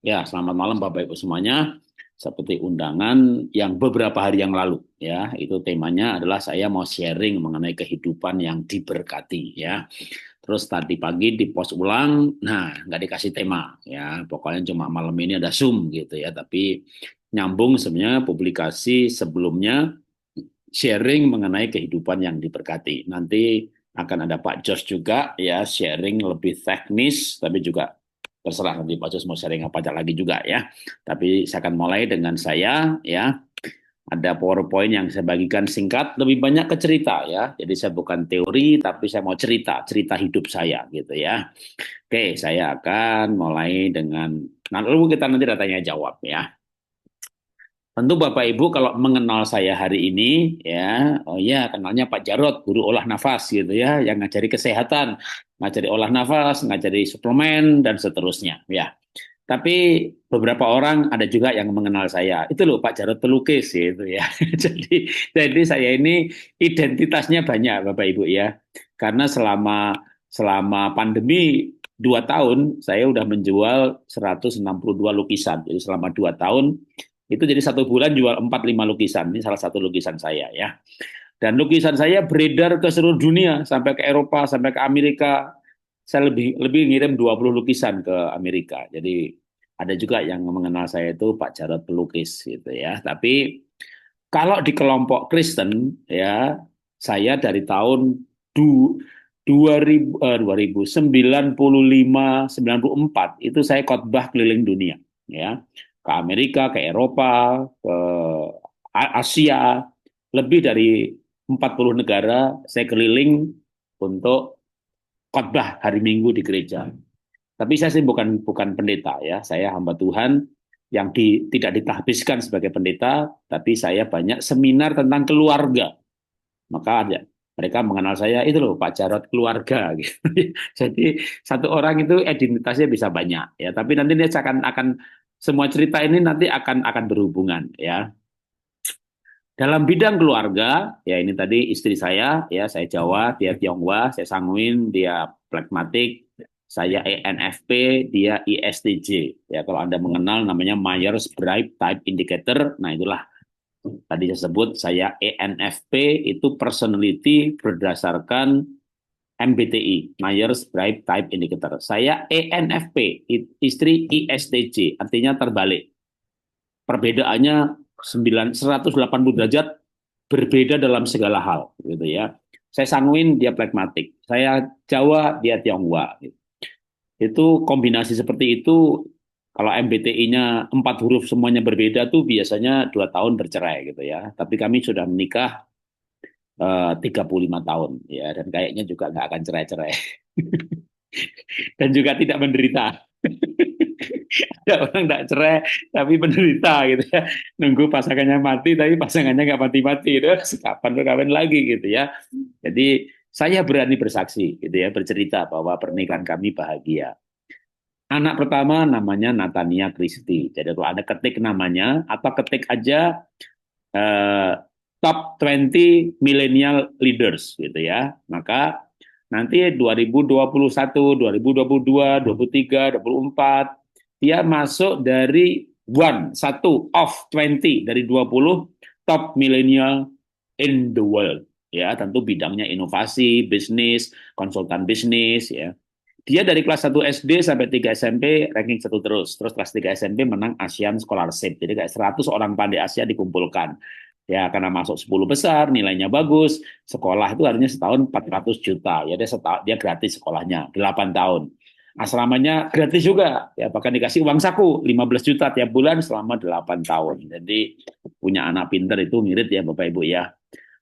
Ya, selamat malam Bapak Ibu semuanya. Seperti undangan yang beberapa hari yang lalu, ya, itu temanya adalah saya mau sharing mengenai kehidupan yang diberkati, ya. Terus tadi pagi di post ulang, nah nggak dikasih tema, ya. Pokoknya cuma malam ini ada Zoom gitu ya. Tapi nyambung sebenarnya publikasi sebelumnya sharing mengenai kehidupan yang diberkati. Nanti akan ada Pak Jos juga ya sharing lebih teknis, tapi juga terserah nanti Pak Jos mau sharing apa aja lagi juga ya. Tapi saya akan mulai dengan saya ya. Ada PowerPoint yang saya bagikan singkat, lebih banyak ke cerita ya. Jadi saya bukan teori, tapi saya mau cerita, cerita hidup saya gitu ya. Oke, saya akan mulai dengan, nah lalu kita nanti tanya jawab ya. Tentu Bapak Ibu kalau mengenal saya hari ini ya, oh ya kenalnya Pak Jarot, guru olah nafas gitu ya, yang ngajari kesehatan, ngajari olah nafas, ngajari suplemen dan seterusnya ya. Tapi beberapa orang ada juga yang mengenal saya. Itu loh Pak Jarot pelukis gitu ya. Jadi saya ini identitasnya banyak Bapak Ibu ya. Karena selama selama pandemi 2 tahun saya udah menjual 162 lukisan. Jadi selama 2 tahun itu jadi 1 bulan jual 4 5 lukisan. Ini salah satu lukisan saya ya. Dan lukisan saya beredar ke seluruh dunia, sampai ke Eropa, sampai ke Amerika. Saya lebih lebih ngirim 20 lukisan ke Amerika. Jadi ada juga yang mengenal saya itu Pak Jarod pelukis gitu ya. Tapi kalau di kelompok Kristen ya, saya dari tahun du, 2000, 2095 94 itu saya khotbah keliling dunia ya. Ke Amerika, ke Eropa, ke Asia, lebih dari 40 negara saya keliling untuk khotbah hari Minggu di gereja. Tapi saya sih bukan bukan pendeta ya, saya hamba Tuhan yang tidak ditahbiskan sebagai pendeta, tapi saya banyak seminar tentang keluarga. Maka ada mereka mengenal saya itu loh Pak Jarod keluarga gitu. Jadi satu orang itu identitasnya bisa banyak ya, tapi nanti dia akan semua cerita ini nanti akan berhubungan ya. Dalam bidang keluarga, ya ini tadi istri ya saya Jawa, dia Tionghoa, saya Sanguin, dia pragmatik, saya ENFP, dia ISTJ. Ya kalau Anda mengenal namanya Myers-Briggs Type Indicator, nah itulah tadi saya sebut saya ENFP itu personality berdasarkan MBTI, Myers-Briggs Type Indicator. Saya ENFP, istri ISTJ, artinya terbalik. Perbedaannya 180 derajat berbeda dalam segala hal gitu ya. Saya Sanguin dia pragmatik, saya Jawa dia Tionghoa. Gitu. Itu kombinasi seperti itu kalau MBTI-nya 4 huruf semuanya berbeda tuh biasanya 2 tahun bercerai gitu ya. Tapi kami sudah menikah 35 tahun ya dan kayaknya juga nggak akan cerai-cerai dan juga tidak menderita. Ada orang tidak cerai tapi menderita gitu ya, nunggu pasangannya mati tapi pasangannya nggak mati-mati itu kapan tuh kawin lagi gitu ya. Jadi saya berani bersaksi gitu ya, bercerita bahwa pernikahan kami bahagia. Anak pertama namanya Natania Christie. Jadi kalau Anda ketik namanya atau ketik aja eh, top 20 millennial leaders gitu ya, maka nanti 2021, 2022, 23, 24 dia masuk dari satu of 20 dari 20 top millennial in the world ya, tentu bidangnya inovasi, bisnis, konsultan bisnis ya. Dia dari kelas 1 SD sampai 3 SMP ranking satu terus. Terus kelas 3 SMP menang Asian Scholarship. Jadi kayak 100 orang pandai Asia dikumpulkan. Ya karena masuk 10 besar, nilainya bagus, sekolah itu harusnya setahun 400 juta. Ya dia gratis sekolahnya 8 tahun. Asramanya gratis juga, ya bahkan dikasih uang saku 15 juta tiap bulan selama 8 tahun. Jadi punya anak pinter itu ngirit ya Bapak Ibu ya.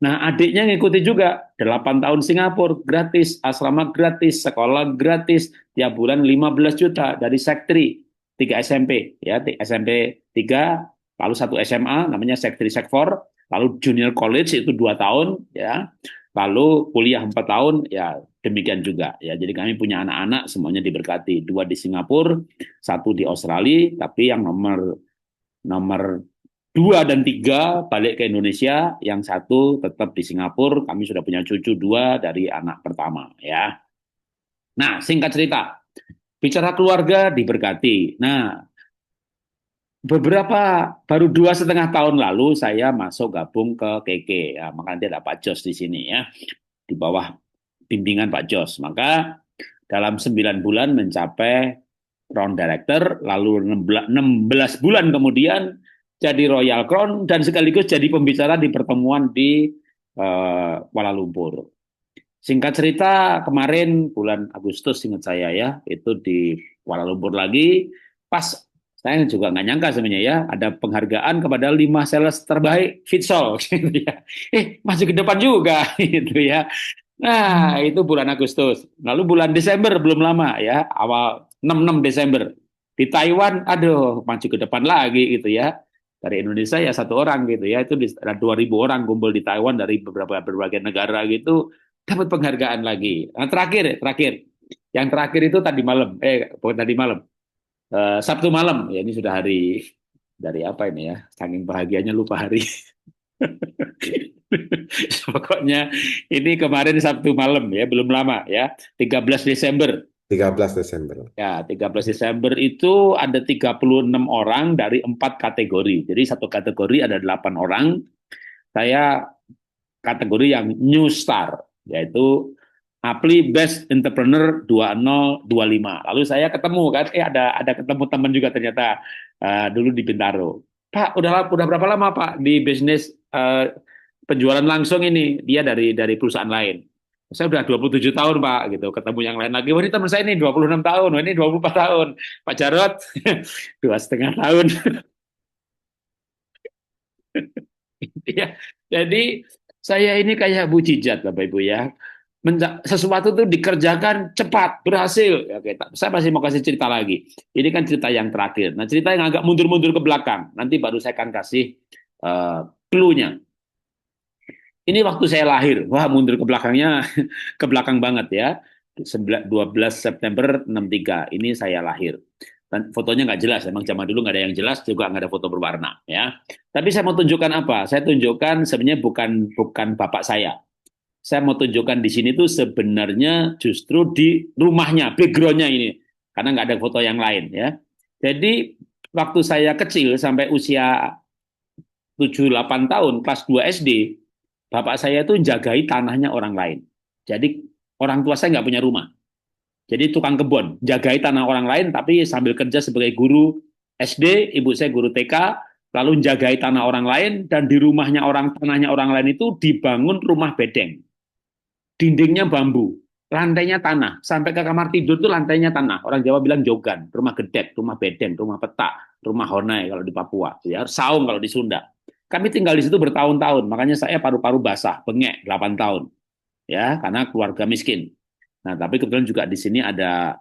Nah, adiknya ngikuti juga 8 tahun Singapura gratis, asrama gratis, sekolah gratis, tiap bulan 15 juta dari Sektri 3 SMP ya, SMP 3, lalu 1 SMA namanya Sektri Sekfor, lalu junior college itu 2 tahun ya. Lalu kuliah 4 tahun ya demikian juga ya. Jadi kami punya anak-anak semuanya diberkati, 2 di Singapura, 1 di Australia, tapi yang nomor nomor 2 dan 3 balik ke Indonesia, yang 1 tetap di Singapura. Kami sudah punya cucu 2 dari anak pertama ya. Nah, singkat cerita, bicara keluarga diberkati. Nah, baru 2,5 tahun lalu saya masuk gabung ke KK, ya, makanya ada Pak Jos di sini ya, di bawah bimbingan Pak Jos. Maka dalam 9 bulan mencapai Crown Director, lalu 16 bulan kemudian jadi Royal Crown dan sekaligus jadi pembicara di pertemuan di Kuala Lumpur. Singkat cerita, kemarin bulan Agustus ingat saya ya, itu di Kuala Lumpur lagi, pas saya juga nggak nyangka sebenarnya ya, ada penghargaan kepada 5 sales terbaik Fitsol, gitu ya. Masih ke depan juga, gitu ya. Nah, itu bulan Agustus. Lalu bulan Desember belum lama ya, awal 6 Desember. Di Taiwan, aduh, maju ke depan lagi gitu ya. Dari Indonesia ya 1 orang gitu ya, itu ada 2.000 orang kumpul di Taiwan dari berbagai negara gitu, dapat penghargaan lagi. Nah, yang terakhir itu tadi malam, bukan tadi malam, Sabtu malam, ya ini sudah dari apa ini ya, saking bahagianya lupa hari. Pokoknya ini kemarin Sabtu malam ya, belum lama ya, 13 Desember. 13 Desember. Ya, 13 Desember itu ada 36 orang dari 4 kategori. Jadi satu kategori ada 8 orang. Saya kategori yang New Star, yaitu Appli Best Entrepreneur 2025. Lalu saya ketemu kan, ada ketemu teman juga ternyata dulu di Bintaro. Pak, udah berapa lama Pak di bisnis penjualan langsung ini? Dia dari perusahaan lain. Saya udah 27 tahun Pak gitu. Ketemu yang lain lagi. Wah ini teman saya ini 26 tahun. Wah ini 24 tahun. Pak Jarot 2,5 tahun. Ya, jadi saya ini kayak mujizat Bapak Ibu ya. Sesuatu itu dikerjakan cepat, berhasil. Ya, oke, saya masih mau kasih cerita lagi. Ini kan cerita yang terakhir. Nah, cerita yang agak mundur-mundur ke belakang. Nanti baru saya akan kasih clue-nya. Ini waktu saya lahir. Wah, mundur ke belakangnya ke belakang banget ya. 12 September 63. Ini saya lahir. Dan fotonya nggak jelas, emang zaman dulu nggak ada yang jelas, juga nggak ada foto berwarna ya. Tapi saya mau tunjukkan apa? Saya tunjukkan sebenarnya bukan bukan bapak saya mau tunjukkan di sini tuh sebenarnya justru di rumahnya, backgroundnya ini, karena nggak ada foto yang lain ya. Jadi waktu saya kecil sampai usia 7-8 tahun, kelas 2 SD, bapak saya tuh jagai tanahnya orang lain. Jadi orang tua saya nggak punya rumah. Jadi tukang kebun, jagai tanah orang lain, tapi sambil kerja sebagai guru SD, ibu saya guru TK, lalu jagai tanah orang lain, dan di tanahnya orang lain itu dibangun rumah bedeng. Dindingnya bambu, lantainya tanah, sampai ke kamar tidur tuh lantainya tanah. Orang Jawa bilang jogan, rumah gedek, rumah bedeng, rumah petak, rumah honai kalau di Papua, ya, saung kalau di Sunda. Kami tinggal di situ bertahun-tahun, makanya saya paru-paru basah, bengek 8 tahun, ya, karena keluarga miskin. Nah, tapi kebetulan juga di sini ada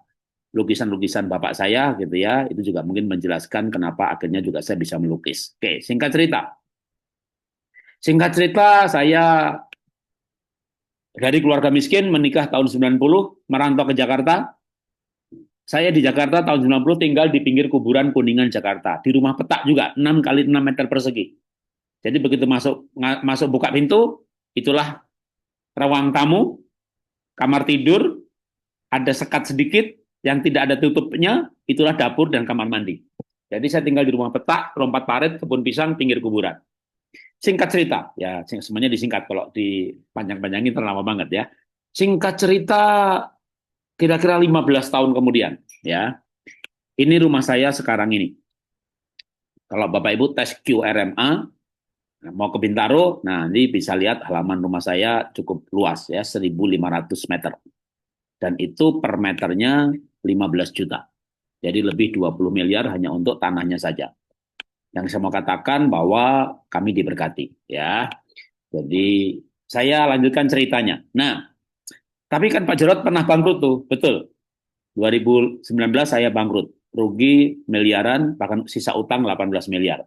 lukisan-lukisan bapak saya, gitu ya, itu juga mungkin menjelaskan kenapa akhirnya juga saya bisa melukis. Oke, singkat cerita. Singkat cerita, saya dari keluarga miskin, menikah tahun 90, merantau ke Jakarta. Saya di Jakarta tahun 90 tinggal di pinggir kuburan Kuningan, Jakarta. Di rumah petak juga, 6 kali 6 meter persegi. Jadi begitu masuk buka pintu, itulah ruang tamu, kamar tidur, ada sekat sedikit yang tidak ada tutupnya, itulah dapur dan kamar mandi. Jadi saya tinggal di rumah petak, lompat parit, kebun pisang, pinggir kuburan. Singkat cerita, ya semuanya disingkat, kalau dipanjang-panjangin terlalu banget ya. Singkat cerita, kira-kira 15 tahun kemudian, ya. Ini rumah saya sekarang ini. Kalau Bapak Ibu tes QRMA, mau ke Bintaro, nah ini bisa lihat halaman rumah saya cukup luas ya, 1.500 meter. Dan itu per meternya 15 juta. Jadi lebih 20 miliar hanya untuk tanahnya saja. Yang saya mau katakan bahwa kami diberkati, ya. Jadi saya lanjutkan ceritanya. Nah, tapi kan Pak Jarod pernah bangkrut tuh, betul. 2019 saya bangkrut, rugi miliaran, bahkan sisa utang 18 miliar.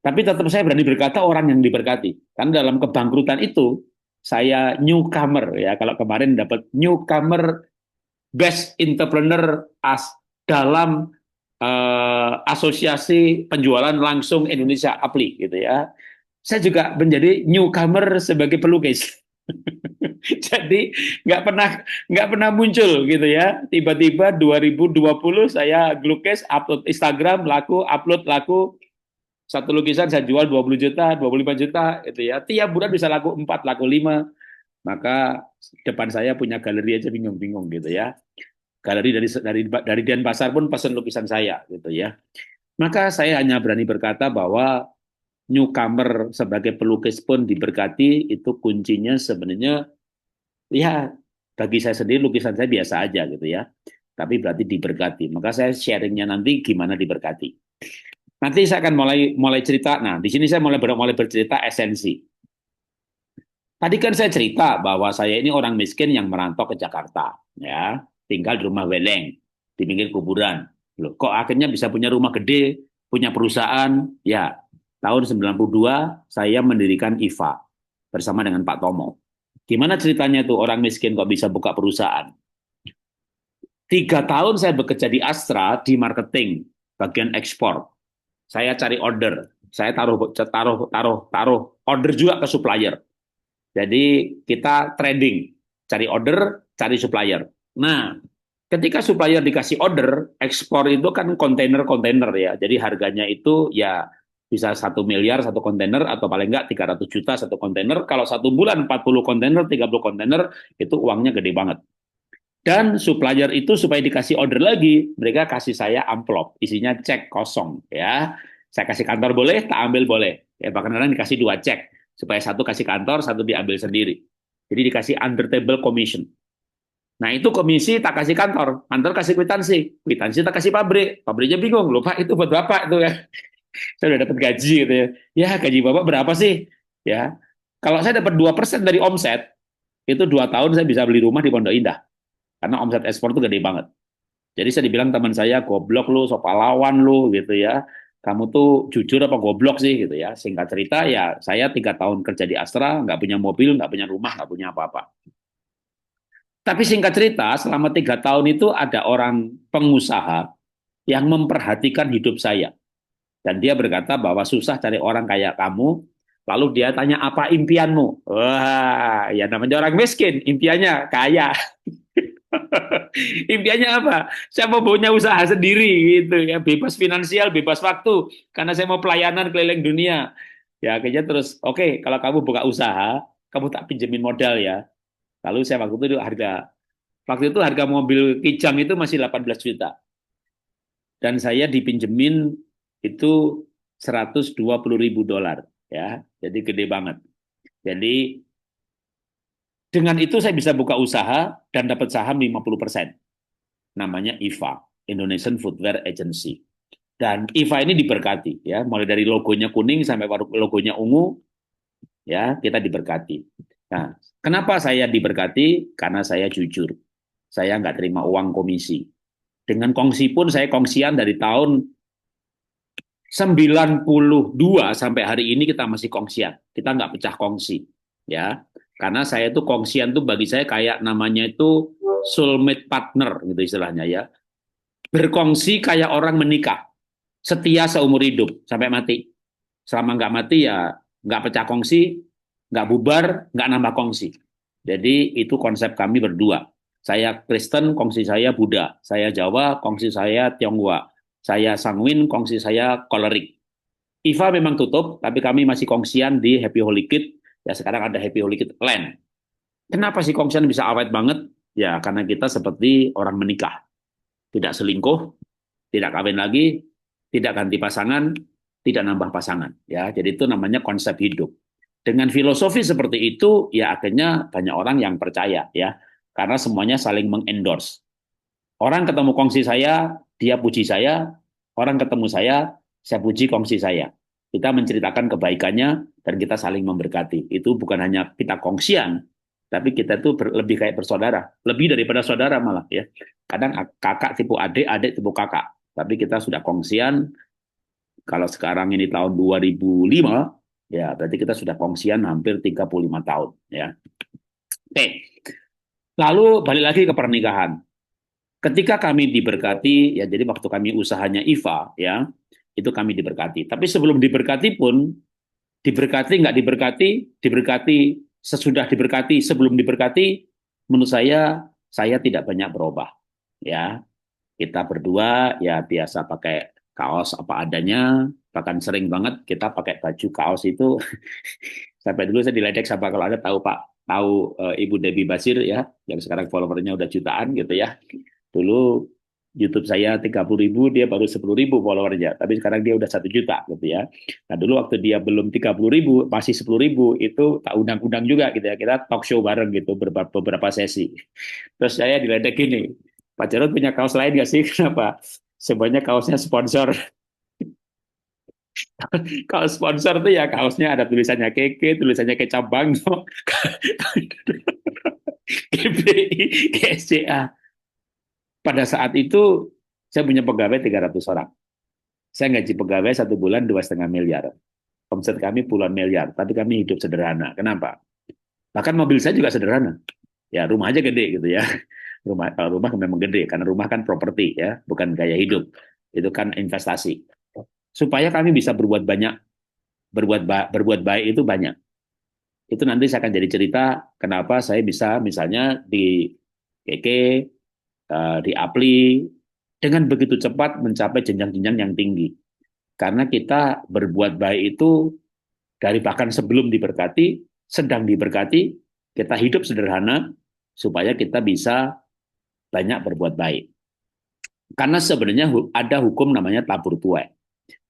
Tapi tetap saya berani berkata orang yang diberkati. Karena dalam kebangkrutan itu, saya newcomer, ya. Kalau kemarin dapat newcomer best entrepreneur dalam asosiasi penjualan langsung Indonesia APLI gitu ya. Saya juga menjadi newcomer sebagai pelukis. Jadi nggak pernah muncul gitu ya. Tiba-tiba 2020 saya ngelukis, upload Instagram, laku, upload laku, satu lukisan saya jual 20 juta, 25 juta gitu ya. Tiap bulan bisa laku 4, laku 5. Maka depan saya punya galeri aja bingung-bingung gitu ya. Galeri dari Denpasar pun pesan lukisan saya gitu ya. Maka saya hanya berani berkata bahwa newcomer sebagai pelukis pun diberkati, itu kuncinya sebenarnya ya bagi saya sendiri lukisan saya biasa aja gitu ya. Tapi berarti diberkati. Maka saya sharingnya nanti gimana diberkati. Nanti saya akan mulai mulai cerita. Nah, di sini saya mulai bercerita esensi. Tadi kan saya cerita bahwa saya ini orang miskin yang merantau ke Jakarta, ya, tinggal di rumah weleng di pinggir kuburan. Loh, kok akhirnya bisa punya rumah gede, punya perusahaan? Ya, tahun 92 saya mendirikan IFA bersama dengan Pak Tomo. Gimana ceritanya tuh orang miskin kok bisa buka perusahaan? 3 tahun saya bekerja di Astra di marketing, bagian ekspor. Saya cari order, saya taruh order juga ke supplier. Jadi kita trading, cari order, cari supplier. Nah, ketika supplier dikasih order, ekspor itu kan kontainer-kontainer ya. Jadi harganya itu ya bisa 1 miliar satu kontainer atau paling enggak 300 juta satu kontainer. Kalau satu bulan 40 kontainer, 30 kontainer, itu uangnya gede banget. Dan supplier itu supaya dikasih order lagi, mereka kasih saya amplop, isinya cek kosong ya. Saya kasih kantor boleh, tak ambil boleh. Ya bahkan kadang dikasih 2 cek, supaya satu kasih kantor, satu diambil sendiri. Jadi dikasih under table commission. Nah itu komisi tak kasih kantor kasih kwitansi tak kasih pabrik. Pabriknya bingung, lupa itu buat bapak itu ya. Saya udah dapat gaji gitu ya. Ya gaji bapak berapa sih? Ya, kalau saya dapat 2% dari omset, itu 2 tahun saya bisa beli rumah di Pondok Indah. Karena omset ekspor itu gede banget. Jadi saya dibilang teman saya, goblok lu, so pahlawan lu gitu ya. Kamu tuh jujur apa goblok sih gitu ya. Singkat cerita ya saya 3 tahun kerja di Astra, nggak punya mobil, nggak punya rumah, nggak punya apa-apa. Tapi singkat cerita, selama 3 tahun itu ada orang pengusaha yang memperhatikan hidup saya. Dan dia berkata bahwa susah cari orang kayak kamu. Lalu dia tanya, apa impianmu? Wah, ya namanya orang miskin, impiannya kaya. Impiannya apa? Saya mau punya usaha sendiri gitu ya, bebas finansial, bebas waktu, karena saya mau pelayanan keliling dunia. Ya akhirnya terus, oke, kalau kamu buka usaha, kamu tak pinjemin modal ya. Lalu saya waktu itu harga mobil Kijang itu masih 18 juta dan saya dipinjemin itu 120.000 dolar ya, jadi gede banget. Jadi dengan itu saya bisa buka usaha dan dapat saham 50%. Namanya IFA, Indonesian Footwear Agency. Dan IFA ini diberkati ya, mulai dari logonya kuning sampai logonya ungu ya, kita diberkati. Nah, kenapa saya diberkati? Karena saya jujur. Saya nggak terima uang komisi. Dengan kongsi pun saya kongsian dari tahun 92 sampai hari ini kita masih kongsian. Kita nggak pecah kongsi. Ya, karena saya itu kongsian tuh bagi saya kayak namanya itu soulmate partner gitu istilahnya ya. Berkongsi kayak orang menikah, setia seumur hidup sampai mati. Selama nggak mati ya nggak pecah kongsi, nggak bubar, nggak nambah kongsi. Jadi itu konsep kami berdua. Saya Kristen, kongsi saya Buddha. Saya Jawa, kongsi saya Tionghoa. Saya Sanguin, kongsi saya Kolerik. IFA memang tutup, tapi kami masih kongsian di Happy Holy Kid. Ya sekarang ada Happy Holy Kid Land. Kenapa sih kongsian bisa awet banget? Ya karena kita seperti orang menikah. Tidak selingkuh, tidak kawin lagi, tidak ganti pasangan, tidak nambah pasangan. Ya, jadi itu namanya konsep hidup. Dengan filosofi seperti itu, ya akhirnya banyak orang yang percaya, ya, karena semuanya saling mengendorse. Orang ketemu kongsi saya, dia puji saya. Orang ketemu saya puji kongsi saya. Kita menceritakan kebaikannya dan kita saling memberkati. Itu bukan hanya kita kongsian, tapi kita tuh lebih kayak bersaudara, lebih daripada saudara malah ya. Kadang kakak tipu adik, adik tipu kakak. Tapi kita sudah kongsian. Kalau sekarang ini tahun 2005, ya berarti kita sudah kongsian hampir 35 tahun ya. Oke. Lalu balik lagi ke pernikahan. Ketika kami diberkati, ya jadi waktu kami usahanya IFA, ya itu kami diberkati. Tapi sebelum diberkati pun, diberkati nggak diberkati, diberkati sesudah diberkati, sebelum diberkati, menurut saya tidak banyak berubah. Ya, kita berdua ya biasa pakai kaos apa adanya, bahkan sering banget kita pakai baju kaos itu. Sampai dulu saya diledek sama kalau ada tahu Pak, tahu Ibu Debbie Basir ya, yang sekarang followernya udah jutaan gitu ya. Dulu YouTube saya 30.000, dia baru 10.000 followernya, tapi sekarang dia udah 1 juta gitu ya. Nah dulu waktu dia belum 30.000, masih 10.000, itu tak undang-undang juga gitu ya, kita talk show bareng gitu, beberapa sesi. Terus saya diledek gini, Pak Jarod punya kaos lain nggak sih? Kenapa? Semuanya kaosnya sponsor. Kaos sponsor tuh ya kaosnya ada tulisannya Keke, tulisannya Kecap Bangno, GBI, GSCA. Pada saat itu saya punya pegawai 300 orang. Saya gaji pegawai 1 bulan 2,5 miliar. Omset kami puluhan miliar, tapi kami hidup sederhana. Kenapa? Bahkan mobil saya juga sederhana. Ya rumah aja gede gitu ya. Kalau rumah memang gede karena rumah kan properti ya, bukan gaya hidup. Itu kan investasi. Supaya kami bisa berbuat banyak, berbuat baik itu banyak. Itu nanti saya akan jadi cerita kenapa saya bisa misalnya di Keke, di Apli dengan begitu cepat mencapai jenjang-jenjang yang tinggi. Karena kita berbuat baik itu dari bahkan sebelum diberkati, sedang diberkati, kita hidup sederhana supaya kita bisa banyak berbuat baik. Karena sebenarnya ada hukum namanya tabur tuai.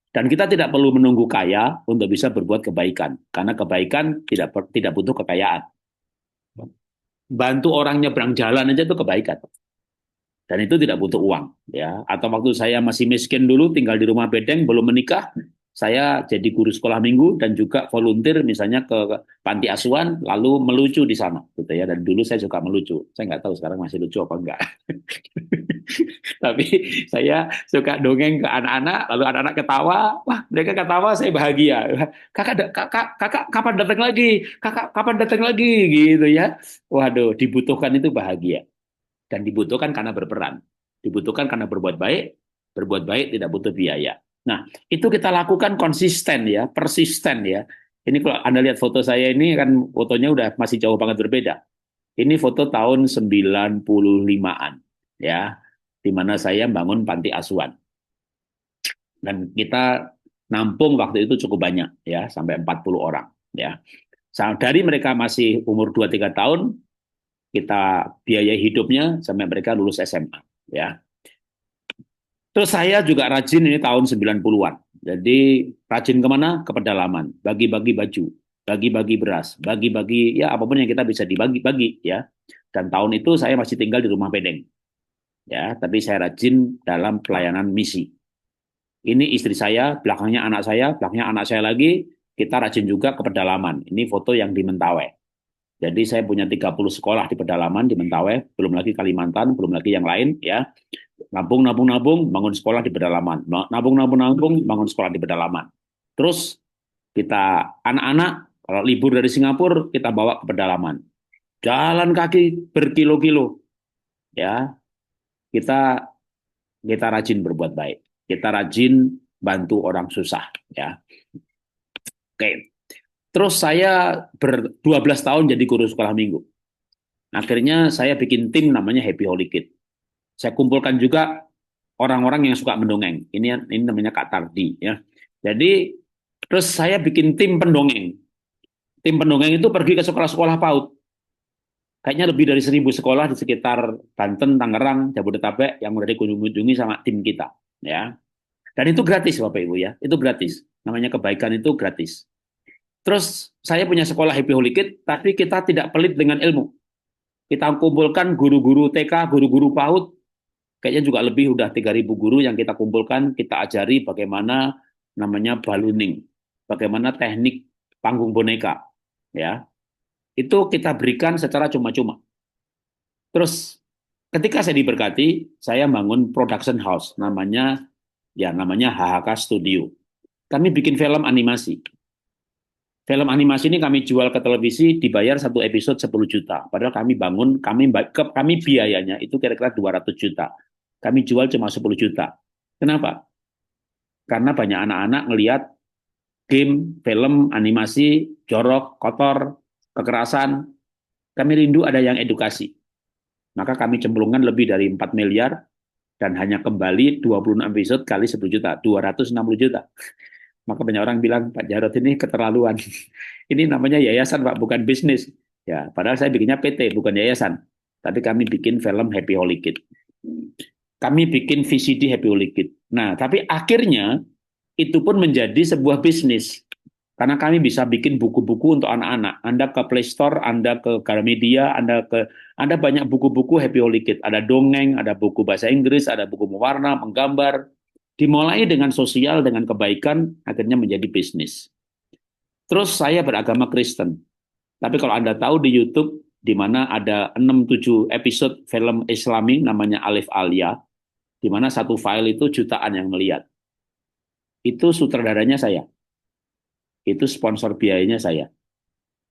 Dan kita tidak perlu menunggu kaya untuk bisa berbuat kebaikan. Karena kebaikan tidak butuh kekayaan. Bantu orang nyebrang jalan aja itu kebaikan. Dan itu tidak butuh uang. Ya. Atau waktu saya masih miskin dulu, tinggal di rumah bedeng, belum menikah, saya jadi guru sekolah minggu dan juga volunteer misalnya ke panti asuhan, lalu melucu di sana. Gitu ya. Dan dulu saya suka melucu. Saya nggak tahu sekarang masih lucu apa enggak. Tapi saya suka dongeng ke anak-anak, lalu anak-anak ketawa, wah mereka ketawa, saya bahagia. Kakak kapan datang lagi? Kakak kapan datang lagi? Gitu ya. Waduh, dibutuhkan itu bahagia. Dan dibutuhkan karena berperan. Dibutuhkan karena berbuat baik tidak butuh biaya. Nah, itu kita lakukan konsisten ya, persisten ya. Ini kalau Anda lihat foto saya ini kan fotonya udah masih jauh banget berbeda. Ini foto tahun 95-an ya, di mana saya bangun panti asuhan. Dan kita nampung waktu itu cukup banyak ya, sampai 40 orang ya. Dari mereka masih umur 2-3 tahun, kita biaya hidupnya sampai mereka lulus SMA ya. Terus saya juga rajin ini tahun 90-an. Jadi rajin kemana? Ke pedalaman, bagi-bagi baju, bagi-bagi beras, bagi-bagi ya apapun yang kita bisa dibagi-bagi ya. Dan tahun itu saya masih tinggal di rumah bedeng ya, tapi saya rajin dalam pelayanan misi. Ini istri saya, belakangnya anak saya, belakangnya anak saya lagi, kita rajin juga ke pedalaman. Ini foto yang di Mentawai. Jadi saya punya 30 sekolah di pedalaman di Mentawai, belum lagi Kalimantan, belum lagi yang lain ya. Nabung, bangun sekolah di pedalaman. Nabung, bangun sekolah di pedalaman. Terus kita anak-anak kalau libur dari Singapura kita bawa ke pedalaman. Jalan kaki berkilo-kilo ya. Kita kita rajin berbuat baik. Kita rajin bantu orang susah ya. Oke. Terus saya 12 tahun jadi guru sekolah minggu. Akhirnya saya bikin tim namanya Happy Holy Kid. Saya kumpulkan juga orang-orang yang suka mendongeng. Ini namanya Kak Tardi ya. Jadi terus saya bikin tim pendongeng. Tim pendongeng itu pergi ke sekolah-sekolah PAUD. Kayaknya lebih dari 1.000 sekolah di sekitar Banten, Tangerang, Jabodetabek yang udah dikunjungi sama tim kita ya. Dan itu gratis Bapak Ibu ya. Itu gratis. Namanya kebaikan itu gratis. Terus saya punya sekolah Happy Holy Kid, tapi kita tidak pelit dengan ilmu. Kita kumpulkan guru-guru TK, guru-guru PAUD, kayaknya juga lebih udah 3.000 guru yang kita kumpulkan, kita ajari bagaimana namanya ballooning, bagaimana teknik panggung boneka, ya. Itu kita berikan secara cuma-cuma. Terus ketika saya diberkati, saya bangun production house, namanya HHK Studio. Kami bikin film animasi. Film animasi ini kami jual ke televisi, dibayar satu episode 10 juta. Padahal kami bangun, kami biayanya itu kira-kira 200 juta. Kami jual cuma 10 juta. Kenapa? Karena banyak anak-anak ngelihat game, film, animasi, jorok, kotor, kekerasan. Kami rindu ada yang edukasi. Maka kami cemplungkan lebih dari 4 miliar dan hanya kembali 26 episode kali 10 juta, 260 juta. Maka banyak orang bilang, Pak Jarod ini keterlaluan. Ini namanya yayasan, Pak, bukan bisnis. Ya, padahal saya bikinnya PT, bukan yayasan. Tapi kami bikin film Happy Holy Kid. Kami bikin VCD Happy Holy Kid. Nah, tapi akhirnya itu pun menjadi sebuah bisnis. Karena kami bisa bikin buku-buku untuk anak-anak. Anda ke Play Store, Anda ke Gramedia, Anda banyak buku-buku Happy Holy Kid. Ada dongeng, ada buku bahasa Inggris, ada buku mewarna, menggambar. Dimulai dengan sosial, dengan kebaikan, akhirnya menjadi bisnis. Terus saya beragama Kristen. Tapi kalau Anda tahu di YouTube, di mana ada 6-7 episode film Islami namanya Alif Alia, di mana satu file itu jutaan yang melihat. Itu sutradaranya saya. Itu sponsor biayanya saya.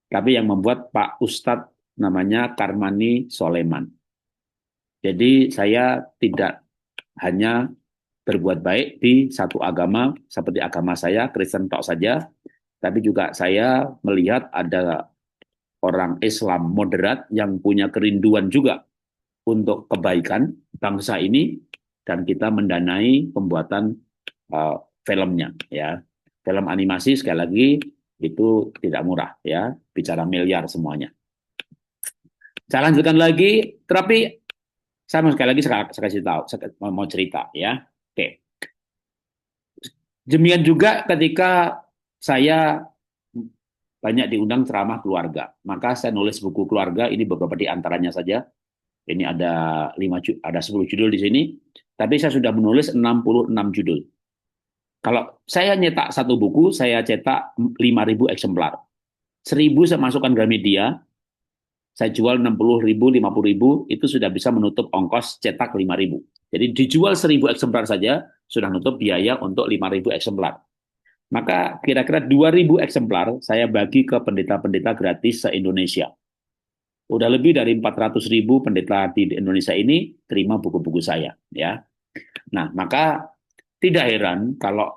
Tapi yang membuat Pak Ustadz namanya Karmani Soleman. Jadi saya tidak hanya berbuat baik di satu agama seperti agama saya, Kristen tok saja, tapi juga saya melihat ada orang Islam moderat yang punya kerinduan juga untuk kebaikan bangsa ini dan kita mendanai pembuatan filmnya ya. Film animasi sekali lagi itu tidak murah ya, bicara miliar semuanya. Saya lanjutkan lagi, tapi saya mau sekali lagi saya kasih tahu, saya mau cerita ya. Oke. Demikian juga ketika saya banyak diundang ceramah keluarga, maka saya nulis buku keluarga, ini beberapa di antaranya saja. Ini ada 10 judul di sini, tapi saya sudah menulis 66 judul. Kalau saya nyetak satu buku, saya cetak 5.000 eksemplar. 1.000 saya masukkan Gramedia, saya jual 60.000, 50.000, itu sudah bisa menutup ongkos cetak 5.000. Jadi dijual 1.000 eksemplar saja, sudah menutup biaya untuk 5.000 eksemplar. Maka kira-kira 2.000 eksemplar saya bagi ke pendeta-pendeta gratis se-Indonesia. Udah lebih dari 400.000 pendeta di Indonesia ini terima buku-buku saya. Ya. Nah, maka tidak heran kalau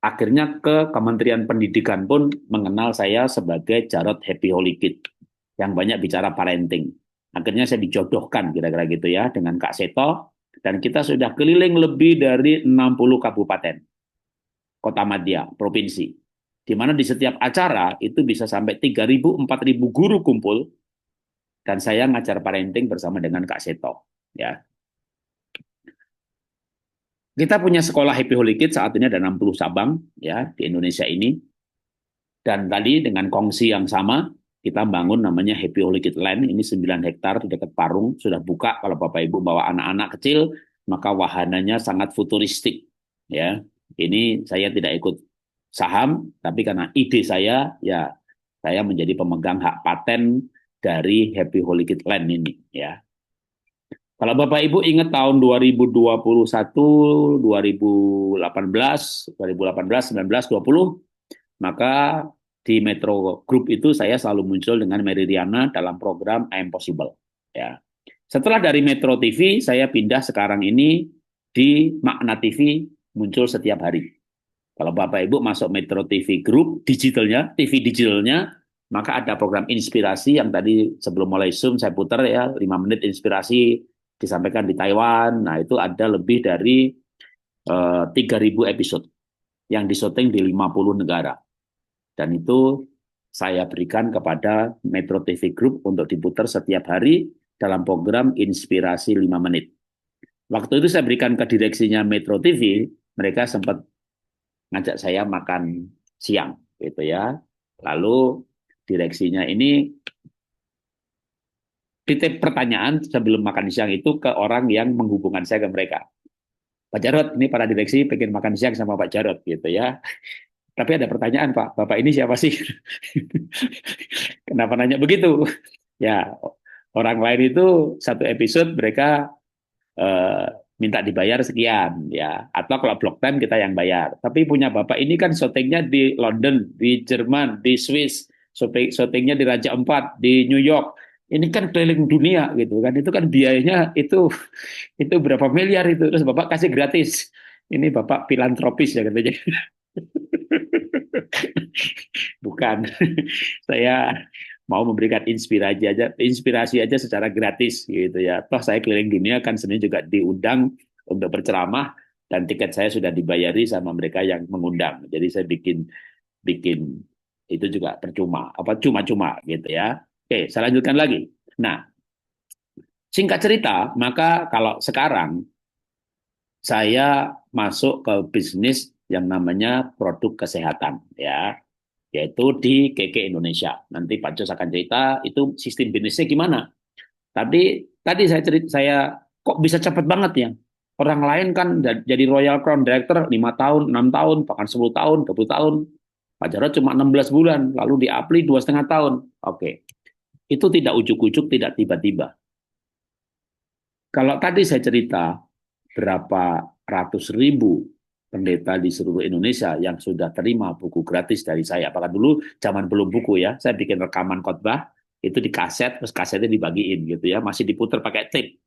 akhirnya ke Kementerian Pendidikan pun mengenal saya sebagai Jarod Happy Holy Kid yang banyak bicara parenting. Akhirnya saya dijodohkan kira-kira gitu ya dengan Kak Seto dan kita sudah keliling lebih dari 60 kabupaten, kota madya, provinsi. Di mana di setiap acara itu bisa sampai 3.000, 4.000 guru kumpul dan saya ngajar parenting bersama dengan Kak Seto. Ya. Kita punya sekolah Happy Holy Kid saat ini ada 60 cabang ya di Indonesia ini. Dan tadi dengan kongsi yang sama, kita bangun namanya Happy Holy Kid Land, ini 9 hektar di dekat Parung, sudah buka kalau Bapak Ibu bawa anak-anak kecil, maka wahananya sangat futuristik. Ya, ini saya tidak ikut saham, tapi karena ide saya, ya saya menjadi pemegang hak paten dari Happy Holy Kid Land ini. Ya, kalau Bapak Ibu ingat tahun 2021, 2018, 19, 20, maka di Metro Group itu saya selalu muncul dengan Mary Riana dalam program I Am Possible. Ya. Setelah dari Metro TV, saya pindah sekarang ini di Makna TV muncul setiap hari. Kalau Bapak Ibu masuk Metro TV Group digitalnya, TV digitalnya, maka ada program inspirasi yang tadi sebelum mulai Zoom saya putar ya, 5 menit inspirasi disampaikan di Taiwan. Nah, itu ada lebih dari 3.000 episode yang disyuting di 50 negara. Dan itu saya berikan kepada Metro TV Group untuk diputar setiap hari dalam program Inspirasi 5 Menit. Waktu itu saya berikan ke direksinya Metro TV, mereka sempat ngajak saya makan siang, gitu ya. Lalu direksinya ini titip pertanyaan sebelum makan siang itu ke orang yang menghubungkan saya ke mereka. Pak Jarod, ini para direksi pengen makan siang sama Pak Jarod, gitu ya. Tapi ada pertanyaan, Pak. Bapak ini siapa sih? Kenapa nanya begitu? Ya, orang lain itu satu episode mereka eh, minta dibayar sekian, ya. Atau kalau block time kita yang bayar. Tapi punya Bapak ini kan syutingnya di London, di Jerman, di Swiss, syutingnya di Raja Empat, di New York. Ini kan keliling dunia gitu kan. Itu kan biayanya itu berapa miliar itu. Terus Bapak kasih gratis. Ini Bapak filantropis ya katanya. Bukan. Saya mau memberikan inspirasi aja secara gratis gitu ya. Toh saya keliling dunia kan sebenarnya juga diundang untuk berceramah dan tiket saya sudah dibayari sama mereka yang mengundang. Jadi saya bikin bikin itu juga percuma, apa cuma-cuma gitu ya. Oke, saya lanjutkan lagi. Nah, singkat cerita, maka kalau sekarang saya masuk ke bisnis yang namanya produk kesehatan ya, yaitu di KK Indonesia. Nanti Pak Jos akan cerita itu sistem bisnisnya gimana. Tadi saya kok bisa cepat banget ya. Orang lain kan jadi Royal Crown Director 5 tahun, 6 tahun, bahkan 10 tahun, 20 tahun. Pak Jarod cuma 16 bulan, lalu diapli 2,5 tahun. Oke, itu tidak ujuk-ujuk, tidak tiba-tiba. Kalau tadi saya cerita berapa ratus ribu pendeta di seluruh Indonesia yang sudah terima buku gratis dari saya. Apakah dulu zaman belum buku ya, saya bikin rekaman khotbah itu di kaset, terus kasetnya dibagiin gitu ya, masih diputar pakai tape.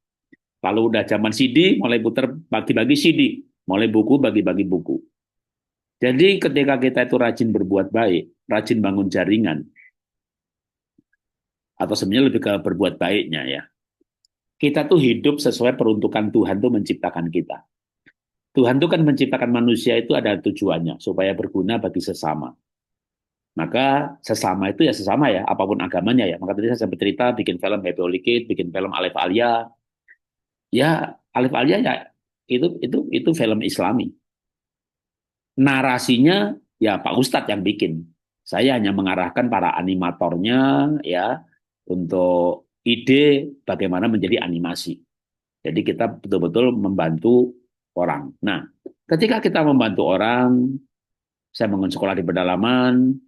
Lalu udah zaman CD, mulai putar bagi-bagi CD, mulai buku bagi-bagi buku. Jadi ketika kita itu rajin berbuat baik, rajin bangun jaringan, atau sebenarnya lebih ke berbuat baiknya ya, kita tuh hidup sesuai peruntukan Tuhan tuh menciptakan kita. Tuhan tuh kan menciptakan manusia itu ada tujuannya, supaya berguna bagi sesama. Maka sesama itu ya sesama ya, apapun agamanya ya. Maka tadi saya sempat cerita bikin film Happy Holy Kid, bikin film Alif Alia. Ya, Alif Alia ya itu film Islami. Narasinya ya Pak Ustadz yang bikin. Saya hanya mengarahkan para animatornya ya untuk ide bagaimana menjadi animasi. Jadi kita betul-betul membantu orang. Nah, ketika kita membantu orang, saya bangun sekolah di pedalaman,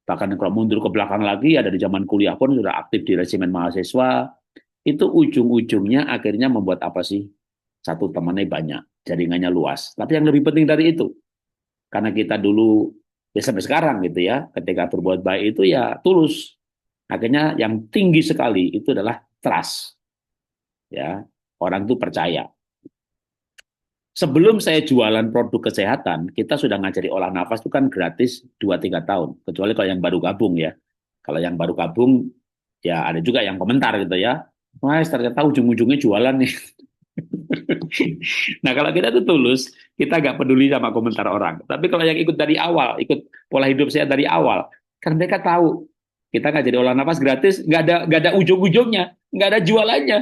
bahkan kalau mundur ke belakang lagi, ada di zaman kuliah pun sudah aktif di resimen mahasiswa, itu ujung-ujungnya akhirnya membuat apa sih? Satu temannya banyak, jaringannya luas. Tapi yang lebih penting dari itu, karena kita dulu, ya sampai sekarang gitu ya, ketika berbuat baik itu ya tulus. Akhirnya yang tinggi sekali itu adalah trust. Ya, orang itu percaya. Sebelum saya jualan produk kesehatan, kita sudah ngajari olah nafas itu kan gratis 2-3 tahun. Kecuali kalau yang baru gabung ya. Kalau yang baru gabung, ya ada juga yang komentar gitu ya. Wah, ternyata ujung-ujungnya jualan nih. Nah, kalau kita tuh tulus, kita nggak peduli sama komentar orang. Tapi kalau yang ikut dari awal, ikut pola hidup saya dari awal, kan mereka tahu kita nggak jadi olah nafas gratis, nggak ada ujung-ujungnya, nggak ada jualannya.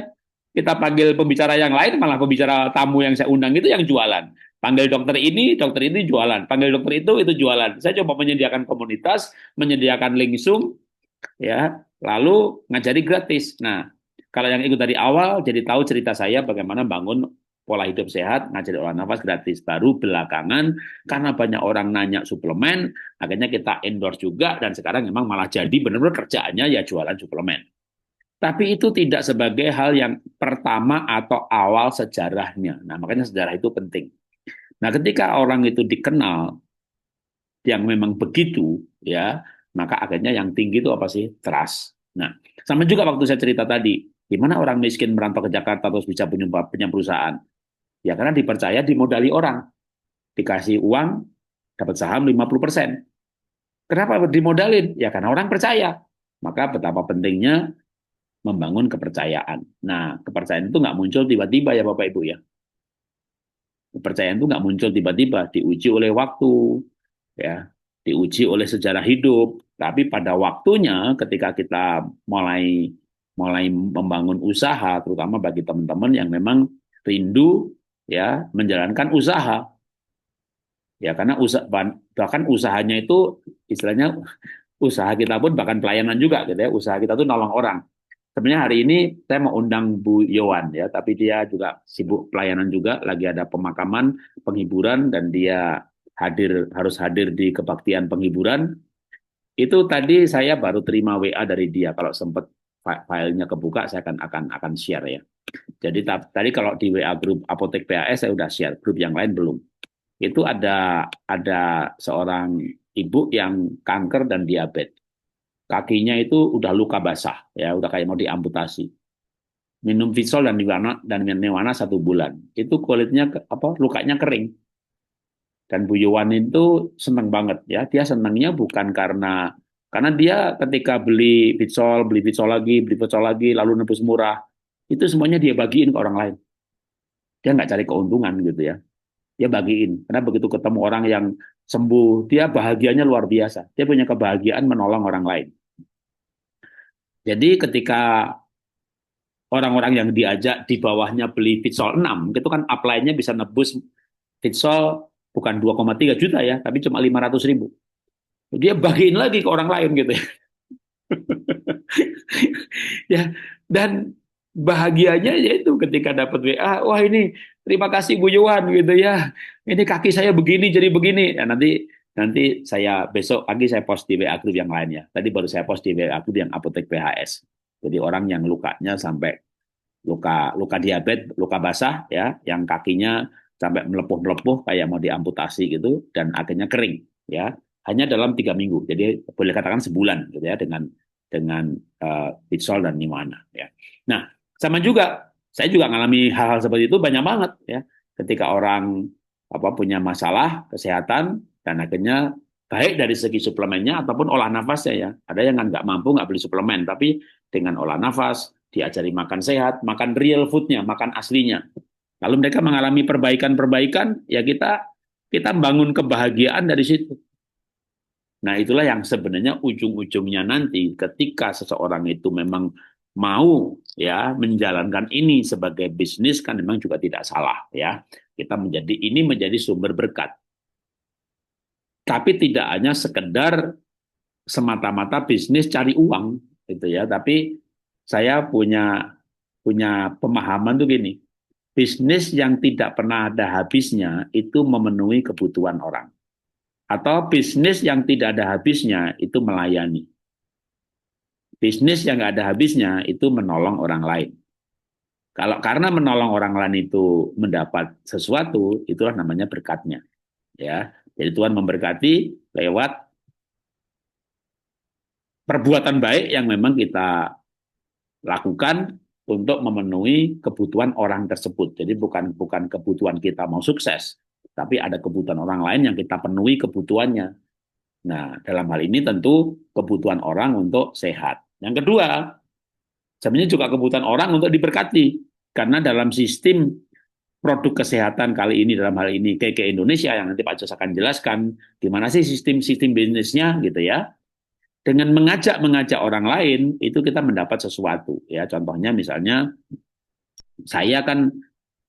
Kita panggil pembicara yang lain, malah pembicara tamu yang saya undang itu yang jualan. Panggil dokter ini jualan. Panggil dokter itu jualan. Saya coba menyediakan komunitas, menyediakan lingsung, ya, lalu ngajari gratis. Nah, kalau yang ikut dari awal, jadi tahu cerita saya bagaimana bangun pola hidup sehat, ngajari olah nafas gratis. Baru belakangan, karena banyak orang nanya suplemen, akhirnya kita endorse juga, dan sekarang memang malah jadi benar-benar kerjaannya ya jualan suplemen. Tapi itu tidak sebagai hal yang pertama atau awal sejarahnya. Nah, makanya sejarah itu penting. Nah, ketika orang itu dikenal yang memang begitu, ya, maka akhirnya yang tinggi itu apa sih? Trust. Nah, sama juga waktu saya cerita tadi, gimana orang miskin merantau ke Jakarta terus bisa punya perusahaan? Ya karena dipercaya dimodali orang. Dikasih uang, dapat saham 50%. Kenapa dimodalin? Ya karena orang percaya. Maka betapa pentingnya membangun kepercayaan. Nah, kepercayaan itu nggak muncul tiba-tiba ya Bapak Ibu ya. Kepercayaan itu nggak muncul tiba-tiba, diuji oleh waktu, ya, diuji oleh sejarah hidup. Tapi pada waktunya, ketika kita mulai mulai membangun usaha, terutama bagi teman-teman yang memang rindu ya menjalankan usaha, ya karena bahkan usahanya itu istilahnya usaha kita pun bahkan pelayanan juga gitu ya, usaha kita tuh nolong orang. Sebenarnya hari ini saya mau undang Bu Yowan ya, tapi dia juga sibuk pelayanan juga, lagi ada pemakaman, penghiburan, dan dia harus hadir di kebaktian penghiburan. Itu tadi saya baru terima WA dari dia. Kalau sempat filenya kebuka, saya akan share ya. Jadi tadi kalau di WA grup Apotek PAS saya udah share, grup yang lain belum. Itu ada seorang ibu yang kanker dan diabetes. Kakinya itu udah luka basah, ya udah kayak mau diamputasi. Minum Vitsol dan Newana 1 bulan. Itu kulitnya lukanya kering. Dan Bu Yuwan itu senang banget ya. Dia senangnya bukan karena dia ketika beli Vitsol lagi, lalu nebus murah, itu semuanya dia bagiin ke orang lain. Dia nggak cari keuntungan gitu ya. Dia bagiin. Karena begitu ketemu orang yang sembuh, dia bahagianya luar biasa. Dia punya kebahagiaan menolong orang lain. Jadi ketika orang-orang yang diajak di bawahnya beli Vitsol 6, itu kan apply-nya bisa nebus Vitsol bukan 2,3 juta ya, tapi cuma 500.000. Dia bagiin lagi ke orang lain gitu ya. Ya, dan bahagianya yaitu ketika dapat WA, wah ini terima kasih Bu Yuwan gitu ya. Ini kaki saya begini jadi begini. Ya, nanti nanti saya besok pagi saya post di WA group yang lainnya. Tadi baru saya post di WA group yang Apotek PHS. Jadi orang yang lukanya sampai luka luka diabetes, luka basah ya, yang kakinya sampai melepuh-melepuh kayak mau diamputasi gitu dan akhirnya kering ya. Hanya dalam 3 minggu. Jadi boleh katakan sebulan gitu ya dengan Bitsol dan Nimana ya. Nah, sama juga saya juga ngalami hal-hal seperti itu banyak banget ya. Ketika orang punya masalah kesehatan dan akhirnya baik dari segi suplemennya ataupun olah nafasnya ya. Ada yang nggak mampu nggak beli suplemen, tapi dengan olah nafas diajari makan sehat, makan real foodnya, makan aslinya. Lalu mereka mengalami perbaikan-perbaikan, ya kita bangun kebahagiaan dari situ. Nah, itulah yang sebenarnya ujung-ujungnya nanti ketika seseorang itu memang mau ya menjalankan ini sebagai bisnis kan memang juga tidak salah ya. Kita menjadi sumber berkat. Tapi tidak hanya sekedar semata-mata bisnis cari uang gitu ya, tapi saya punya punya pemahaman tuh gini. Bisnis yang tidak pernah ada habisnya itu memenuhi kebutuhan orang. Atau bisnis yang tidak ada habisnya itu melayani. Bisnis yang nggak ada habisnya itu menolong orang lain. Kalau karena menolong orang lain itu mendapat sesuatu, itulah namanya berkatnya. Ya, jadi Tuhan memberkati lewat perbuatan baik yang memang kita lakukan untuk memenuhi kebutuhan orang tersebut. Jadi bukan kebutuhan kita mau sukses, tapi ada kebutuhan orang lain yang kita penuhi kebutuhannya. Nah, dalam hal ini tentu kebutuhan orang untuk sehat. Yang kedua, sebenarnya juga kebutuhan orang untuk diberkati. Karena dalam sistem produk kesehatan kali ini, dalam hal ini KK Indonesia, yang nanti Pak Jos akan jelaskan, gimana sih sistem bisnisnya gitu ya. Dengan mengajak orang lain, itu kita mendapat sesuatu. Ya, contohnya misalnya, saya kan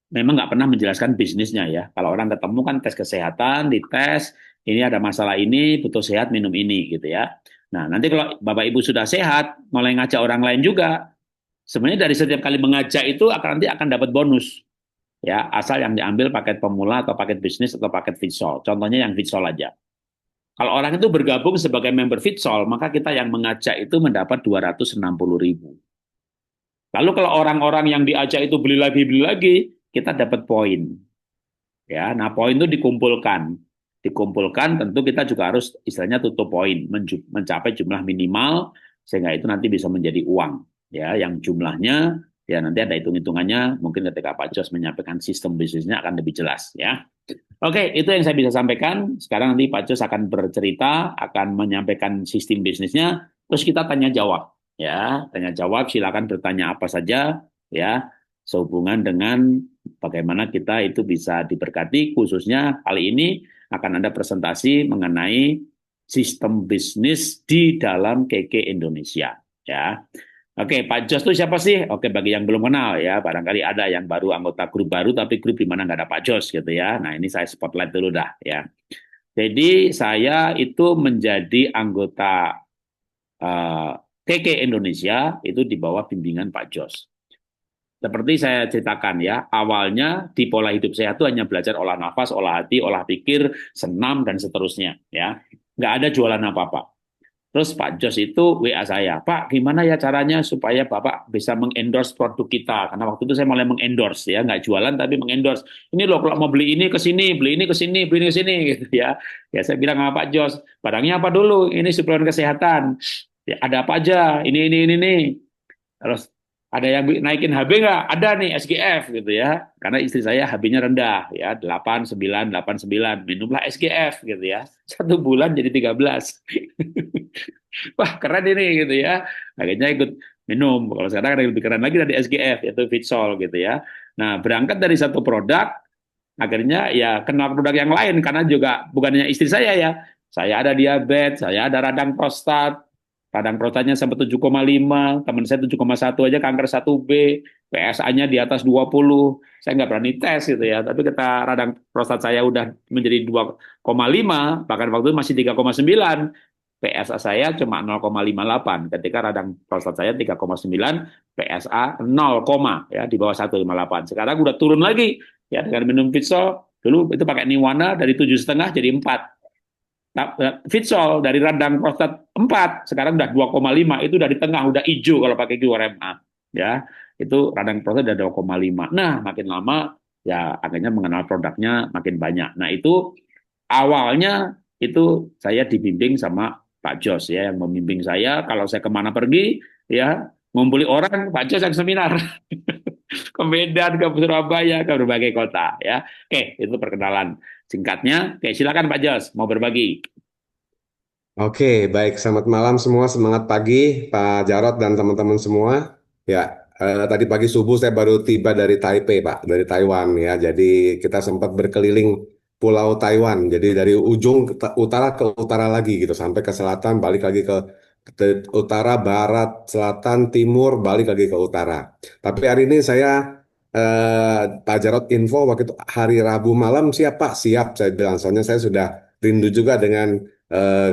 memang nggak pernah menjelaskan bisnisnya ya. Kalau orang ketemu kan tes kesehatan, dites, ini ada masalah ini, butuh sehat, minum ini gitu ya. Nah, nanti kalau Bapak Ibu sudah sehat, mulai ngajak orang lain juga, sebenarnya dari setiap kali mengajak itu nanti akan dapat bonus. Ya, asal yang diambil paket pemula atau paket bisnis atau paket Vitsol. Contohnya yang Vitsol aja. Kalau orang itu bergabung sebagai member Vitsol, maka kita yang mengajak itu mendapat 260.000. Lalu kalau orang-orang yang diajak itu beli lagi, kita dapat poin. Ya, nah poin itu dikumpulkan tentu kita juga harus istilahnya tutup poin, mencapai jumlah minimal sehingga itu nanti bisa menjadi uang. Ya, yang jumlahnya ya nanti ada hitung-hitungannya, mungkin ketika Pak Jos menyampaikan sistem bisnisnya akan lebih jelas ya. Oke, itu yang saya bisa sampaikan. Sekarang nanti Pak Jos akan bercerita, akan menyampaikan sistem bisnisnya, terus kita tanya jawab. Ya, tanya jawab, silakan bertanya apa saja ya, sehubungan dengan bagaimana kita itu bisa diberkati, khususnya kali ini akan ada presentasi mengenai sistem bisnis di dalam KK Indonesia. Ya, oke, Pak Jos itu siapa sih? Oke, bagi yang belum kenal ya, barangkali ada yang baru anggota grup baru, tapi grup di mana nggak ada Pak Jos gitu ya. Nah, ini saya spotlight dulu dah ya. Jadi saya itu menjadi anggota KK Indonesia itu di bawah bimbingan Pak Jos. Seperti saya ceritakan ya, awalnya di pola hidup sehat itu hanya belajar olah nafas, olah hati, olah pikir, senam, dan seterusnya. Ya, nggak ada jualan apa-apa. Terus Pak Jos itu WA saya, Pak, gimana ya caranya supaya Bapak bisa mengendorse produk kita? Karena waktu itu saya mulai mengendorse ya, nggak jualan tapi mengendorse. Ini loh kalau mau beli ini ke sini, beli ini ke sini, beli ini ke sini gitu ya. Ya saya bilang sama Pak Jos, barangnya apa dulu? Ini suplemen kesehatan. Ya, ada apa aja? Ini nih. Terus Ada yang naikin HB nggak? Ada nih SGF gitu ya. Karena istri saya HB-nya rendah ya, 8,9, 8,9. Minumlah SGF gitu ya. 1 bulan jadi 13. Wah, keren ini gitu ya. Akhirnya ikut minum. Kalau sekarang ada yang lebih keren lagi dari SGF, yaitu Fitsol gitu ya. Nah, berangkat dari satu produk, akhirnya ya kenal produk yang lain karena juga bukannya istri saya ya. Saya ada diabetes, saya ada radang prostatnya sampai 7,5, teman saya 7,1 aja kanker 1B, PSA-nya di atas 20. Saya nggak berani tes gitu ya, tapi kita radang prostat saya udah menjadi 2,5, bahkan waktu itu masih 3,9. PSA saya cuma 0,58. Ketika radang prostat saya 3,9, PSA 0, ya di bawah 1,58. Sekarang udah turun lagi ya dengan minum Fitsol. Dulu itu pakai Niwana dari 7,5 jadi 4. Fitsol dari radang prostat 4, sekarang udah 2,5, itu udah di tengah, udah hijau kalau pakai QRMA. Ya, itu radang prostat udah 2,5. Nah, makin lama ya akhirnya mengenal produknya makin banyak. Nah, itu awalnya itu saya dibimbing sama Pak Jos ya, yang membimbing saya kalau saya kemana pergi ya ngumpuli orang, Pak Jos yang seminar ke Medan, ke Surabaya, ke berbagai kota ya. Oke, itu perkenalan singkatnya. Oke, silakan Pak Jos mau berbagi. Oke, baik. Selamat malam semua. Semangat pagi, Pak Jarot dan teman-teman semua. Ya, tadi pagi subuh saya baru tiba dari Taipei, Pak, dari Taiwan ya. Jadi kita sempat berkeliling Pulau Taiwan. Jadi dari ujung utara ke utara lagi gitu, sampai ke selatan, balik lagi ke utara, barat, selatan, timur, balik lagi ke utara. Tapi hari ini saya Pak Jarot info waktu itu hari Rabu malam siap Pak, siap saya bilang. Soalnya saya sudah rindu juga dengan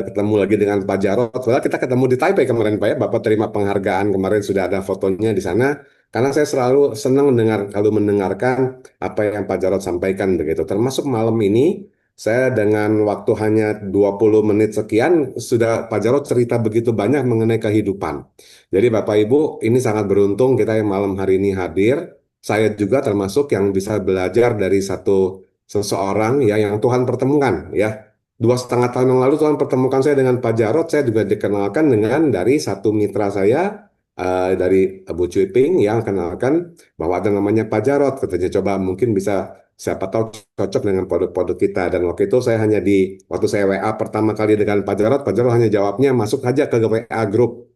ketemu lagi dengan Pak Jarot. Soalnya kita ketemu di Taipei kemarin Pak ya. Bapak terima penghargaan kemarin sudah ada fotonya di sana. Karena saya selalu senang mendengar kalau mendengarkan apa yang Pak Jarot sampaikan begitu. Termasuk malam ini saya dengan waktu hanya 20 menit sekian sudah Pak Jarot cerita begitu banyak mengenai kehidupan. Jadi Bapak Ibu ini sangat beruntung kita yang malam hari ini hadir. Saya juga termasuk yang bisa belajar dari seseorang ya yang Tuhan pertemukan ya. 2,5 tahun yang lalu Tuhan pertemukan saya dengan Pak Jarot. Saya juga dikenalkan dengan dari satu mitra saya dari Bu Cui Ping yang kenalkan bahwa ada namanya Pak Jarot. Katanya coba mungkin bisa siapa tahu cocok dengan produk-produk kita. Dan waktu itu saya hanya waktu saya WA pertama kali dengan Pak Jarot hanya jawabnya masuk aja ke WA Group.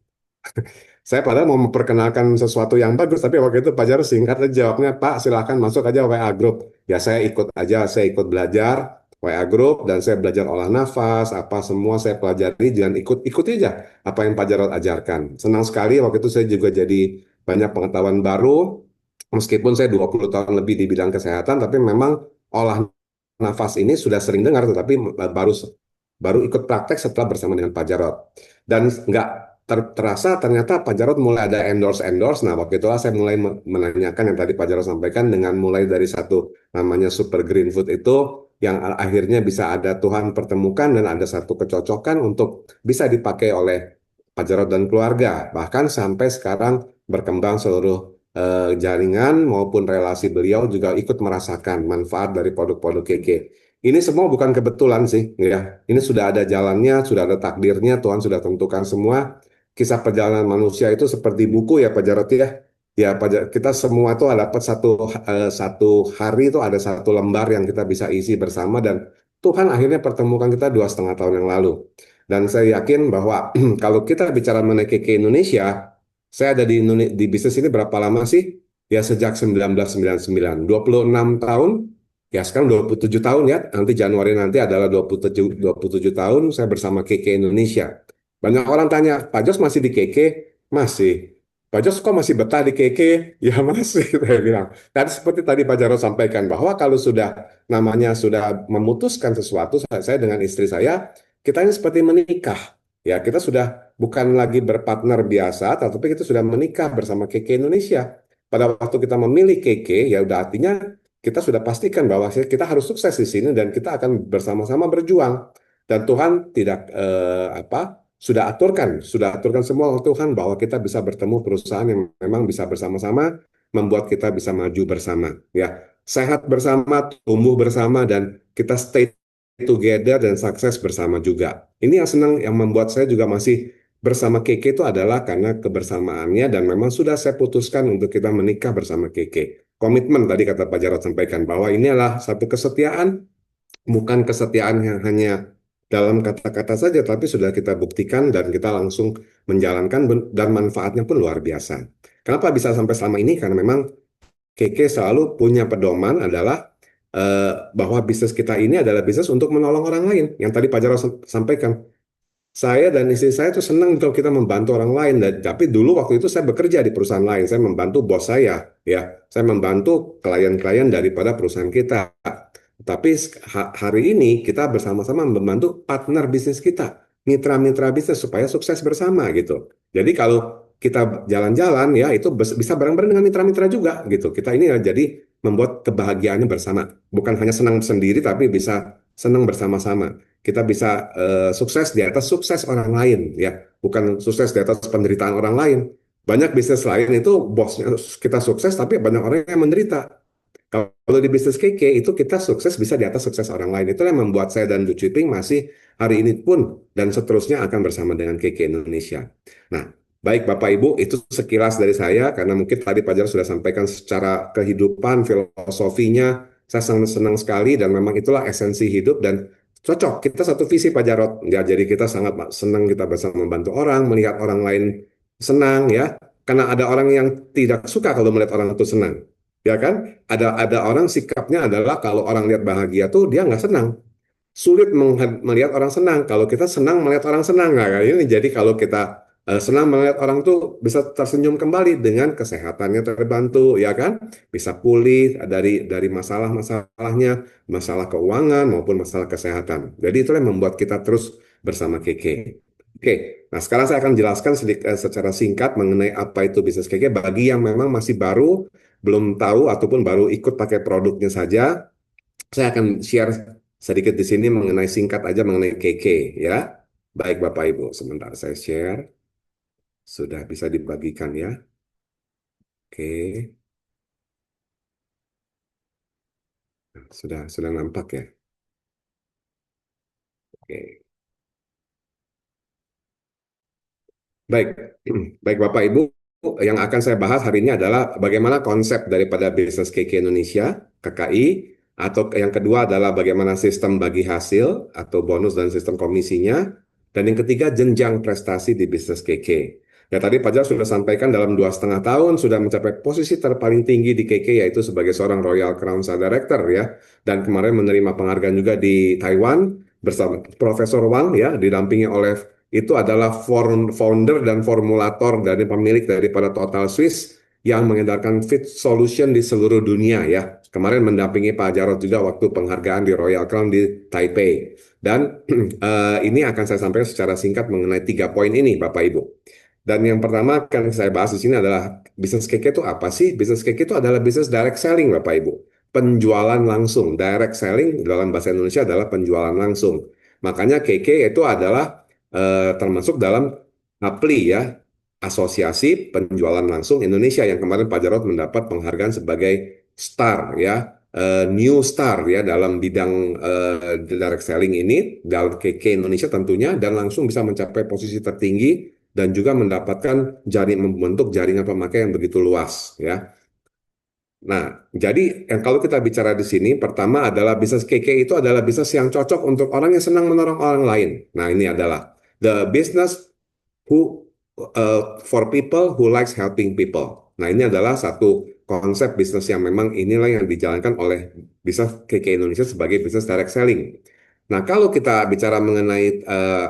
Saya padahal mau memperkenalkan sesuatu yang bagus, tapi waktu itu Pak Jarod singkat aja jawabnya, Pak silakan masuk aja WA Group. Ya saya ikut aja, saya ikut belajar WA Group dan saya belajar olah nafas, apa semua saya pelajari dan ikuti aja apa yang Pak Jarod ajarkan. Senang sekali waktu itu saya juga jadi banyak pengetahuan baru, meskipun saya 20 tahun lebih di bidang kesehatan, tapi memang olah nafas ini sudah sering dengar, tetapi baru baru ikut praktek setelah bersama dengan Pak Jarod. Dan nggak terasa ternyata Pak Jarod mulai ada endorse-endorse. Nah, waktu itulah saya mulai menanyakan yang tadi Pak Jarod sampaikan dengan mulai dari satu namanya Super Green Food itu yang akhirnya bisa ada Tuhan pertemukan dan ada satu kecocokan untuk bisa dipakai oleh Pak Jarod dan keluarga. Bahkan sampai sekarang berkembang seluruh jaringan maupun relasi beliau juga ikut merasakan manfaat dari produk-produk KK. Ini semua bukan kebetulan sih, ya. Ini sudah ada jalannya, sudah ada takdirnya, Tuhan sudah tentukan semua. Kisah perjalanan manusia itu seperti buku ya Pak Jarot ya. Ya kita semua itu ada dapat satu hari itu ada satu lembar yang kita bisa isi bersama dan Tuhan akhirnya pertemukan kita 2,5 tahun yang lalu. Dan saya yakin bahwa kalau kita bicara mengenai KK Indonesia, saya ada di bisnis ini berapa lama sih? Ya sejak 1999, 26 tahun. Ya sekarang 27 tahun ya, nanti Januari nanti adalah 27 tahun saya bersama KK Indonesia. Banyak orang tanya, Pak Jos masih di KK? Masih. Pak Jos kok masih betah di KK? Ya masih, saya bilang. Tadi seperti tadi Pak Jarod sampaikan, bahwa kalau sudah namanya sudah memutuskan sesuatu, saya dengan istri saya, kita ini seperti menikah. Ya, kita sudah bukan lagi berpartner biasa, tetapi kita sudah menikah bersama KK Indonesia. Pada waktu kita memilih KK, ya udah artinya kita sudah pastikan bahwa kita harus sukses di sini dan kita akan bersama-sama berjuang. Dan Tuhan tidak sudah aturkan semua oleh Tuhan bahwa kita bisa bertemu perusahaan yang memang bisa bersama-sama membuat kita bisa maju bersama. Ya, sehat bersama, tumbuh bersama dan kita stay together dan sukses bersama juga. Ini yang senang yang membuat saya juga masih bersama Keke itu adalah karena kebersamaannya dan memang sudah saya putuskan untuk kita menikah bersama Keke. Komitmen tadi kata Pak Jarod sampaikan bahwa ini adalah satu kesetiaan, bukan kesetiaan yang hanya dalam kata-kata saja, tapi sudah kita buktikan dan kita langsung menjalankan dan manfaatnya pun luar biasa. Kenapa bisa sampai selama ini? Karena memang Keke selalu punya pedoman adalah bahwa bisnis kita ini adalah bisnis untuk menolong orang lain. Yang tadi Pak Jarod sampaikan, saya dan istri saya tuh senang kalau kita membantu orang lain. Tapi dulu waktu itu saya bekerja di perusahaan lain, saya membantu bos saya, ya, saya membantu klien-klien daripada perusahaan kita. Tapi hari ini kita bersama-sama membantu partner bisnis kita, mitra-mitra bisnis supaya sukses bersama gitu. Jadi kalau kita jalan-jalan ya itu bisa bareng-bareng dengan mitra-mitra juga gitu. Kita ini ya jadi membuat kebahagiaannya bersama, bukan hanya senang sendiri tapi bisa senang bersama-sama. Kita bisa sukses di atas sukses orang lain ya, bukan sukses di atas penderitaan orang lain. Banyak bisnis lain itu bosnya kita sukses tapi banyak orang yang menderita. Kalau di bisnis KK itu kita sukses bisa di atas sukses orang lain. Itu yang membuat saya dan Du Ciping masih hari ini pun dan seterusnya akan bersama dengan KK Indonesia. Nah, baik Bapak Ibu, itu sekilas dari saya karena mungkin tadi Pak Jarod sudah sampaikan secara kehidupan, filosofinya. Saya sangat senang sekali dan memang itulah esensi hidup dan cocok. Kita satu visi Pak Jarod. Ya, jadi kita sangat senang kita bersama membantu orang, melihat orang lain senang ya. Karena ada orang yang tidak suka kalau melihat orang itu senang. Ya kan? Ada orang sikapnya adalah kalau orang lihat bahagia tuh dia nggak senang. Sulit melihat orang senang. Kalau kita senang melihat orang senang, nah, kayak ini. Jadi kalau kita senang melihat orang tuh bisa tersenyum kembali dengan kesehatannya terbantu, ya kan? Bisa pulih dari masalah-masalahnya, masalah keuangan maupun masalah kesehatan. Jadi itulah yang membuat kita terus bersama Keke. Oke, nah sekarang saya akan jelaskan secara singkat mengenai apa itu bisnis Keke bagi yang memang masih baru, belum tahu ataupun baru ikut pakai produknya saja. Saya akan share sedikit di sini mengenai singkat aja mengenai KK ya. Baik Bapak Ibu, sebentar saya share. Sudah bisa dibagikan ya. Oke, nah, sudah nampak ya. Oke. Baik, baik Bapak Ibu, yang akan saya bahas hari ini adalah bagaimana konsep daripada bisnis KK Indonesia, KKI, atau yang kedua adalah bagaimana sistem bagi hasil atau bonus dan sistem komisinya, dan yang ketiga jenjang prestasi di bisnis KK. Ya tadi Pak Jar sudah sampaikan dalam 2,5 tahun sudah mencapai posisi terpaling tinggi di KK yaitu sebagai seorang Royal Crown Director ya, dan kemarin menerima penghargaan juga di Taiwan bersama Profesor Wang ya, didampingi oleh itu adalah founder dan formulator dari pemilik daripada Total Swiss yang mengedarkan fit solution di seluruh dunia ya. Kemarin mendampingi Pak Jarod juga waktu penghargaan di Royal Crown di Taipei. Dan ini akan saya sampaikan secara singkat mengenai 3 poin ini Bapak Ibu. Dan yang pertama akan saya bahas di sini adalah bisnis KK itu apa sih? Bisnis KK itu adalah bisnis direct selling Bapak Ibu. Penjualan langsung. Direct selling dalam bahasa Indonesia adalah penjualan langsung. Makanya KK itu adalah termasuk dalam APLI ya, Asosiasi Penjualan Langsung Indonesia yang kemarin Pak Jarod mendapat penghargaan sebagai star ya, new star ya dalam bidang direct selling ini dalam KK Indonesia tentunya dan langsung bisa mencapai posisi tertinggi dan juga mendapatkan membentuk jaringan pemakai yang begitu luas ya. Nah, jadi yang kalau kita bicara di sini, pertama adalah bisnis KK itu adalah bisnis yang cocok untuk orang yang senang menolong orang lain. Nah, ini adalah the business who for people who likes helping people. Nah, ini adalah satu konsep bisnis yang memang inilah yang dijalankan oleh bisnis KK Indonesia sebagai bisnis direct selling. Nah, kalau kita bicara mengenai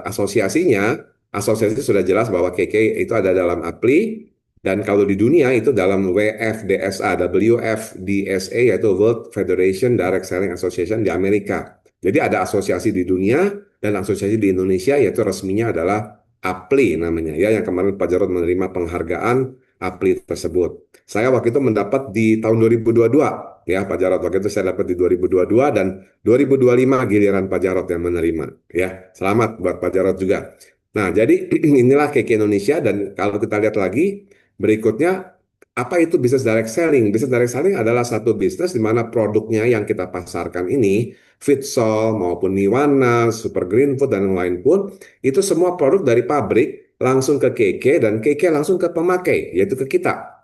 asosiasinya, asosiasi sudah jelas bahwa KK itu ada dalam APLI, dan kalau di dunia itu dalam WFDSA, WFDSA yaitu World Federation Direct Selling Association di Amerika. Jadi ada asosiasi di dunia dan asosiasi di Indonesia yaitu resminya adalah APLI namanya ya yang kemarin Pak Jarod menerima penghargaan APLI tersebut. Saya waktu itu mendapat di tahun 2022 ya Pak Jarod waktu itu saya dapat di 2022 dan 2025 giliran Pak Jarod yang menerima ya. Selamat buat Pak Jarod juga. Nah, jadi inilah KK Indonesia dan kalau kita lihat lagi berikutnya, apa itu bisnis direct selling? Bisnis direct selling adalah satu bisnis di mana produknya yang kita pasarkan ini, Fitsol maupun Niwana, Super Green Food dan yang lain pun, itu semua produk dari pabrik langsung ke KK dan KK langsung ke pemakai, yaitu ke kita.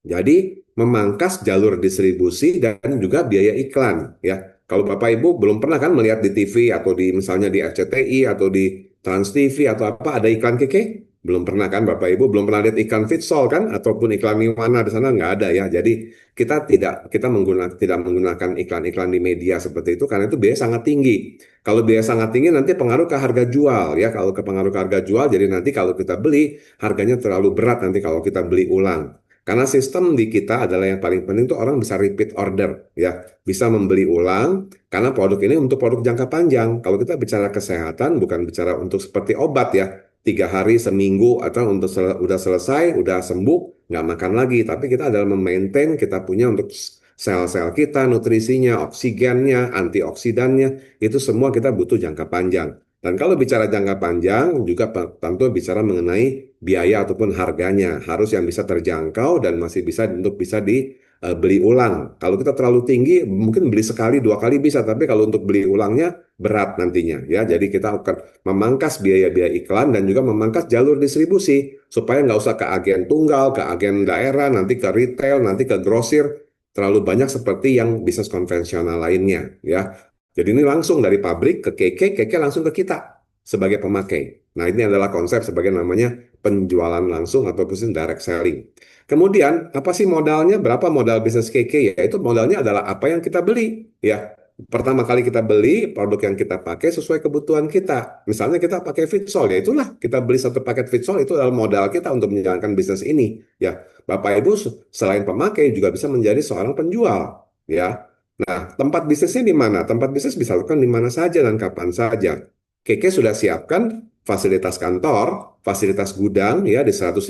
Jadi memangkas jalur distribusi dan juga biaya iklan ya. Kalau Bapak Ibu belum pernah kan melihat di TV atau di misalnya di RCTI atau di Trans TV atau apa ada iklan KK? Belum pernah kan Bapak Ibu belum pernah lihat iklan Fitsol kan ataupun iklan Nirwana di sana nggak ada ya. Jadi kita tidak menggunakan iklan-iklan di media seperti itu karena itu biaya sangat tinggi. Kalau biaya sangat tinggi nanti pengaruh ke harga jual ya. Kalau ke pengaruh ke harga jual jadi nanti kalau kita beli harganya terlalu berat nanti kalau kita beli ulang. Karena sistem di kita adalah yang paling penting itu orang bisa repeat order, ya, bisa membeli ulang karena produk ini untuk produk jangka panjang. Kalau kita bicara kesehatan, bukan bicara untuk seperti obat ya, 3 hari, seminggu, atau udah selesai, udah sembuh, nggak makan lagi. Tapi kita adalah memaintain kita punya untuk sel-sel kita, nutrisinya, oksigennya, antioksidannya, itu semua kita butuh jangka panjang. Dan kalau bicara jangka panjang, juga tentu bicara mengenai biaya ataupun harganya. Harus yang bisa terjangkau dan masih bisa untuk bisa dibeli ulang. Kalau kita terlalu tinggi, mungkin beli sekali, 2 kali bisa. Tapi kalau untuk beli ulangnya, berat nantinya. Ya, jadi kita akan memangkas biaya-biaya iklan dan juga memangkas jalur distribusi. Supaya nggak usah ke agen tunggal, ke agen daerah, nanti ke retail, nanti ke grosir. Terlalu banyak seperti yang bisnis konvensional lainnya. Ya, jadi ini langsung dari pabrik ke KK langsung ke kita sebagai pemakai. Nah, ini adalah konsep sebagai namanya penjualan langsung atau bisnis direct selling. Kemudian, apa sih modalnya? Berapa modal bisnis KK? Ya, itu modalnya adalah apa yang kita beli. Ya, pertama kali kita beli produk yang kita pakai sesuai kebutuhan kita. Misalnya kita pakai Fitsol, ya itulah kita beli satu paket Fitsol itu adalah modal kita untuk menjalankan bisnis ini. Ya, Bapak Ibu selain pemakai juga bisa menjadi seorang penjual. Ya, nah, tempat bisnisnya di mana? Tempat bisnis bisa lakukan di mana saja dan kapan saja. Keke sudah siapkan fasilitas kantor, fasilitas gudang ya di 115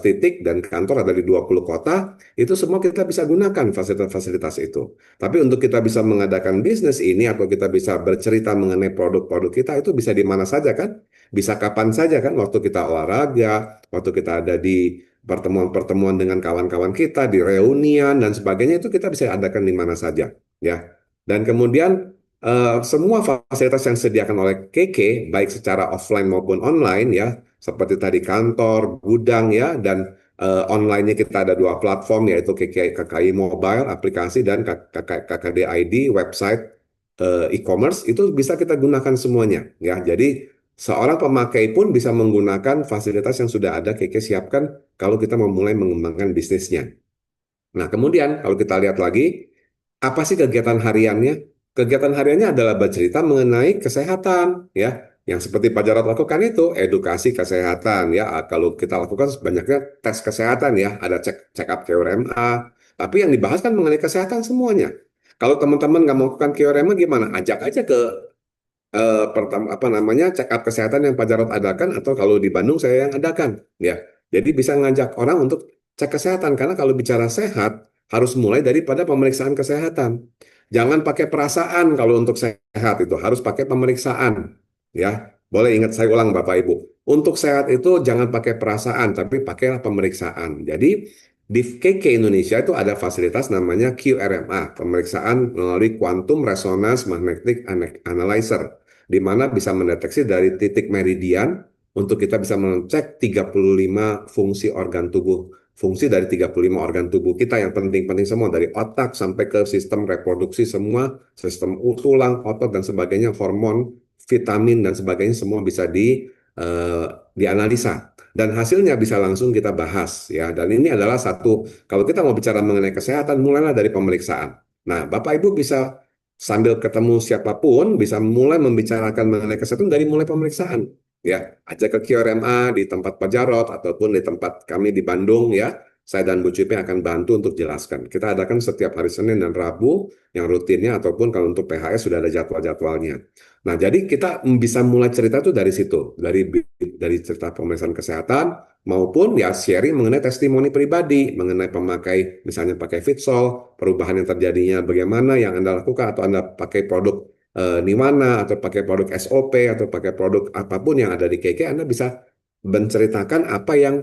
titik dan kantor ada di 20 kota. Itu semua kita bisa gunakan fasilitas-fasilitas itu. Tapi untuk kita bisa mengadakan bisnis ini atau kita bisa bercerita mengenai produk-produk kita itu bisa di mana saja kan? Bisa kapan saja kan? Waktu kita olahraga, waktu kita ada di pertemuan-pertemuan dengan kawan-kawan kita, di reunian dan sebagainya itu kita bisa adakan di mana saja ya. Dan kemudian semua fasilitas yang disediakan oleh KK baik secara offline maupun online ya, seperti tadi kantor, gudang ya, dan online-nya kita ada 2 platform yaitu KKI Mobile aplikasi dan KKD ID website e-commerce itu bisa kita gunakan semuanya ya. Jadi seorang pemakai pun bisa menggunakan fasilitas yang sudah ada KK siapkan kalau kita mau mulai mengembangkan bisnisnya. Nah, kemudian kalau kita lihat lagi, apa sih kegiatan hariannya? Kegiatan hariannya adalah bercerita mengenai kesehatan, ya. Yang seperti Pak Jarod lakukan itu, edukasi kesehatan, ya. Kalau kita lakukan banyaknya tes kesehatan, ya. Ada check up KURMA. Tapi yang dibahas kan mengenai kesehatan semuanya. Kalau teman-teman nggak melakukan KURMA gimana? Ajak aja ke pertama apa namanya check up kesehatan yang Pak Jarod adakan atau kalau di Bandung saya yang adakan ya. Jadi bisa ngajak orang untuk cek kesehatan karena kalau bicara sehat harus mulai daripada pemeriksaan kesehatan. Jangan pakai perasaan kalau untuk sehat itu harus pakai pemeriksaan ya. Boleh ingat saya ulang Bapak Ibu. Untuk sehat itu jangan pakai perasaan tapi pakailah pemeriksaan. Jadi di KK Indonesia itu ada fasilitas namanya QRMA, pemeriksaan melalui Quantum Resonance Magnetic Analyzer, di mana bisa mendeteksi dari titik meridian untuk kita bisa mengecek 35 fungsi organ tubuh. Fungsi dari 35 organ tubuh kita yang penting-penting semua, dari otak sampai ke sistem reproduksi semua, sistem tulang, otot, dan sebagainya, hormon, vitamin, dan sebagainya semua bisa dianalisa dan hasilnya bisa langsung kita bahas ya. Dan ini adalah satu kalau kita mau bicara mengenai kesehatan mulailah dari pemeriksaan. Nah, Bapak Ibu bisa sambil ketemu siapapun bisa mulai membicarakan mengenai kesehatan dari mulai pemeriksaan ya. Ajak ke QRMA di tempat Pak Jarot ataupun di tempat kami di Bandung ya. Saya dan Bu Cipi akan bantu untuk jelaskan. Kita adakan setiap hari Senin dan Rabu yang rutinnya ataupun kalau untuk PHS sudah ada jadwal-jadwalnya. Nah, jadi kita bisa mulai cerita tuh dari situ, dari cerita pemeriksaan kesehatan maupun ya sharing mengenai testimoni pribadi, mengenai pemakai misalnya pakai Fitsol, perubahan yang terjadinya bagaimana yang Anda lakukan atau Anda pakai produk Niwana atau pakai produk SOP atau pakai produk apapun yang ada di KK, Anda bisa menceritakan apa yang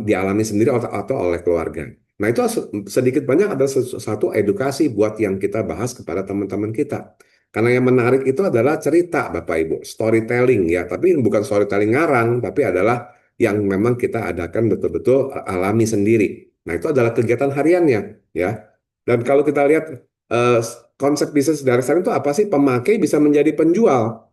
dialami sendiri atau oleh keluarga. Nah, itu sedikit banyak ada satu edukasi buat yang kita bahas kepada teman-teman kita. Karena yang menarik itu adalah cerita, Bapak Ibu, storytelling ya. Tapi bukan storytelling ngarang, tapi adalah yang memang kita adakan betul-betul alami sendiri. Nah, itu adalah kegiatan hariannya ya. Dan kalau kita lihat eh, konsep bisnis direct selling itu apa sih? Pemakai bisa menjadi penjual.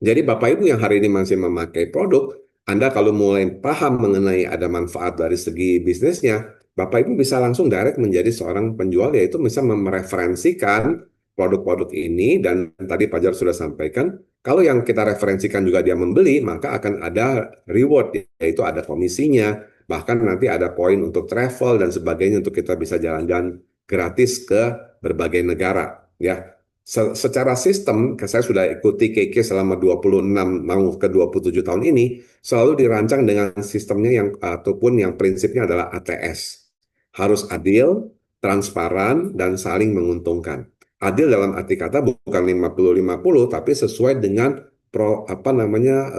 Jadi Bapak Ibu yang hari ini masih memakai produk, Anda kalau mulai paham mengenai ada manfaat dari segi bisnisnya, Bapak Ibu bisa langsung direct menjadi seorang penjual, yaitu bisa mereferensikan produk-produk ini, dan tadi Pak Jar sudah sampaikan, kalau yang kita referensikan juga dia membeli, maka akan ada reward, yaitu ada komisinya, bahkan nanti ada poin untuk travel dan sebagainya untuk kita bisa jalan-jalan gratis ke berbagai negara. Ya, secara sistem, saya sudah ikuti KK selama 26 mau ke 27 tahun ini, selalu dirancang dengan sistemnya yang ataupun yang prinsipnya adalah ATS. Harus adil, transparan, dan saling menguntungkan. Adil dalam arti kata bukan 50-50, tapi sesuai dengan apa namanya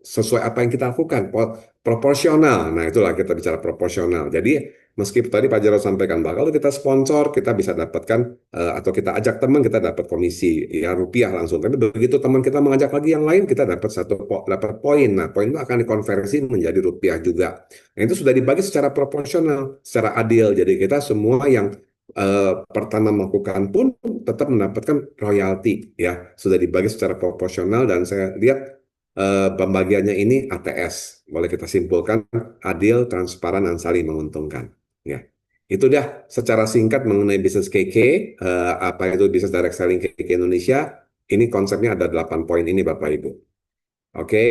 sesuai apa yang kita lakukan, proporsional. Nah, itulah kita bicara proporsional. Jadi, meskipun tadi Pak Jarod sampaikan bahwa kalau kita sponsor, kita bisa dapatkan atau kita ajak teman kita dapat komisi ya rupiah langsung. Tapi begitu teman kita mengajak lagi yang lain kita dapat dapat poin. Nah, poin itu akan dikonversi menjadi rupiah juga. Nah, itu sudah dibagi secara proporsional, secara adil. Jadi kita semua yang pertama melakukan pun tetap mendapatkan royalti ya. Sudah dibagi secara proporsional dan saya lihat pembagiannya ini ATS. Boleh kita simpulkan adil, transparan dan saling menguntungkan. Ya. Itu dah secara singkat mengenai bisnis KK, apa itu bisnis direct selling KK Indonesia. Ini konsepnya ada 8 poin ini Bapak Ibu. Oke.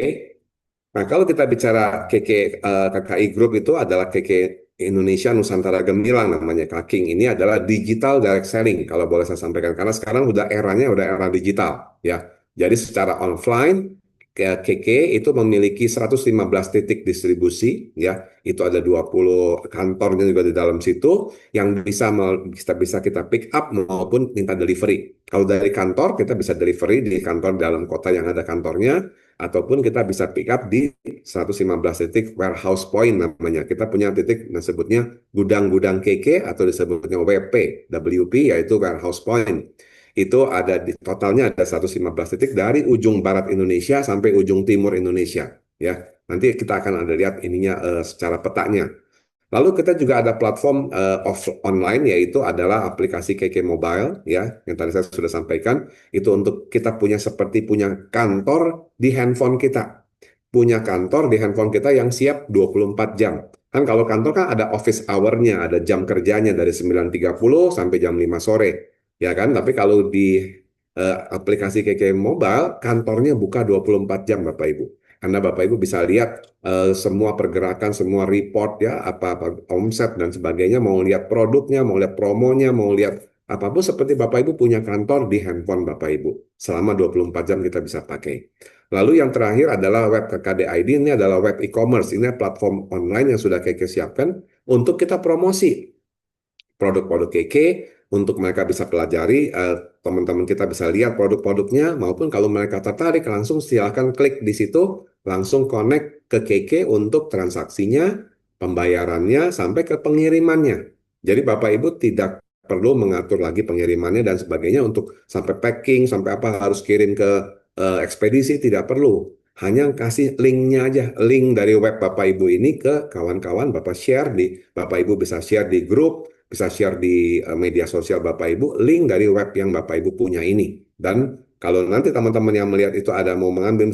Nah, kalau kita bicara KK, KKI Group itu adalah KK Indonesia Nusantara Gemilang namanya Kaking. Ini adalah digital direct selling kalau boleh saya sampaikan. Karena sekarang udah eranya udah era digital ya. Jadi secara offline KK itu memiliki 115 titik distribusi ya. Itu ada 20 kantornya juga di dalam situ yang bisa kita pick up maupun minta delivery. Kalau dari kantor kita bisa delivery di kantor dalam kota yang ada kantornya, ataupun kita bisa pick up di 115 titik warehouse point namanya. Kita punya titik yang sebutnya gudang-gudang KK atau disebutnya WP, WP yaitu warehouse point. Itu ada di totalnya ada 115 titik dari ujung barat Indonesia sampai ujung timur Indonesia ya. Nanti kita akan ada lihat ininya secara petanya. Lalu kita juga ada platform online yaitu adalah aplikasi KK Mobile ya yang tadi saya sudah sampaikan itu untuk kita punya seperti punya kantor di handphone kita. Punya kantor di handphone kita yang siap 24 jam. Kan kalau kantor kan ada office hour-nya, ada jam kerjanya dari 9.30 sampai jam 5 sore. Ya kan? Tapi kalau di aplikasi KK Mobile kantornya buka 24 jam Bapak Ibu. Karena Bapak Ibu bisa lihat semua pergerakan, semua report ya, apa-apa omset dan sebagainya, mau lihat produknya, mau lihat promonya, mau lihat apapun seperti Bapak Ibu punya kantor di handphone Bapak Ibu. Selama 24 jam kita bisa pakai. Lalu yang terakhir adalah web KKDID, ini adalah web e-commerce, ini platform online yang sudah KK siapkan untuk kita promosi produk-produk KK untuk mereka bisa pelajari, teman-teman kita bisa lihat produk-produknya, maupun kalau mereka tertarik langsung silahkan klik di situ, langsung connect ke KK untuk transaksinya, pembayarannya, sampai ke pengirimannya. Jadi Bapak Ibu tidak perlu mengatur lagi pengirimannya dan sebagainya untuk sampai packing, sampai apa harus kirim ke ekspedisi, tidak perlu. Hanya kasih linknya aja, link dari web Bapak Ibu ini ke kawan-kawan, Bapak share Bapak Ibu bisa share di grup, bisa share di media sosial Bapak Ibu, link dari web yang Bapak Ibu punya ini. Dan kalau nanti teman-teman yang melihat itu ada mau mengambil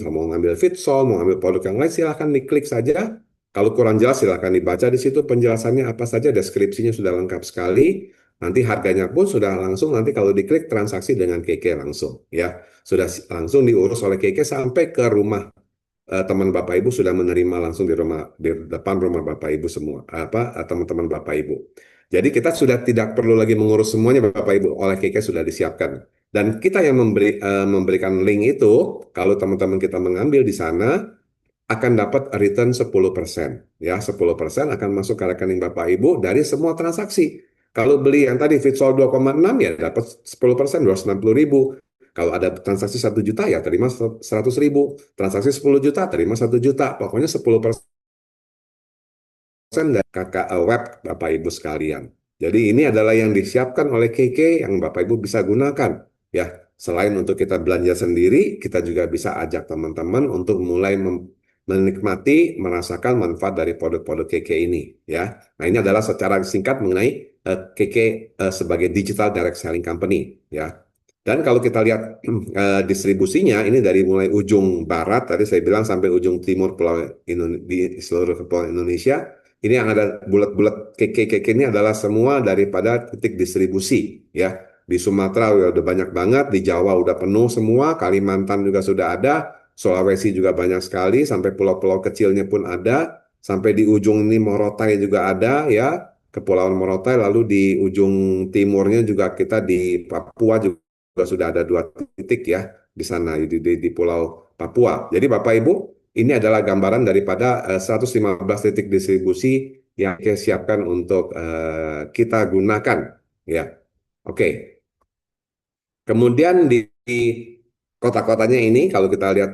Fitsol, mau mengambil produk yang lain, silahkan diklik saja. Kalau kurang jelas silahkan dibaca di situ penjelasannya apa saja, deskripsinya sudah lengkap sekali. Nanti harganya pun sudah langsung, nanti kalau diklik transaksi dengan KK langsung ya. Sudah langsung diurus oleh KK sampai ke rumah teman Bapak Ibu sudah menerima langsung di rumah di depan rumah Bapak Ibu semua apa teman-teman Bapak Ibu. Jadi kita sudah tidak perlu lagi mengurus semuanya Bapak Ibu, oleh KK sudah disiapkan. Dan kita yang memberikan link itu, kalau teman-teman kita mengambil di sana akan dapat return 10%. Ya, 10% akan masuk ke rekening Bapak Ibu dari semua transaksi. Kalau beli yang tadi Fitsol 2,6 ya dapat 10%, 260.000. Kalau ada transaksi 1 juta ya terima 100.000. Transaksi 10 juta terima 1 juta. Pokoknya 10% dari kakak web Bapak Ibu sekalian. Jadi ini adalah yang disiapkan oleh KK yang Bapak Ibu bisa gunakan. Ya, Selain untuk kita belanja sendiri, kita juga bisa ajak teman-teman untuk mulai menikmati, merasakan manfaat dari produk-produk KK ini, ya. Nah, ini adalah secara singkat mengenai KK sebagai digital direct selling company, ya. Dan kalau kita lihat distribusinya, ini dari mulai ujung barat, tadi saya bilang sampai ujung timur di seluruh Pulau Indonesia, ini yang ada bulat-bulat KK ini adalah semua daripada titik distribusi, ya. Di Sumatera udah banyak banget, di Jawa udah penuh semua, Kalimantan juga sudah ada, Sulawesi juga banyak sekali, sampai pulau-pulau kecilnya pun ada, sampai di ujung ini Morotai juga ada, ya, Kepulauan Morotai, lalu di ujung timurnya juga kita di Papua juga sudah ada 2 titik ya di sana di Pulau Papua. Jadi Bapak Ibu, ini adalah gambaran daripada 115 titik distribusi yang kita siapkan untuk kita gunakan, ya. Oke. Kemudian di kota-kotanya ini, kalau kita lihat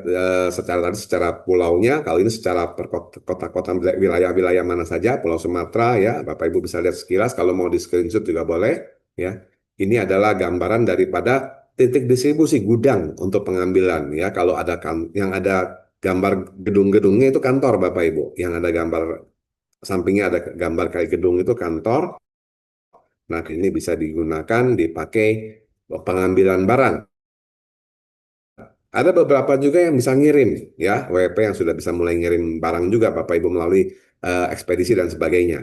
secara pulaunya, kalau ini secara per kota-kota wilayah-wilayah mana saja, Pulau Sumatera ya, Bapak Ibu bisa lihat sekilas, kalau mau di screenshot juga boleh ya. Ini adalah gambaran daripada titik distribusi gudang untuk pengambilan ya. Kalau ada yang ada gambar gedung-gedungnya itu kantor Bapak Ibu, yang ada gambar sampingnya ada gambar kayak gedung itu kantor. Nah, ini bisa digunakan dipakai pengambilan barang. Ada beberapa juga yang bisa ngirim, ya, WP yang sudah bisa mulai ngirim barang juga, Bapak Ibu melalui ekspedisi dan sebagainya.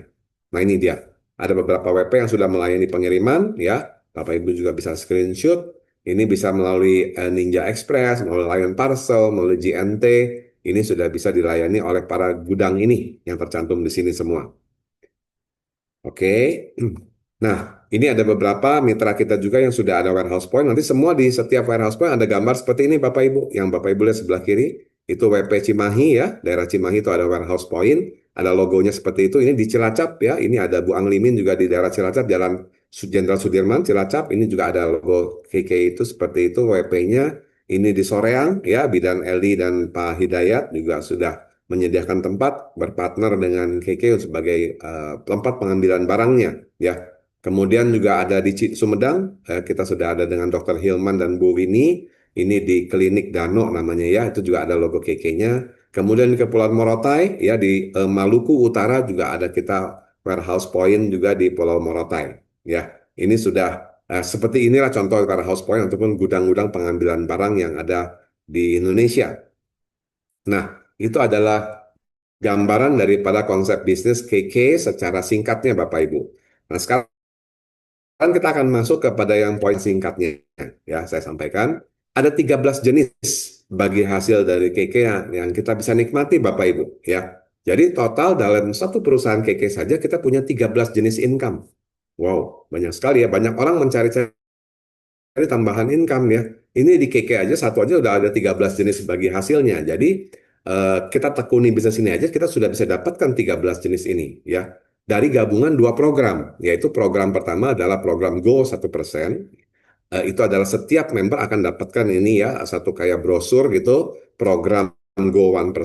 Nah, ini dia. Ada beberapa WP yang sudah melayani pengiriman, ya. Bapak Ibu juga bisa screenshot. Ini bisa melalui Ninja Express, melalui Lion Parcel, melalui JNT. Ini sudah bisa dilayani oleh para gudang ini yang tercantum di sini semua. Oke. Nah, ini ada beberapa mitra kita juga yang sudah ada warehouse point. Nanti semua di setiap warehouse point ada gambar seperti ini Bapak Ibu. Yang Bapak Ibu lihat sebelah kiri, itu WP Cimahi ya. Daerah Cimahi itu ada warehouse point. Ada logonya seperti itu. Ini di Cilacap ya. Ini ada Bu Anglimin juga di daerah Cilacap, Jalan Jenderal Sudirman, Cilacap. Ini juga ada logo KK itu seperti itu WP-nya. Ini di Soreang ya. Bidan Eli dan Pak Hidayat juga sudah menyediakan tempat berpartner dengan KK sebagai tempat pengambilan barangnya ya. Kemudian juga ada di Sumedang, kita sudah ada dengan Dr. Hilman dan Bu Wini, ini di Klinik Dano namanya ya, itu juga ada logo KK-nya. Kemudian di Kepulauan Morotai, ya di Maluku Utara juga ada kita warehouse point juga di Pulau Morotai. Ya, ini sudah seperti inilah contoh warehouse point ataupun gudang-gudang pengambilan barang yang ada di Indonesia. Nah, itu adalah gambaran daripada konsep bisnis KK secara singkatnya Bapak Ibu. Nah, sekarang kita akan masuk kepada yang poin singkatnya. Ya, saya sampaikan. Ada 13 jenis bagi hasil dari KK yang kita bisa nikmati Bapak Ibu. Ya. Jadi total dalam satu perusahaan KK saja kita punya 13 jenis income. Wow, banyak sekali ya. Banyak orang mencari-cari tambahan income ya. Ini di KK aja satu aja udah ada 13 jenis bagi hasilnya. Jadi kita tekuni bisnis ini aja kita sudah bisa dapatkan 13 jenis ini ya. Dari gabungan 2 program, yaitu program pertama adalah program Go 1%. Itu adalah setiap member akan dapatkan ini ya, satu kayak brosur gitu, program Go 1%,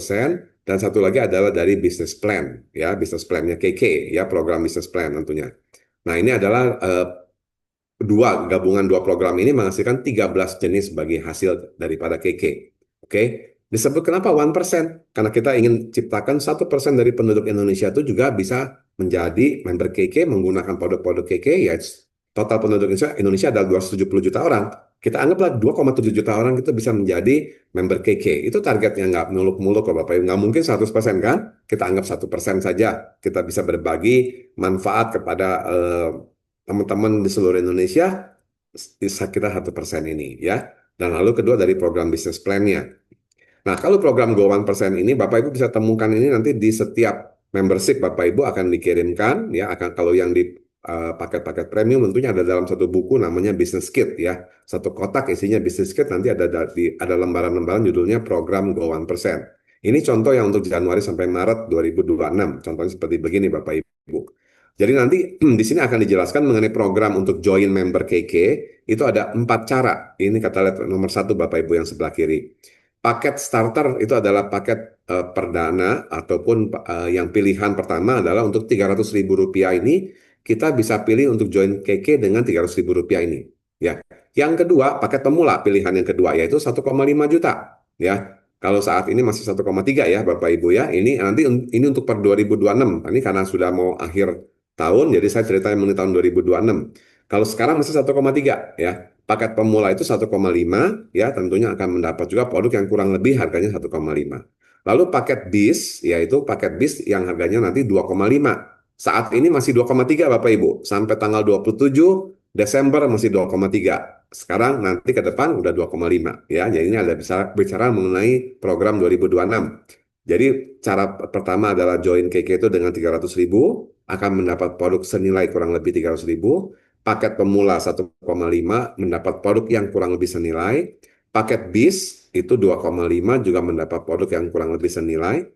dan satu lagi adalah dari business plan, ya, business plan-nya KK, ya, program business plan tentunya. Nah, ini adalah gabungan 2 program ini menghasilkan 13 jenis bagi hasil daripada KK. Oke, disebut kenapa 1%? Karena kita ingin ciptakan 1% dari penduduk Indonesia itu juga bisa menjadi member KK menggunakan produk-produk KK, ya total penduduk Indonesia adalah 270 juta orang. Kita anggaplah 2,7 juta orang itu bisa menjadi member KK. Itu targetnya nggak muluk-muluk kok Bapak Ibu. Nggak mungkin 100% kan? Kita anggap 1% saja. Kita bisa berbagi manfaat kepada teman-teman di seluruh Indonesia, sekitar 1% ini ya. Dan lalu kedua dari program bisnis plan-nya. Nah, kalau program Go 1% ini Bapak Ibu bisa temukan ini nanti di setiap membership Bapak Ibu akan dikirimkan ya, akan kalau yang di paket-paket premium tentunya ada dalam satu buku namanya Business Kit ya. Satu kotak isinya Business Kit, nanti ada lembaran-lembaran judulnya program Go 1%. Ini contoh yang untuk Januari sampai Maret 2026. Contohnya seperti begini Bapak Ibu. Jadi nanti di sini akan dijelaskan mengenai program untuk join member KK. Itu ada 4 cara. Ini kata lihat nomor 1 Bapak Ibu yang sebelah kiri. Paket starter itu adalah paket perdana ataupun yang pilihan pertama adalah untuk Rp300.000 ini kita bisa pilih untuk join KK dengan Rp300.000 ini. Ya, Yang kedua, paket pemula pilihan yang kedua yaitu 1,5 juta ya. Kalau saat ini masih 1,3 ya Bapak Ibu ya. Ini nanti ini untuk per 2026. Ini karena sudah mau akhir tahun jadi saya ceritanya mengenai tahun 2026. Kalau sekarang masih 1,3 ya. Paket pemula itu 1,5 ya, tentunya akan mendapat juga produk yang kurang lebih harganya 1,5. Lalu paket bis yaitu paket bis yang harganya nanti 2,5. Saat ini masih 2,3 Bapak Ibu. Sampai tanggal 27 Desember masih 2,3. Sekarang nanti ke depan udah 2,5 ya. Jadi ini ada bicara mengenai program 2026. Jadi cara pertama adalah join KK itu dengan 300.000 akan mendapat produk senilai kurang lebih 300.000. Paket pemula 1,5 mendapat produk yang kurang lebih senilai. Paket bis itu 2,5 juga mendapat produk yang kurang lebih senilai.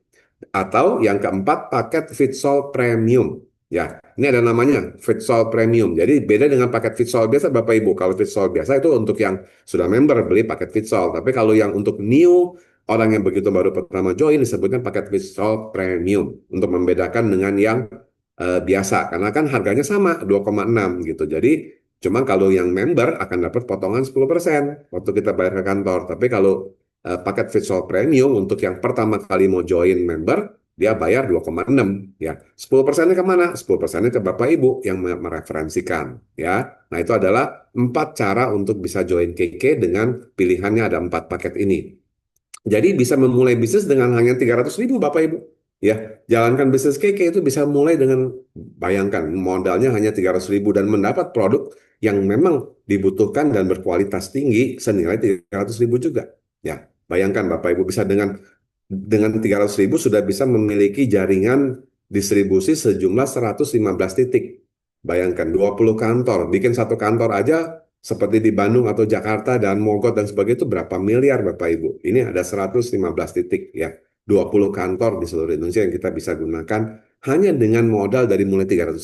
Atau yang keempat, paket Fitsol Premium. Ya, ini ada namanya Fitsol Premium. Jadi beda dengan paket Fitsol biasa Bapak Ibu. Kalau Fitsol biasa itu untuk yang sudah member beli paket Fitsol. Tapi kalau yang untuk new, orang yang begitu baru pertama join disebutkan paket Fitsol Premium. Untuk membedakan dengan yang biasa. Karena kan harganya sama, 2,6 gitu. Jadi cuma kalau yang member akan dapat potongan 10% waktu kita bayar ke kantor. Tapi kalau paket Fitsol Premium untuk yang pertama kali mau join member, dia bayar 2,6 ya. 10%-nya kemana? 10%-nya ke Bapak Ibu yang mereferensikan ya. Nah, itu adalah 4 cara untuk bisa join KK dengan pilihannya ada 4 paket ini. Jadi bisa memulai bisnis dengan hanya 300.000 Bapak Ibu. Ya, jalankan bisnis KK itu bisa mulai dengan bayangkan modalnya hanya 300.000 dan mendapat produk yang memang dibutuhkan dan berkualitas tinggi senilai 300.000 juga. Ya, bayangkan Bapak Ibu bisa dengan 300.000 sudah bisa memiliki jaringan distribusi sejumlah 115 titik. Bayangkan 20 kantor, bikin satu kantor aja seperti di Bandung atau Jakarta dan Mogot dan sebagainya itu berapa miliar Bapak Ibu. Ini ada 115 titik ya. 20 kantor di seluruh Indonesia yang kita bisa gunakan hanya dengan modal dari mulai 300.000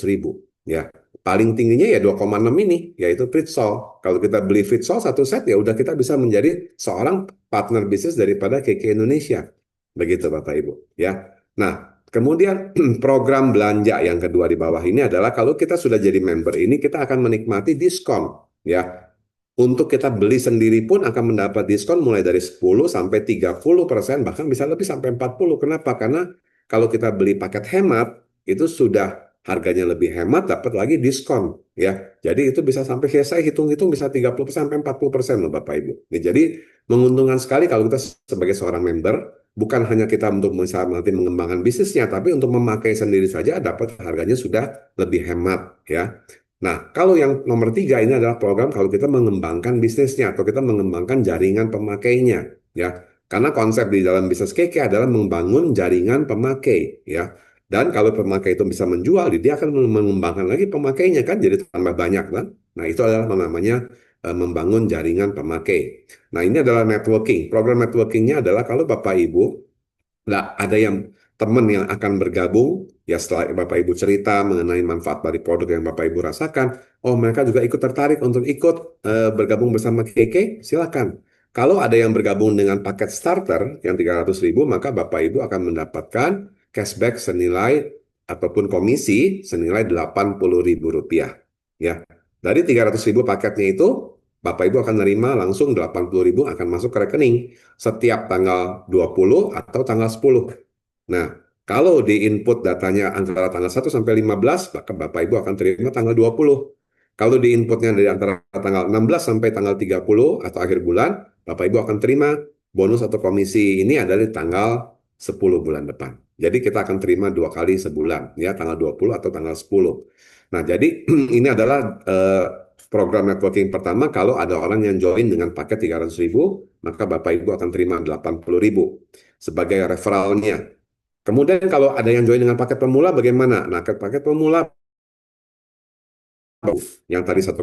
ya. Paling tingginya ya 2,6 ini yaitu Fritsol. Kalau kita beli Fritsol satu set ya udah kita bisa menjadi seorang partner bisnis daripada KK Indonesia. Begitu Bapak Ibu ya. Nah, kemudian program belanja yang kedua di bawah ini adalah kalau kita sudah jadi member ini kita akan menikmati diskon ya. Untuk kita beli sendiri pun akan mendapat diskon mulai dari 10 sampai 30%, bahkan bisa lebih sampai 40. Kenapa? Karena kalau kita beli paket hemat, itu sudah harganya lebih hemat, dapat lagi diskon. Ya, jadi itu bisa sampai, saya hitung-hitung bisa 30 sampai 40% loh Bapak Ibu. Nih, jadi menguntungkan sekali kalau kita sebagai seorang member, bukan hanya kita untuk misalnya nanti mengembangkan bisnisnya, tapi untuk memakai sendiri saja dapat harganya sudah lebih hemat. Ya. Nah, kalau yang nomor 3 ini adalah program kalau kita mengembangkan bisnisnya atau kita mengembangkan jaringan pemakainya, ya. Karena konsep di dalam bisnis KK adalah membangun jaringan pemakai, ya. Dan kalau pemakai itu bisa menjual, dia akan mengembangkan lagi pemakainya kan, jadi tambah banyak kan. Nah, itu adalah namanya membangun jaringan pemakai. Nah, ini adalah networking. Program networkingnya adalah kalau Bapak Ibu nah, ada yang teman yang akan bergabung, ya setelah Bapak Ibu cerita mengenai manfaat dari produk yang Bapak Ibu rasakan, oh mereka juga ikut tertarik untuk ikut bergabung bersama KK, silakan. Kalau ada yang bergabung dengan paket starter yang 300.000, maka Bapak Ibu akan mendapatkan cashback senilai ataupun komisi senilai 80.000 rupiah. Ya, dari 300.000 paketnya itu, Bapak Ibu akan menerima langsung 80.000 akan masuk ke rekening setiap tanggal 20 atau tanggal 10. Nah, kalau di input datanya antara tanggal 1 sampai 15, maka Bapak Ibu akan terima tanggal 20. Kalau di inputnya dari antara tanggal 16 sampai tanggal 30 atau akhir bulan, Bapak Ibu akan terima bonus atau komisi ini adalah di tanggal 10 bulan depan. Jadi kita akan terima 2 kali sebulan, ya tanggal 20 atau tanggal 10. Nah, jadi ini adalah program networking pertama. Kalau ada orang yang join dengan paket 300.000, maka Bapak Ibu akan terima 80.000 sebagai referralnya. Kemudian kalau ada yang join dengan paket pemula bagaimana? Nah, paket pemula yang tadi 1,5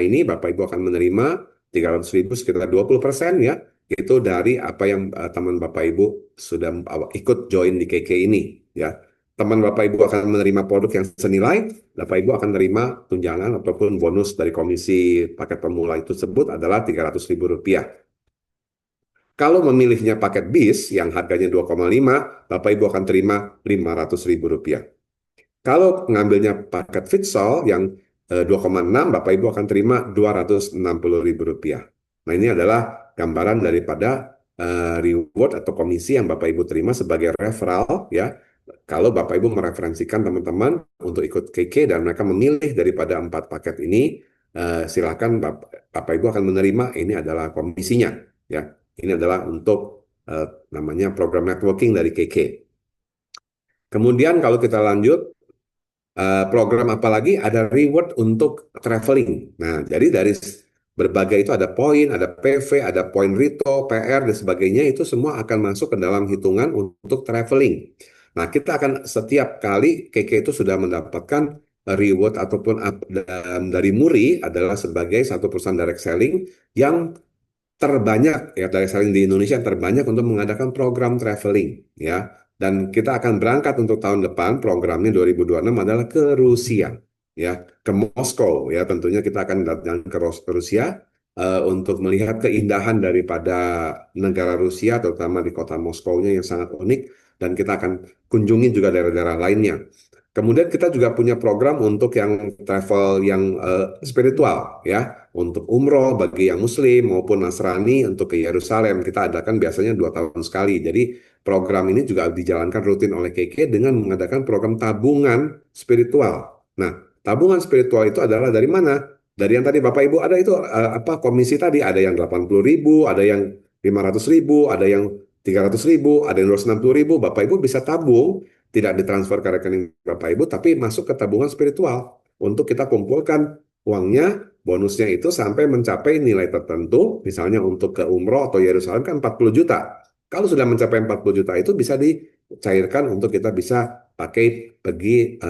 ini Bapak Ibu akan menerima 300.000 sekitar 20% ya. Itu dari apa yang teman Bapak Ibu sudah ikut join di KK ini ya. Teman Bapak Ibu akan menerima produk yang senilai, Bapak Ibu akan menerima tunjangan ataupun bonus dari komisi paket pemula itu tersebut adalah 300.000 rupiah. Kalau memilihnya paket bis yang harganya 2,5, Bapak Ibu akan terima 500.000 rupiah. Kalau ngambilnya paket Fitsol yang 2,6, Bapak Ibu akan terima Rp260.000. Nah, ini adalah gambaran daripada reward atau komisi yang Bapak Ibu terima sebagai referral ya. Kalau Bapak Ibu mereferensikan teman-teman untuk ikut KK dan mereka memilih daripada 4 paket ini, silakan Bapak Ibu akan menerima, ini adalah komisinya ya. Ini adalah untuk namanya program networking dari KK. Kemudian kalau kita lanjut, program apa lagi? Ada reward untuk traveling. Nah, jadi dari berbagai itu ada poin, ada PV, ada poin Rito, PR, dan sebagainya. Itu semua akan masuk ke dalam hitungan untuk traveling. Nah, kita akan setiap kali KK itu sudah mendapatkan reward ataupun dari Muri adalah sebagai satu perusahaan direct selling yang terbanyak ya dari saling di Indonesia yang terbanyak untuk mengadakan program traveling ya. Dan kita akan berangkat untuk tahun depan programnya 2026 adalah ke Rusia ya, ke Moskow ya. Tentunya kita akan datang ke Rusia untuk melihat keindahan daripada negara Rusia terutama di kota Moskow-nya yang sangat unik, dan kita akan kunjungi juga daerah-daerah lainnya. Kemudian kita juga punya program untuk yang travel yang spiritual ya, untuk umroh bagi yang Muslim maupun Nasrani untuk ke Yerusalem. Kita adakan biasanya 2 tahun sekali. Jadi program ini juga dijalankan rutin oleh KK dengan mengadakan program tabungan spiritual. Nah, tabungan spiritual itu adalah dari mana? Dari yang tadi Bapak Ibu ada itu apa komisi tadi, ada yang 80.000, ada yang 500.000, ada yang 300.000, ada yang 260.000. Bapak Ibu bisa tabung, tidak ditransfer ke rekening Bapak Ibu, tapi masuk ke tabungan spiritual untuk kita kumpulkan uangnya, bonusnya itu sampai mencapai nilai tertentu, misalnya untuk ke umroh atau Yerusalem kan 40 juta. Kalau sudah mencapai 40 juta itu bisa dicairkan untuk kita bisa pakai pergi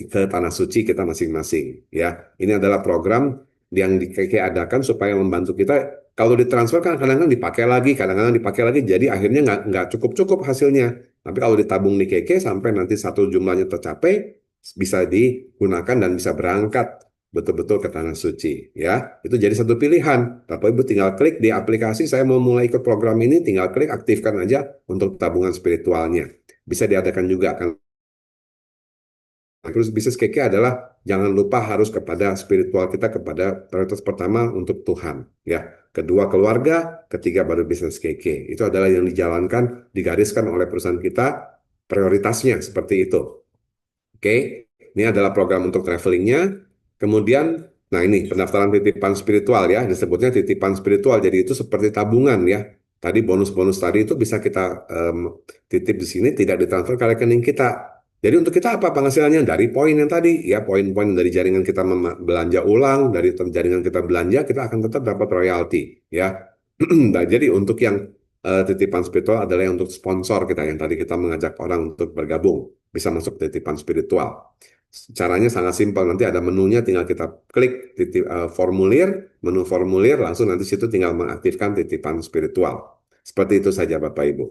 ke tanah suci kita masing-masing. Ya, ini adalah program yang adakan supaya membantu kita. Kalau ditransfer kan kadang-kadang dipakai lagi, kadang-kadang dipakai lagi, jadi akhirnya nggak cukup-cukup hasilnya. Tapi kalau ditabung di KK sampai nanti satu jumlahnya tercapai, bisa digunakan dan bisa berangkat betul-betul ke tanah suci. Ya, itu jadi satu pilihan. Bapak Ibu tinggal klik di aplikasi, saya mau mulai ikut program ini, tinggal klik aktifkan aja untuk tabungan spiritualnya. Bisa diadakan juga kan. Terus bisnis KK adalah jangan lupa harus kepada spiritual kita, kepada prioritas pertama untuk Tuhan, ya. Kedua keluarga, ketiga baru bisnis KK. Itu adalah yang dijalankan, digariskan oleh perusahaan kita, prioritasnya seperti itu. Oke, ini adalah program untuk travelingnya. Kemudian, nah ini pendaftaran titipan spiritual ya, disebutnya titipan spiritual. Jadi itu seperti tabungan ya. Tadi bonus-bonus tadi itu bisa kita titip di sini, tidak ditransfer ke rekening kita. Jadi untuk kita apa penghasilannya? Dari poin yang tadi, ya poin-poin dari jaringan kita belanja ulang, dari jaringan kita belanja, kita akan tetap dapat royalti, ya. Nah, jadi untuk yang titipan spiritual adalah yang untuk sponsor kita, yang tadi kita mengajak orang untuk bergabung, bisa masuk titipan spiritual. Caranya sangat simpel, nanti ada menunya, tinggal kita klik formulir, menu formulir, langsung nanti situ tinggal mengaktifkan titipan spiritual. Seperti itu saja Bapak Ibu.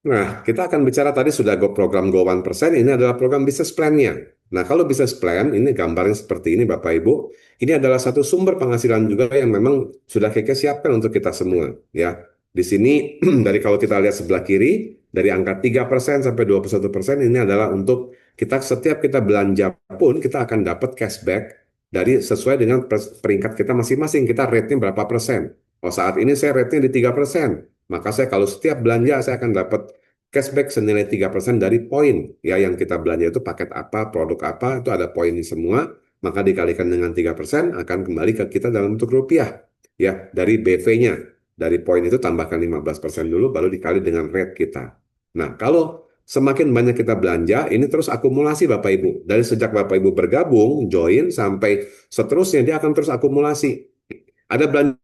Nah, kita akan bicara tadi sudah program Go 1%, ini adalah program business plan-nya. Nah, kalau business plan, ini gambarnya seperti ini Bapak Ibu. Ini adalah satu sumber penghasilan juga yang memang sudah KK siapkan untuk kita semua. Ya, di sini dari kalau kita lihat sebelah kiri, dari angka 3% sampai 21% ini adalah untuk kita setiap kita belanja pun kita akan dapat cashback dari sesuai dengan peringkat kita masing-masing. Kita rate-nya berapa persen. Oh, saat ini saya rate-nya di 3%. Maka saya kalau setiap belanja saya akan dapat cashback senilai 3% dari poin ya yang kita belanja itu paket apa, produk apa, itu ada poinnya semua, maka dikalikan dengan 3% akan kembali ke kita dalam bentuk rupiah ya dari BV-nya. Dari poin itu tambahkan 15% dulu baru dikali dengan rate kita. Nah, kalau semakin banyak kita belanja, ini terus akumulasi Bapak Ibu. Dari sejak Bapak Ibu bergabung, join sampai seterusnya dia akan terus akumulasi. Ada belanja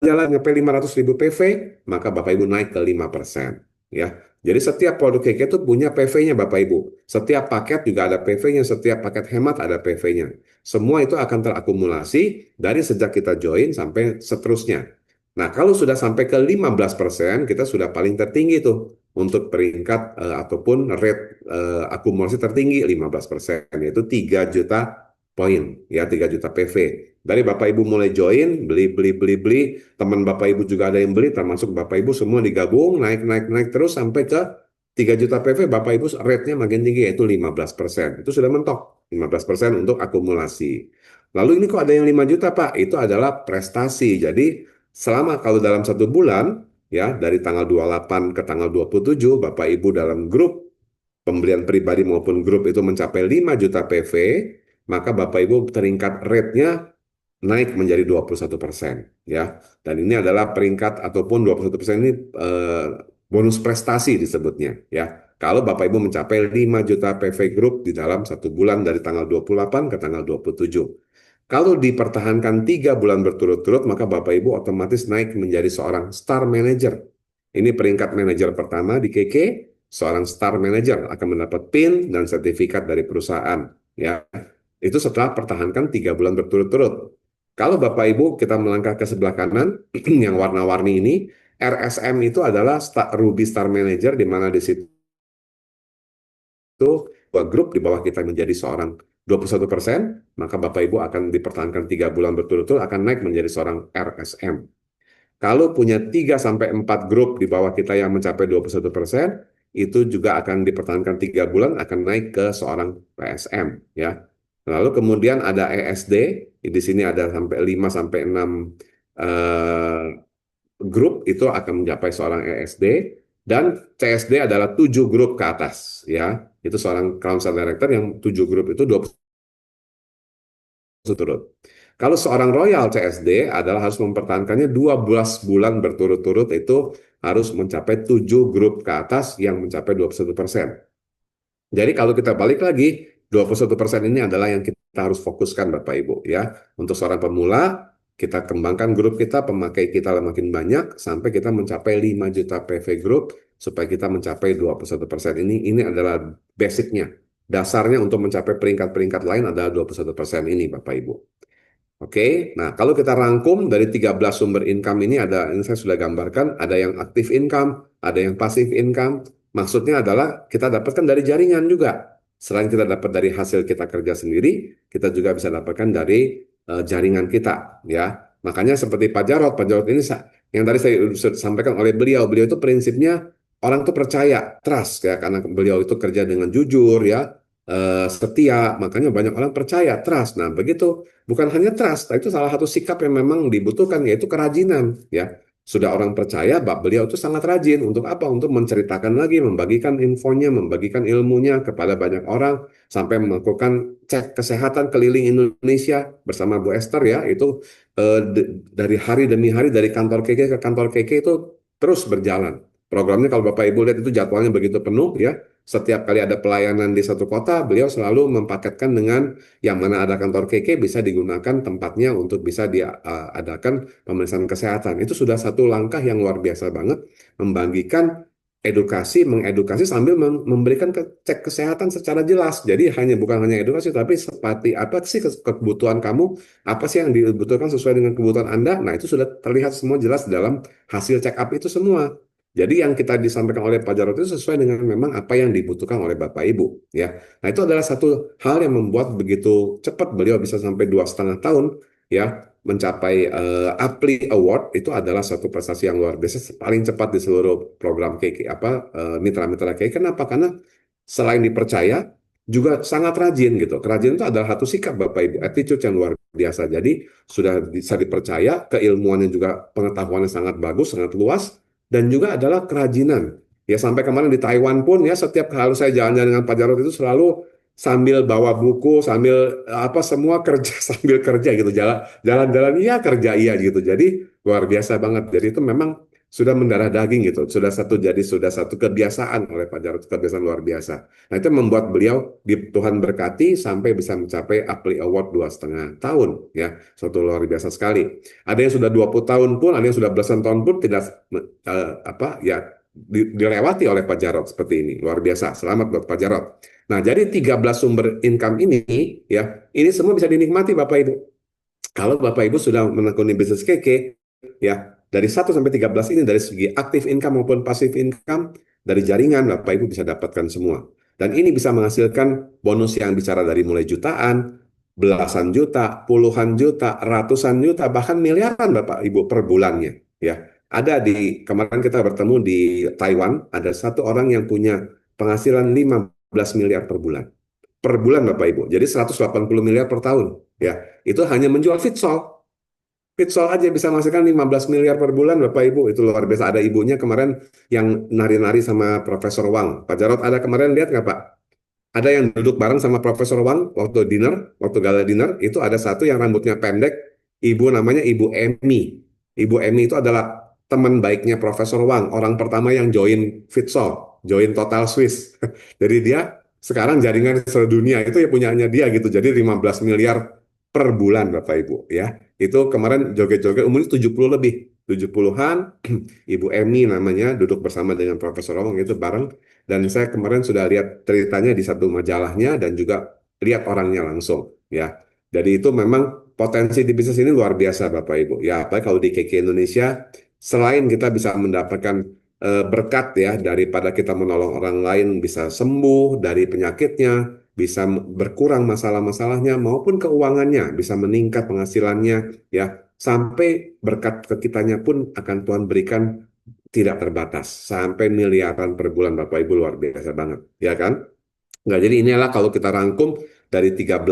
jalan sampai 500.000 PV, maka Bapak Ibu naik ke 5%. Ya. Jadi setiap produk KK itu punya PV-nya Bapak Ibu. Setiap paket juga ada PV-nya, setiap paket hemat ada PV-nya. Semua itu akan terakumulasi dari sejak kita join sampai seterusnya. Nah, kalau sudah sampai ke 15%, kita sudah paling tertinggi tuh untuk peringkat ataupun rate akumulasi tertinggi 15%, yaitu 3 juta poin, ya 3 juta PV. Dari Bapak Ibu mulai join, beli, teman Bapak Ibu juga ada yang beli, termasuk Bapak Ibu semua digabung, naik terus sampai ke 3 juta PV, Bapak Ibu rate-nya makin tinggi, yaitu 15%. Itu sudah mentok. 15% untuk akumulasi. Lalu ini kok ada yang 5 juta, Pak? Itu adalah prestasi. Jadi selama kalau dalam 1 bulan, ya dari tanggal 28 ke tanggal 27, Bapak Ibu dalam grup pembelian pribadi maupun grup itu mencapai 5 juta PV, maka Bapak Ibu teringkat rate-nya naik menjadi 21%, ya. Dan ini adalah peringkat ataupun 21% ini bonus prestasi disebutnya, ya. Kalau Bapak Ibu mencapai 5 juta PV Group di dalam 1 bulan dari tanggal 28 ke tanggal 27. Kalau dipertahankan 3 bulan berturut-turut, maka Bapak Ibu otomatis naik menjadi seorang star manager. Ini peringkat manajer pertama di KK, seorang star manager akan mendapat PIN dan sertifikat dari perusahaan. Ya, itu setelah pertahankan 3 bulan berturut-turut. Kalau Bapak Ibu kita melangkah ke sebelah kanan, yang warna-warni ini, RSM itu adalah Ruby Star Manager, di mana di situ dua grup di bawah kita menjadi seorang 21%, maka Bapak Ibu akan dipertahankan 3 bulan berturut-turut akan naik menjadi seorang RSM. Kalau punya 3 sampai 4 grup di bawah kita yang mencapai 21%, itu juga akan dipertahankan 3 bulan akan naik ke seorang PSM, ya. Lalu kemudian ada ESD, di sini ada sampai 5 sampai 6 grup itu akan mencapai seorang ESD, dan CSD adalah 7 grup ke atas, ya. Itu seorang council director yang 7 grup itu 20 berturut. Kalau seorang Royal CSD adalah harus mempertahankannya 12 bulan berturut-turut, itu harus mencapai 7 grup ke atas yang mencapai 21%. Jadi kalau kita balik lagi, 21% ini adalah yang kita harus fokuskan Bapak Ibu, ya. Untuk seorang pemula, kita kembangkan grup kita, pemakai kita makin banyak sampai kita mencapai 5 juta PV Group supaya kita mencapai 21%. Ini adalah basicnya. Dasarnya untuk mencapai peringkat-peringkat lain adalah 21% ini Bapak Ibu. Oke, nah kalau kita rangkum dari 13 sumber income ini saya sudah gambarkan, ada yang active income, ada yang passive income. Maksudnya adalah kita dapatkan dari jaringan juga. Selain kita dapat dari hasil kita kerja sendiri, kita juga bisa dapatkan dari jaringan kita, ya. Makanya seperti Pak Jarod ini yang tadi saya sampaikan oleh beliau itu prinsipnya orang tuh percaya, trust, ya, karena beliau itu kerja dengan jujur, ya, setia, makanya banyak orang percaya, trust. Nah, begitu. Bukan hanya trust, itu salah satu sikap yang memang dibutuhkan, yaitu kerajinan. Ya, sudah orang percaya, beliau itu sangat rajin. Untuk apa? Untuk menceritakan lagi, membagikan infonya, membagikan ilmunya kepada banyak orang, sampai melakukan cek kesehatan keliling Indonesia bersama Bu Esther, ya. Itu dari hari demi hari, dari kantor KK ke kantor KK itu terus berjalan. Programnya kalau Bapak Ibu lihat itu jadwalnya begitu penuh, ya. Setiap kali ada pelayanan di satu kota, beliau selalu mempaketkan dengan yang mana ada kantor KK bisa digunakan tempatnya untuk bisa diadakan pemeriksaan kesehatan. Itu sudah satu langkah yang luar biasa banget, membagikan edukasi, mengedukasi sambil memberikan cek kesehatan secara jelas. Jadi bukan hanya edukasi, tapi seperti apa sih kebutuhan kamu, apa sih yang dibutuhkan sesuai dengan kebutuhan Anda. Nah, itu sudah terlihat semua jelas dalam hasil check up itu semua. Jadi yang kita disampaikan oleh Pak Jarod itu sesuai dengan memang apa yang dibutuhkan oleh Bapak Ibu, ya. Nah, itu adalah satu hal yang membuat begitu cepat beliau bisa sampai 2,5 tahun, ya, mencapai APLI Award. Itu adalah satu prestasi yang luar biasa, paling cepat di seluruh program KK, mitra-mitra KK. Kenapa? Karena selain dipercaya, juga sangat rajin gitu. Kerajinan itu adalah satu sikap Bapak Ibu, attitude yang luar biasa. Jadi sudah bisa dipercaya, keilmuannya juga pengetahuannya sangat bagus, sangat luas, dan juga adalah kerajinan. Ya, sampai kemarin di Taiwan pun, ya, setiap kali saya jalan-jalan dengan Pak Jarod itu selalu sambil bawa buku, sambil semua kerja sambil kerja gitu, jalan-jalan iya kerja iya gitu. Jadi luar biasa banget. Jadi itu memang sudah mendarah daging gitu. Sudah satu kebiasaan oleh Pak Jarod, kebiasaan luar biasa. Nah, itu membuat beliau Tuhan berkati sampai bisa mencapai APLI Award 2,5 tahun, ya. Suatu luar biasa sekali. Ada yang sudah 20 tahun pun, ada yang sudah belasan tahun pun tidak ya dilewati oleh Pak Jarod seperti ini. Luar biasa. Selamat buat Pak Jarod. Nah, jadi 13 sumber income ini, ya, ini semua bisa dinikmati Bapak Ibu. Kalau Bapak Ibu sudah menekuni bisnis KK, ya, dari 1 sampai 13 ini dari segi aktif income maupun pasif income dari jaringan Bapak Ibu bisa dapatkan semua. Dan ini bisa menghasilkan bonus yang bicara dari mulai jutaan, belasan juta, puluhan juta, ratusan juta, bahkan miliaran Bapak Ibu per bulannya, ya. Kemarin kita bertemu di Taiwan, ada satu orang yang punya penghasilan 15 miliar per bulan. per bulan Bapak Ibu. Jadi 180 miliar per tahun. Ya, itu hanya menjual Fitsol. Fitsol aja bisa menghasilkan 15 miliar per bulan Bapak Ibu. Itu luar biasa. Ada ibunya kemarin yang nari-nari sama Profesor Wang. Pak Jarot ada kemarin lihat nggak Pak? Ada yang duduk bareng sama Profesor Wang waktu dinner, waktu gala dinner, itu ada satu yang rambutnya pendek, ibu namanya Ibu Emi. Ibu Emi itu adalah teman baiknya Profesor Wang, orang pertama yang join Fitsol, join Total Swiss. Jadi dia sekarang jaringan seluruh dunia itu ya punyanya dia gitu. Jadi 15 miliar per bulan Bapak Ibu ya. Itu kemarin joget-joget umurnya 70 lebih. 70-an, Ibu Emi namanya duduk bersama dengan Profesor Wang itu bareng dan saya kemarin sudah lihat ceritanya di satu majalahnya dan juga lihat orangnya langsung ya. Jadi itu memang potensi di bisnis ini luar biasa Bapak Ibu. Ya, apalagi kalau di KK Indonesia selain kita bisa mendapatkan berkat ya daripada kita menolong orang lain bisa sembuh dari penyakitnya, bisa berkurang masalah-masalahnya maupun keuangannya, bisa meningkat penghasilannya ya. Sampai berkat ke kitanya pun akan Tuhan berikan tidak terbatas sampai miliaran per bulan Bapak Ibu luar biasa banget ya kan. Nah, jadi inilah kalau kita rangkum dari 13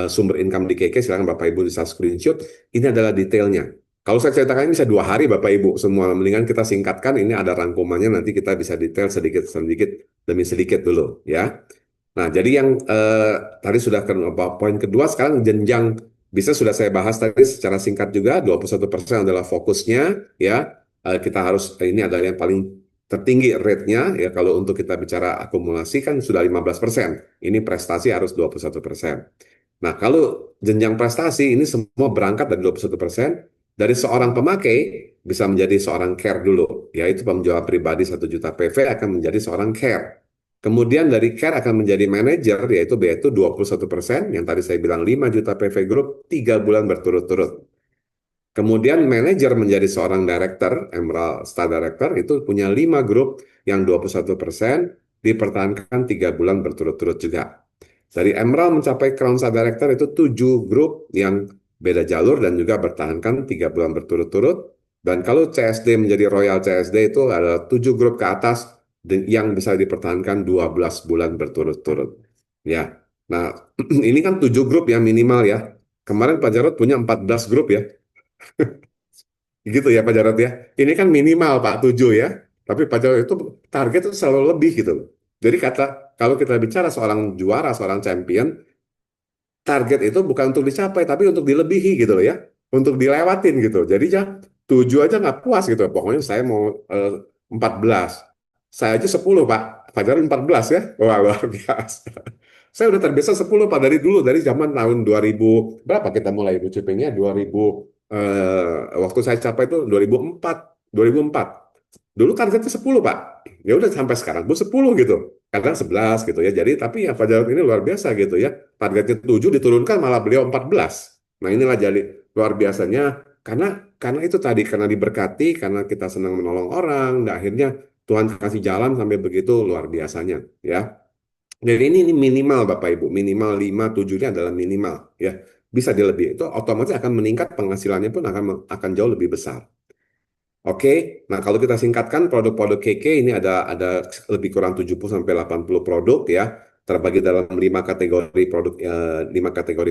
sumber income di KK, silakan Bapak Ibu bisa screenshot. Ini adalah detailnya. Kalau saya ceritakan ini bisa 2 hari Bapak Ibu semua. Mendingan kita singkatkan. Ini ada rangkumannya. Nanti kita bisa detail sedikit sedikit demi sedikit dulu ya. Nah, jadi yang tadi sudah ke poin kedua, sekarang jenjang bisa sudah saya bahas tadi secara singkat juga. 21% adalah fokusnya ya. Kita harus ini adalah yang paling tertinggi rate-nya ya kalau untuk kita bicara akumulasi kan sudah 15%. Ini prestasi harus 21%. Nah, kalau jenjang prestasi ini semua berangkat dari 21% dari seorang pemakai bisa menjadi seorang care dulu, yaitu penjual pribadi 1 juta PV akan menjadi seorang care. Kemudian dari care akan menjadi manajer yaitu 21% yang tadi saya bilang 5 juta PV Group 3 bulan berturut-turut. Kemudian manajer menjadi seorang director, Emerald Star Director, itu punya 5 grup yang 21% dipertahankan 3 bulan berturut-turut juga. Dari Emerald mencapai Crown Star Director itu 7 grup yang beda jalur dan juga bertahankan 3 bulan berturut-turut. Dan kalau CSD menjadi Royal CSD itu ada 7 grup ke atas yang bisa dipertahankan 12 bulan berturut-turut. Ya, nah ini kan 7 grup yang minimal ya. Kemarin Pak Jarod punya 14 grup ya. Gitu ya Pak Jarod ya. Ini kan minimal Pak 7 ya. Tapi Pak Jarod itu target itu selalu lebih gitu loh. Jadi kalau kita bicara seorang juara, seorang champion, target itu bukan untuk dicapai, tapi untuk dilebihi gitu loh ya. Untuk dilewatin gitu. Jadi ya 7 aja nggak puas gitu. Pokoknya saya mau 14. Saya aja 10 Pak. Pak Jarod 14 ya. Wah luar biasa. Saya udah terbiasa 10 Pak dari dulu, dari zaman tahun 2000, berapa kita mulai bootstrappingnya? 2000, waktu saya capai itu 2004, 2004. Dulu targetnya 10 Pak. Ya udah sampai sekarang pun 10 gitu. Kadang 11 gitu ya. Jadi tapi ya Pak Jarod ini luar biasa gitu ya. Targetnya 7 diturunkan malah beliau 14. Nah inilah jadi luar biasanya karena itu tadi karena diberkati, karena kita senang menolong orang, dan akhirnya Tuhan kasih jalan sampai begitu luar biasanya ya. Jadi ini minimal Bapak Ibu, minimal 5, 7 ini adalah minimal ya. Bisa dilebih itu otomatis akan meningkat penghasilannya pun akan jauh lebih besar. Oke, nah kalau kita singkatkan produk-produk KK ini ada lebih kurang 70 sampai 80 produk ya, terbagi dalam 5 kategori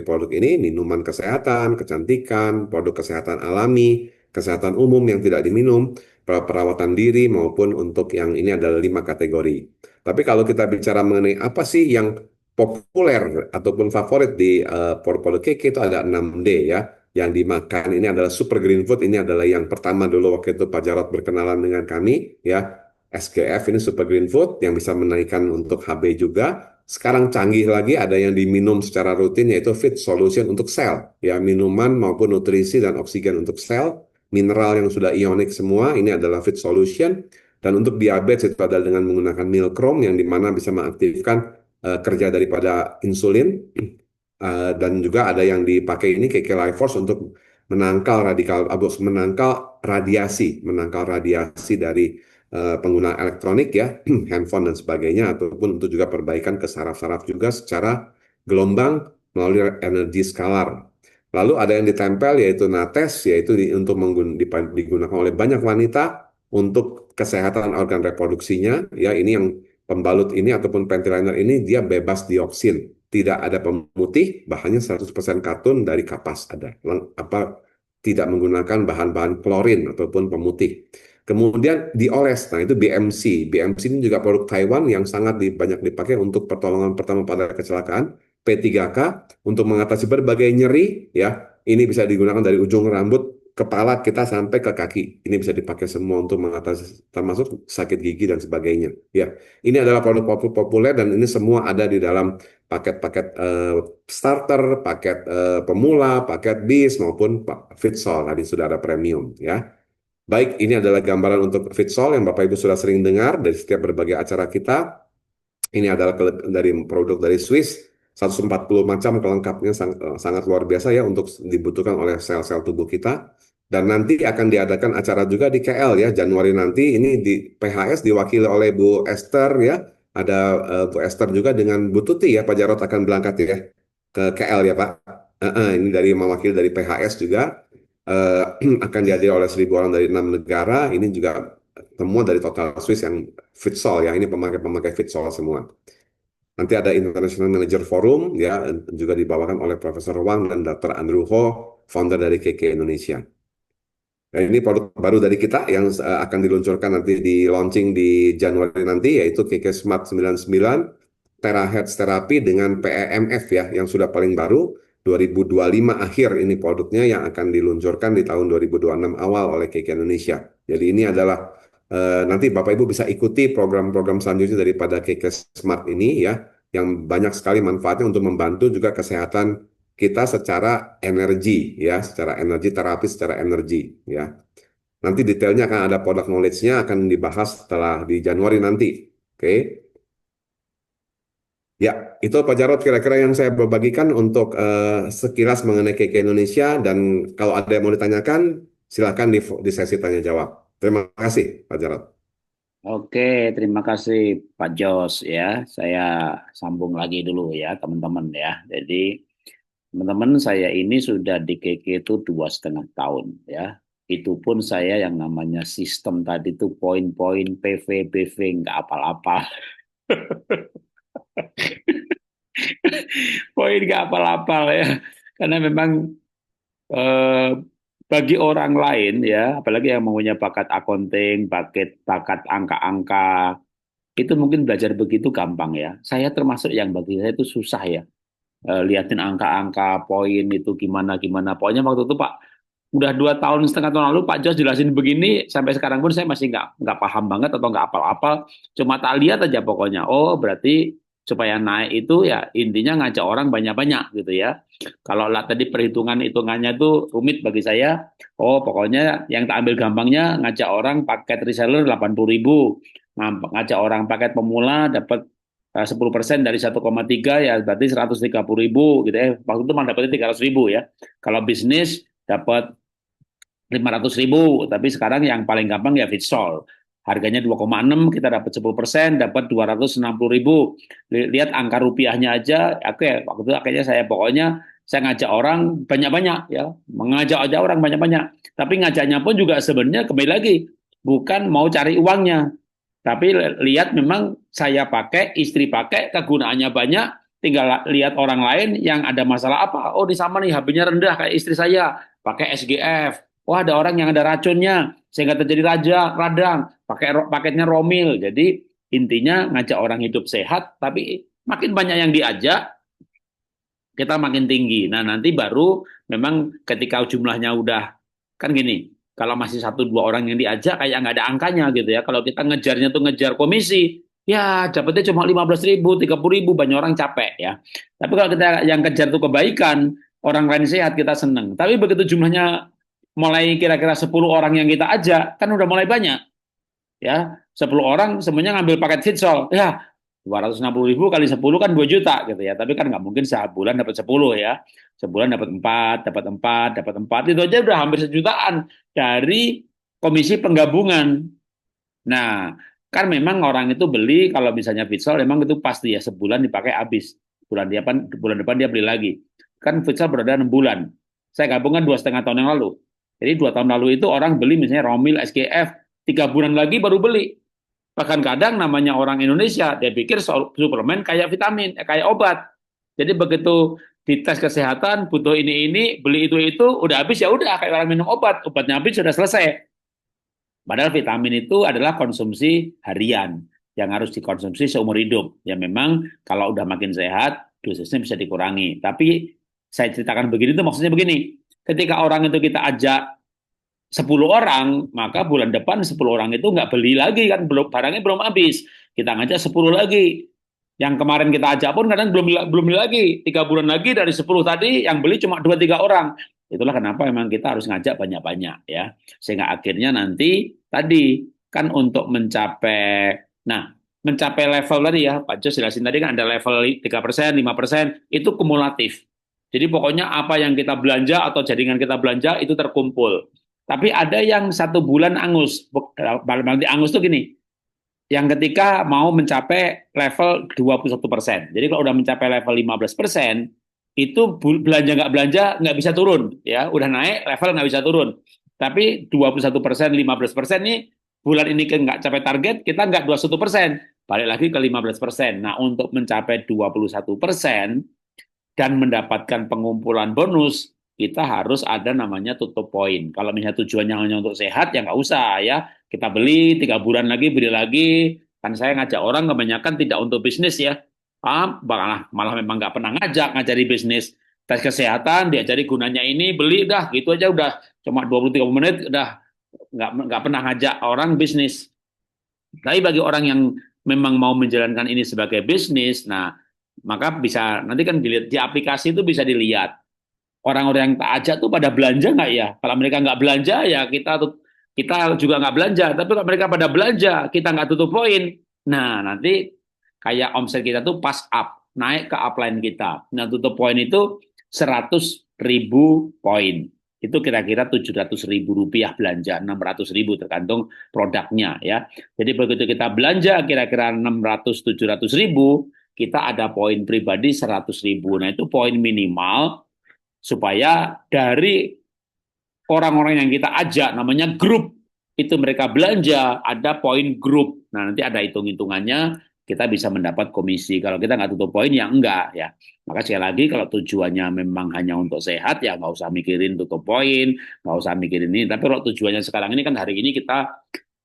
produk ini: minuman kesehatan, kecantikan, produk kesehatan alami, kesehatan umum yang tidak diminum, perawatan diri maupun untuk yang ini adalah 5 kategori. Tapi kalau kita bicara mengenai apa sih yang populer ataupun favorit di produk KK itu ada 6D ya yang dimakan. Ini adalah super green food. Ini adalah yang pertama dulu waktu itu Pak Jarod berkenalan dengan kami ya. SGF ini super green food yang bisa menaikkan untuk HB juga. Sekarang canggih lagi ada yang diminum secara rutin yaitu Fit Solution untuk sel ya, minuman maupun nutrisi dan oksigen untuk sel, mineral yang sudah ionik semua ini adalah Fit Solution. Dan untuk diabetes itu adalah dengan menggunakan Milkrom yang dimana bisa mengaktifkan kerja daripada insulin. Dan juga ada yang dipakai ini KK Life Force untuk menangkal menangkal radiasi dari pengguna elektronik ya, handphone dan sebagainya, ataupun untuk juga perbaikan ke saraf-saraf juga secara gelombang melalui energi skalar. Lalu ada yang ditempel yaitu Nates, yaitu untuk digunakan oleh banyak wanita untuk kesehatan organ reproduksinya ya. Ini yang pembalut ini ataupun panty liner ini dia bebas dioksin, tidak ada pemutih, bahannya 100% katun dari kapas ada. Tidak menggunakan bahan-bahan klorin ataupun pemutih. Kemudian dioles, nah itu BMC. BMC ini juga produk Taiwan yang sangat banyak dipakai untuk pertolongan pertama pada kecelakaan. P3K untuk mengatasi berbagai nyeri, ya. Ini bisa digunakan dari ujung rambut, kepala kita sampai ke kaki. Ini bisa dipakai semua untuk mengatasi termasuk sakit gigi dan sebagainya. Ya, ini adalah produk populer dan ini semua ada di dalam paket-paket starter, paket pemula, paket bis maupun Fitsol. Tadi sudah ada premium, ya. Baik, ini adalah gambaran untuk Fitsol yang Bapak Ibu sudah sering dengar dari setiap berbagai acara kita. Ini adalah dari produk dari Swiss, 140 macam kelengkapnya sangat luar biasa ya untuk dibutuhkan oleh sel-sel tubuh kita. Dan nanti akan diadakan acara juga di KL ya, Januari nanti. Ini di PHS diwakili oleh Bu Esther ya. Ada Bu Esther juga dengan Bu Tuti ya, Pak Jarot akan berangkat ya ke KL ya Pak. Ini dari mewakili dari PHS juga. Eh, akan dihadiri oleh 1.000 orang dari 6 negara. Ini juga semua dari Total Swiss yang Fitsol ya, ini pemakai-pemakai Fitsol semua. Nanti ada International Manager Forum ya, juga dibawakan oleh Profesor Wang dan Dr. Andrew Ho, founder dari KK Indonesia. Nah, ini produk baru dari kita yang akan diluncurkan nanti di launching di Januari nanti, yaitu KK Smart 99 Terahertz Therapy dengan PEMF ya, yang sudah paling baru 2025 akhir ini produknya yang akan diluncurkan di tahun 2026 awal oleh KK Indonesia. Jadi ini adalah nanti Bapak Ibu bisa ikuti program-program selanjutnya daripada KK Smart ini ya, yang banyak sekali manfaatnya untuk membantu juga kesehatan kita secara energi ya, secara energi terapi, secara energi ya. Nanti detailnya akan ada product knowledge-nya akan dibahas setelah di Januari nanti. Oke. Ya, itu Pak Jarod kira-kira yang saya bagikan untuk sekilas mengenai KK Indonesia dan kalau ada yang mau ditanyakan silakan di sesi tanya jawab. Terima kasih Pak Jarod. Oke, terima kasih Pak Jos ya. Saya sambung lagi dulu ya teman-teman ya. Jadi teman-teman saya ini sudah di KK itu 2,5 tahun ya. Itu pun saya yang namanya sistem tadi itu poin-poin PV, BV nggak apal-apal. Poin nggak apal-apal ya. Karena memang eh, bagi orang lain ya, apalagi yang mempunyai bakat accounting, bakat angka-angka, itu mungkin belajar begitu gampang ya. Saya termasuk yang bagi saya itu susah ya. Liatin angka-angka, poin itu gimana-gimana. Pokoknya waktu itu Pak, udah 2,5 tahun lalu Pak Jos jelasin begini, sampai sekarang pun saya masih nggak paham banget atau nggak apal-apal. Cuma tak lihat aja pokoknya. Oh berarti supaya naik itu ya intinya ngajak orang banyak-banyak gitu ya. Kalau lah tadi perhitungan-hitungannya tuh rumit bagi saya. Oh pokoknya yang tak ambil gampangnya ngajak orang paket reseller 80.000, ngajak orang paket pemula dapat 10% dari 1,3 ya berarti 130.000 gitu ya. Waktu itu malah dapatnya 300.000 ya. Kalau bisnis dapat 500.000, tapi sekarang yang paling gampang ya Fitsol. Harganya 2,6, kita dapat 10%, dapat 260.000. Lihat angka rupiahnya aja, oke, waktu itu akhirnya saya pokoknya saya ngajak orang banyak-banyak ya, mengajak aja orang banyak-banyak. Tapi ngajaknya pun juga sebenarnya kembali lagi bukan mau cari uangnya, tapi lihat memang saya pakai, istri pakai, kegunaannya banyak, tinggal lihat orang lain yang ada masalah apa. Oh, di sama nih HP-nya rendah kayak istri saya, pakai SGF. Oh, ada orang yang ada racunnya sehingga terjadi radang, pakai paketnya Romil. Jadi intinya ngajak orang hidup sehat, tapi makin banyak yang diajak, kita makin tinggi. Nah, nanti baru memang ketika jumlahnya udah, kan gini, kalau masih 1 2 orang yang diajak kayak nggak ada angkanya gitu ya. Kalau kita ngejarnya tuh ngejar komisi, ya dapetnya cuma 15.000, 30.000, banyak orang capek ya. Tapi kalau kita yang kejar tuh kebaikan, orang lain sehat, kita seneng. Tapi begitu jumlahnya mulai kira-kira 10 orang yang kita ajak, kan udah mulai banyak ya. 10 orang semuanya ngambil paket Fitsol. Ya, 260.000 kali 10 kan 2 juta gitu ya. Tapi kan nggak mungkin sebulan dapat 10 ya. Sebulan dapat 4, dapat 4, dapat 4. Itu aja udah hampir sejutaan dari komisi penggabungan. Nah, kan memang orang itu beli kalau misalnya Fitsol memang itu pasti ya sebulan dipakai habis. Bulan depan dia beli lagi. Kan Fitsol berada 6 bulan. Saya gabungkan 2,5 tahun yang lalu. Jadi 2 tahun lalu itu orang beli misalnya Romil, SGF, 3 bulan lagi baru beli. Bahkan kadang namanya orang Indonesia, dia pikir suplemen kayak vitamin, kayak obat. Jadi begitu dites kesehatan, butuh ini, beli itu, udah habis ya udah kayak orang minum obat, obatnya habis sudah selesai. Padahal vitamin itu adalah konsumsi harian yang harus dikonsumsi seumur hidup. Ya memang kalau udah makin sehat, dosisnya bisa dikurangi. Tapi saya ceritakan begini itu maksudnya begini. Ketika orang itu kita ajak 10 orang, maka bulan depan 10 orang itu nggak beli lagi kan, belum barangnya belum habis. Kita ngajak 10 lagi. Yang kemarin kita ajak pun kadang belum beli lagi. 3 bulan lagi dari 10 tadi yang beli cuma 2-3 orang. Itulah kenapa memang kita harus ngajak banyak-banyak ya. Sehingga akhirnya nanti tadi kan untuk mencapai level tadi ya, Pak Jos jelasin tadi kan ada level 3%, 5%, itu kumulatif. Jadi pokoknya apa yang kita belanja atau jaringan kita belanja itu terkumpul. Tapi ada yang 1 bulan angus. Berarti angus itu gini, yang ketika mau mencapai level 21%. Jadi kalau udah mencapai level 15%, itu belanja nggak belanja nggak bisa turun. Ya, udah naik, level nggak bisa turun. Tapi 21%, 15% nih, bulan ini nggak capai target, kita nggak 21%. Balik lagi ke 15%. Nah, untuk mencapai 21%, dan mendapatkan pengumpulan bonus, kita harus ada namanya tutup poin. Kalau misalnya tujuannya hanya untuk sehat, ya nggak usah ya. Kita beli 3 bulan lagi, beli lagi. Kan saya ngajak orang kebanyakan tidak untuk bisnis ya. Malah memang nggak pernah ngajari bisnis. Tes kesehatan, diajari gunanya ini, beli dah, gitu aja udah. Cuma 20-30 menit, udah nggak pernah ngajak orang bisnis. Tapi bagi orang yang memang mau menjalankan ini sebagai bisnis, nah maka bisa nanti kan dilihat di aplikasi itu bisa dilihat orang-orang yang tak ajak tuh pada belanja nggak ya? Kalau mereka nggak belanja ya kita juga nggak belanja. Tapi kalau mereka pada belanja kita nggak tutup poin. Nah nanti kayak omset kita tuh pas up naik ke upline kita. Nah tutup poin itu 100.000 poin. Itu kira-kira 700.000 rupiah belanja, 600.000 tergantung produknya ya. Jadi begitu kita belanja kira-kira 600-700.000, kita ada poin pribadi 100.000. Nah itu poin minimal supaya dari orang-orang yang kita ajak namanya grup itu mereka belanja ada poin grup. Nah nanti ada hitung-hitungannya kita bisa mendapat komisi. Kalau kita nggak tutup poin ya enggak ya. Maka sekali lagi kalau tujuannya memang hanya untuk sehat ya nggak usah mikirin tutup poin, nggak usah mikirin ini. Tapi kalau tujuannya sekarang ini kan hari ini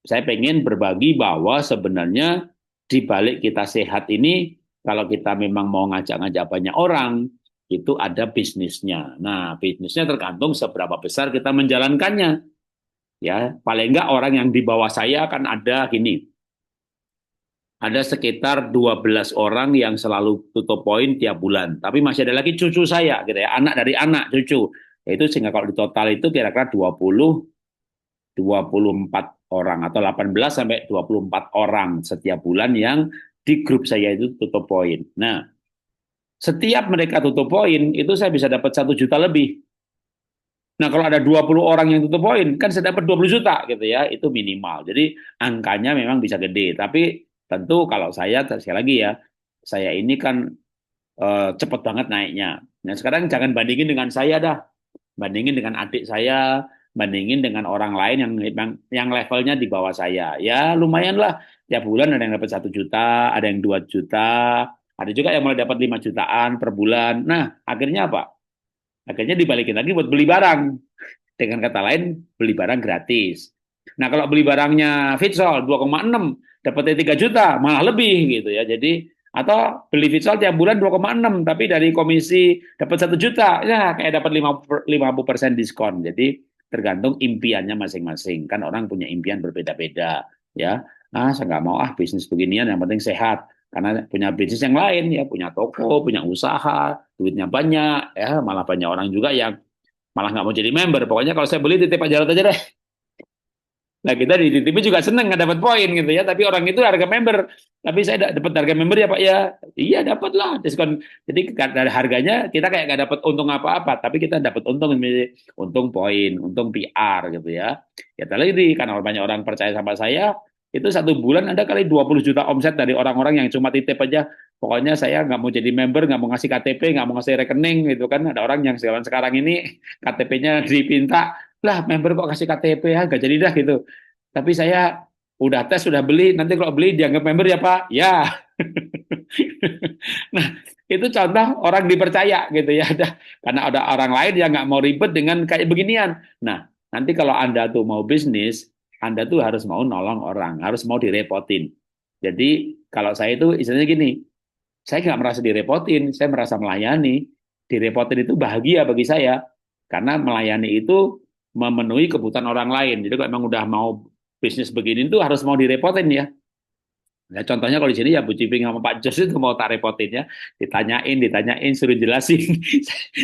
saya pengen berbagi bahwa sebenarnya di balik kita sehat ini kalau kita memang mau ngajak-ngajak banyak orang itu ada bisnisnya. Nah, bisnisnya tergantung seberapa besar kita menjalankannya. Ya, paling enggak orang yang di bawah saya kan ada gini. Ada sekitar 12 orang yang selalu tutup poin tiap bulan. Tapi masih ada lagi cucu saya gitu ya, anak dari anak cucu. Itu sehingga kalau di total itu kira-kira 24 orang atau 18 sampai 24 orang setiap bulan yang di grup saya itu tutup poin. Nah, setiap mereka tutup poin, itu saya bisa dapat 1 juta lebih. Nah, kalau ada 20 orang yang tutup poin, kan saya dapat 20 juta gitu ya, itu minimal. Jadi angkanya memang bisa gede. Tapi tentu kalau saya, sekali lagi ya, saya ini kan cepat banget naiknya. Nah, sekarang jangan bandingin dengan saya dah. Bandingin dengan adik saya, bandingin dengan orang lain yang levelnya di bawah saya. Ya lumayan lah, tiap bulan ada yang dapat 1 juta, ada yang 2 juta, ada juga yang mulai dapat 5 jutaan per bulan. Nah, akhirnya apa? Akhirnya dibalikin lagi buat beli barang. Dengan kata lain, beli barang gratis. Nah, kalau beli barangnya Fitsol 2,6, dapatnya 3 juta, malah lebih gitu ya. Jadi, atau beli Fitsol tiap bulan 2,6, tapi dari komisi dapat 1 juta, ya kayak dapat 50% diskon. Jadi, tergantung impiannya masing-masing. Kan orang punya impian berbeda-beda. Ya, saya nggak mau bisnis beginian, yang penting sehat. Karena punya bisnis yang lain, ya punya toko, punya usaha, duitnya banyak, ya malah banyak orang juga yang malah nggak mau jadi member. Pokoknya kalau saya beli titip Pak Jarot aja deh. Nah kita di TV juga seneng nggak dapat poin gitu ya. Tapi orang itu harga member. Tapi saya dapat harga member ya Pak ya. Iya dapat lah diskon. Jadi dari harganya kita kayak nggak dapat untung apa-apa. Tapi kita dapat untung poin, untung PR gitu ya. Ya tadi karena banyak orang percaya sama saya. Itu 1 bulan ada kali 20 juta omset dari orang-orang yang cuma titip aja. Pokoknya saya nggak mau jadi member, nggak mau ngasih KTP, nggak mau ngasih rekening gitu kan. Ada orang yang sekarang ini KTP-nya dipinta, lah member kok kasih KTP ya, nggak jadi dah gitu. Tapi saya Udah tes, udah beli, nanti kalau beli dianggap member ya Pak? Ya. Nah, itu contoh orang dipercaya gitu ya. Karena ada orang lain yang nggak mau ribet dengan kayak beginian. Nah, nanti kalau Anda tuh mau bisnis, Anda tuh harus mau nolong orang, harus mau direpotin. Jadi kalau saya itu istilahnya gini, saya nggak merasa direpotin, saya merasa melayani. Direpotin itu bahagia bagi saya, karena melayani itu memenuhi kebutuhan orang lain. Jadi kalau memang udah mau bisnis begini itu harus mau direpotin ya. Nah, contohnya kalau di sini ya Bu Ciping sama Pak Jos itu mau tak repotin ya, ditanyain, suruh jelasin.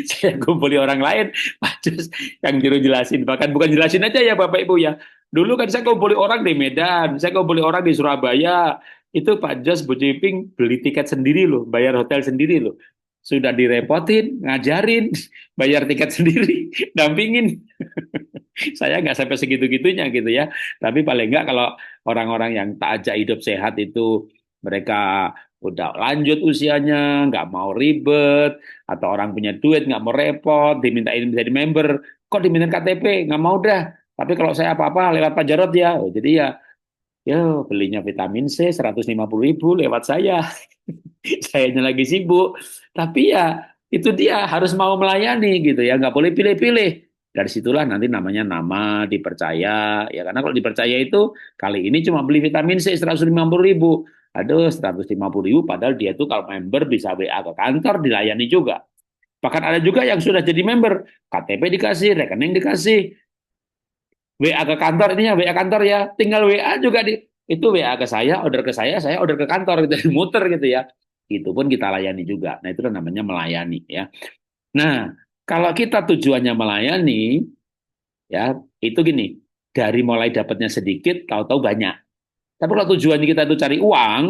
Saya kumpuli orang lain, Pak Jos yang suruh jelasin. Bahkan bukan jelasin aja ya Bapak Ibu ya. Dulu kan saya kumpuli orang di Medan, saya kumpuli orang di Surabaya. Itu Pak Jos, Bu Ciping beli tiket sendiri loh, bayar hotel sendiri loh. Sudah direpotin, ngajarin, bayar tiket sendiri, dampingin. Saya nggak sampai segitu-gitunya gitu ya. Tapi paling nggak kalau orang-orang yang tak ajak hidup sehat itu mereka udah lanjut usianya, nggak mau ribet, atau orang punya duit nggak mau repot, dimintain menjadi member, kok dimintain KTP, nggak mau dah. Tapi kalau saya apa-apa lewat Pak Jarot ya, oh, jadi ya, yo belinya vitamin C 150.000 lewat saya. Sayanya lagi sibuk. Tapi ya itu dia harus mau melayani gitu ya, nggak boleh pilih-pilih. Dari situlah nanti namanya nama dipercaya ya, karena kalau dipercaya itu kali ini cuma beli vitamin C 150.000. Aduh, 150.000 padahal dia tuh kalau member bisa WA ke kantor dilayani juga. Bahkan ada juga yang sudah jadi member, KTP dikasih, rekening dikasih, WA ke kantor, ini ya WA kantor ya, tinggal WA juga di itu WA ke saya order ke kantor gitu, muter gitu ya. Itu pun kita layani juga. Nah, itu namanya melayani ya. Nah, kalau kita tujuannya melayani ya, itu gini, dari mulai dapatnya sedikit tahu-tahu banyak. Tapi kalau tujuannya kita itu cari uang,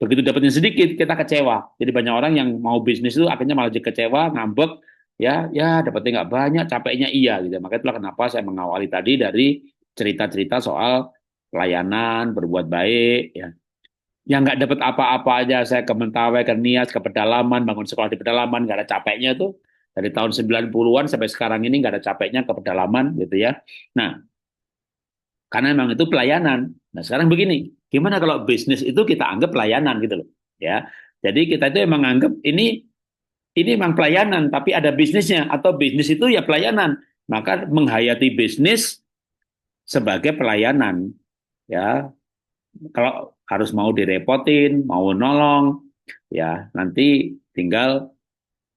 begitu dapatnya sedikit kita kecewa. Jadi banyak orang yang mau bisnis itu akhirnya malah jadi kecewa, ngambek, ya dapatnya nggak banyak, capeknya iya gitu. Makanya itulah kenapa saya mengawali tadi dari cerita-cerita soal pelayanan, berbuat baik, ya. Yang nggak dapat apa-apa aja, saya ke Mentawai, ke Nias, ke pedalaman, bangun sekolah di pedalaman, nggak ada capeknya tuh. Dari tahun 90-an sampai sekarang ini nggak ada capeknya ke pedalaman gitu ya. Nah, karena memang itu pelayanan. Nah, sekarang begini, gimana kalau bisnis itu kita anggap pelayanan gitu loh, ya. Jadi kita itu emang anggap ini memang pelayanan, tapi ada bisnisnya atau bisnis itu ya pelayanan. Maka menghayati bisnis sebagai pelayanan, ya. Kalau harus mau direpotin, mau nolong, ya nanti tinggal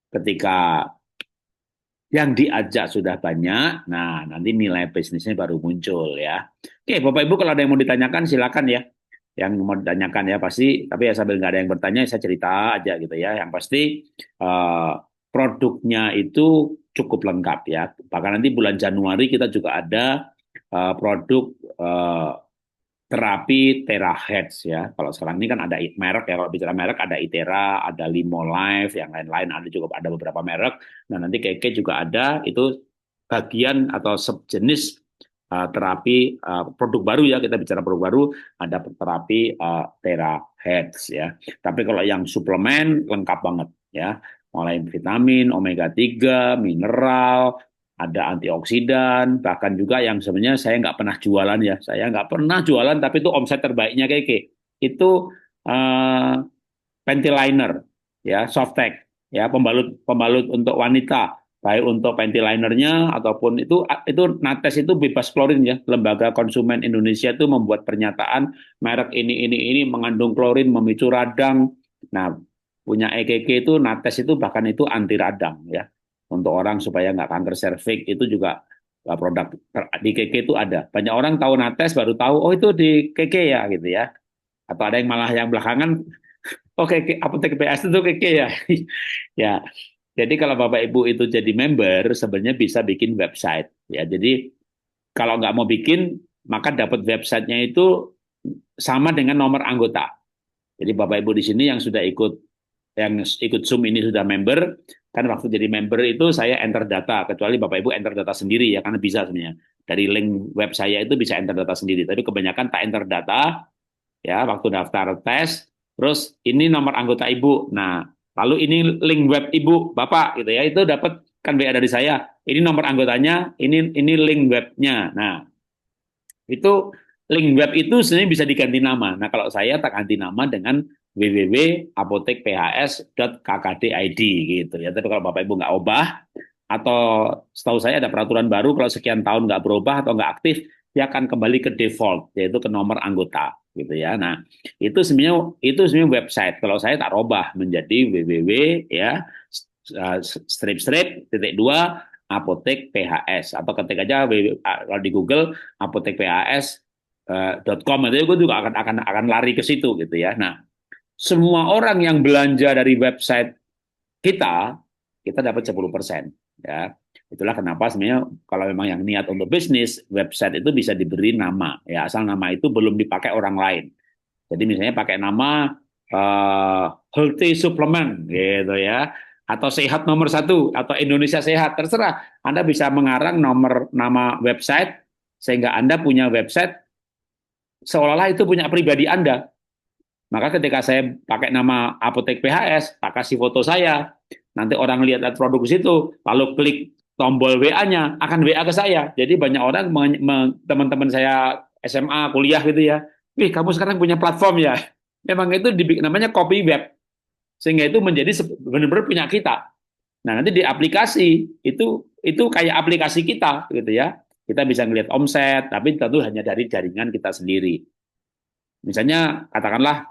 ketika yang diajak sudah banyak, nah nanti nilai bisnisnya baru muncul ya. Oke, Bapak Ibu kalau ada yang mau ditanyakan silakan ya. Yang mau ditanyakan ya pasti, tapi ya sambil nggak ada yang bertanya saya cerita aja gitu ya. Yang pasti eh, produknya itu cukup lengkap ya. Bahkan nanti bulan Januari kita juga ada produk eh, terapi terahertz ya. Kalau sekarang ini kan ada merek ya. Kalau bicara merek ada Itera, ada Limolife, yang lain-lain ada juga ada beberapa merek. Nah nanti Keke juga ada itu bagian atau sejenis terapi produk baru ya, kita bicara produk baru ada terapi terahertz ya. Tapi kalau yang suplemen lengkap banget ya. Mulai vitamin, omega 3 mineral, ada antioksidan, bahkan juga yang sebenarnya saya nggak pernah jualan ya. Saya nggak pernah jualan, tapi itu omset terbaiknya Keke. Itu uh, panty liner, ya, softtek, ya, pembalut pembalut untuk wanita, baik untuk panty linernya ataupun itu Nates itu bebas klorin ya. Lembaga Konsumen Indonesia itu membuat pernyataan merek ini mengandung klorin memicu radang. Nah, punya EKK itu Nates itu bahkan itu anti radang ya untuk orang supaya nggak kanker serviks itu juga produk di KK itu ada. Banyak orang tahu Nates baru tahu oh itu di KK ya gitu ya. Atau ada yang malah yang belakangan oh KK apotek PS itu KK ya. Ya. Jadi kalau Bapak Ibu itu jadi member sebenarnya bisa bikin website ya. Jadi kalau nggak mau bikin maka dapat websitenya itu sama dengan nomor anggota. Jadi Bapak Ibu di sini yang ikut Zoom ini sudah member, kan waktu jadi member itu saya enter data, kecuali Bapak Ibu enter data sendiri ya, karena bisa sebenarnya. Dari link web saya itu bisa enter data sendiri, tapi kebanyakan tak enter data, ya waktu daftar tes, terus ini nomor anggota Ibu, nah lalu ini link web Ibu, Bapak gitu ya, itu dapat kan WA dari saya, ini nomor anggotanya, ini link webnya, nah itu link web itu sebenarnya bisa diganti nama. Nah, kalau saya tak ganti nama dengan www.apotekphs.kkd.id gitu ya. Tapi kalau Bapak Ibu nggak ubah, atau setahu saya ada peraturan baru kalau sekian tahun nggak berubah atau nggak aktif, dia akan kembali ke default, yaitu ke nomor anggota gitu ya. Nah, itu sebenarnya website. Kalau saya tak robah menjadi www ya strip titik dua apotek PHS, atau ketik aja kalau di Google apotek PHS.com, itu juga akan lari ke situ gitu ya. Nah, semua orang yang belanja dari website kita, kita dapat 10%. Ya. Itulah kenapa sebenarnya kalau memang yang niat untuk bisnis, website itu bisa diberi nama. Ya, asal nama itu belum dipakai orang lain. Jadi misalnya pakai nama healthy supplement gitu ya, atau sehat nomor satu, atau Indonesia sehat, terserah. Anda bisa mengarang nama website sehingga Anda punya website seolah-olah itu punya pribadi Anda. Maka ketika saya pakai nama Apotek PHS, tak kasih foto saya, nanti orang lihat produk di situ, lalu klik tombol WA-nya, akan WA ke saya. Jadi banyak orang, teman-teman saya SMA, kuliah gitu ya, wih kamu sekarang punya platform ya. Memang itu dibikin namanya copy web, sehingga itu menjadi benar-benar punya kita. Nah nanti di aplikasi itu kayak aplikasi kita gitu ya. Kita bisa ngelihat omset, tapi tentu hanya dari jaringan kita sendiri. Misalnya katakanlah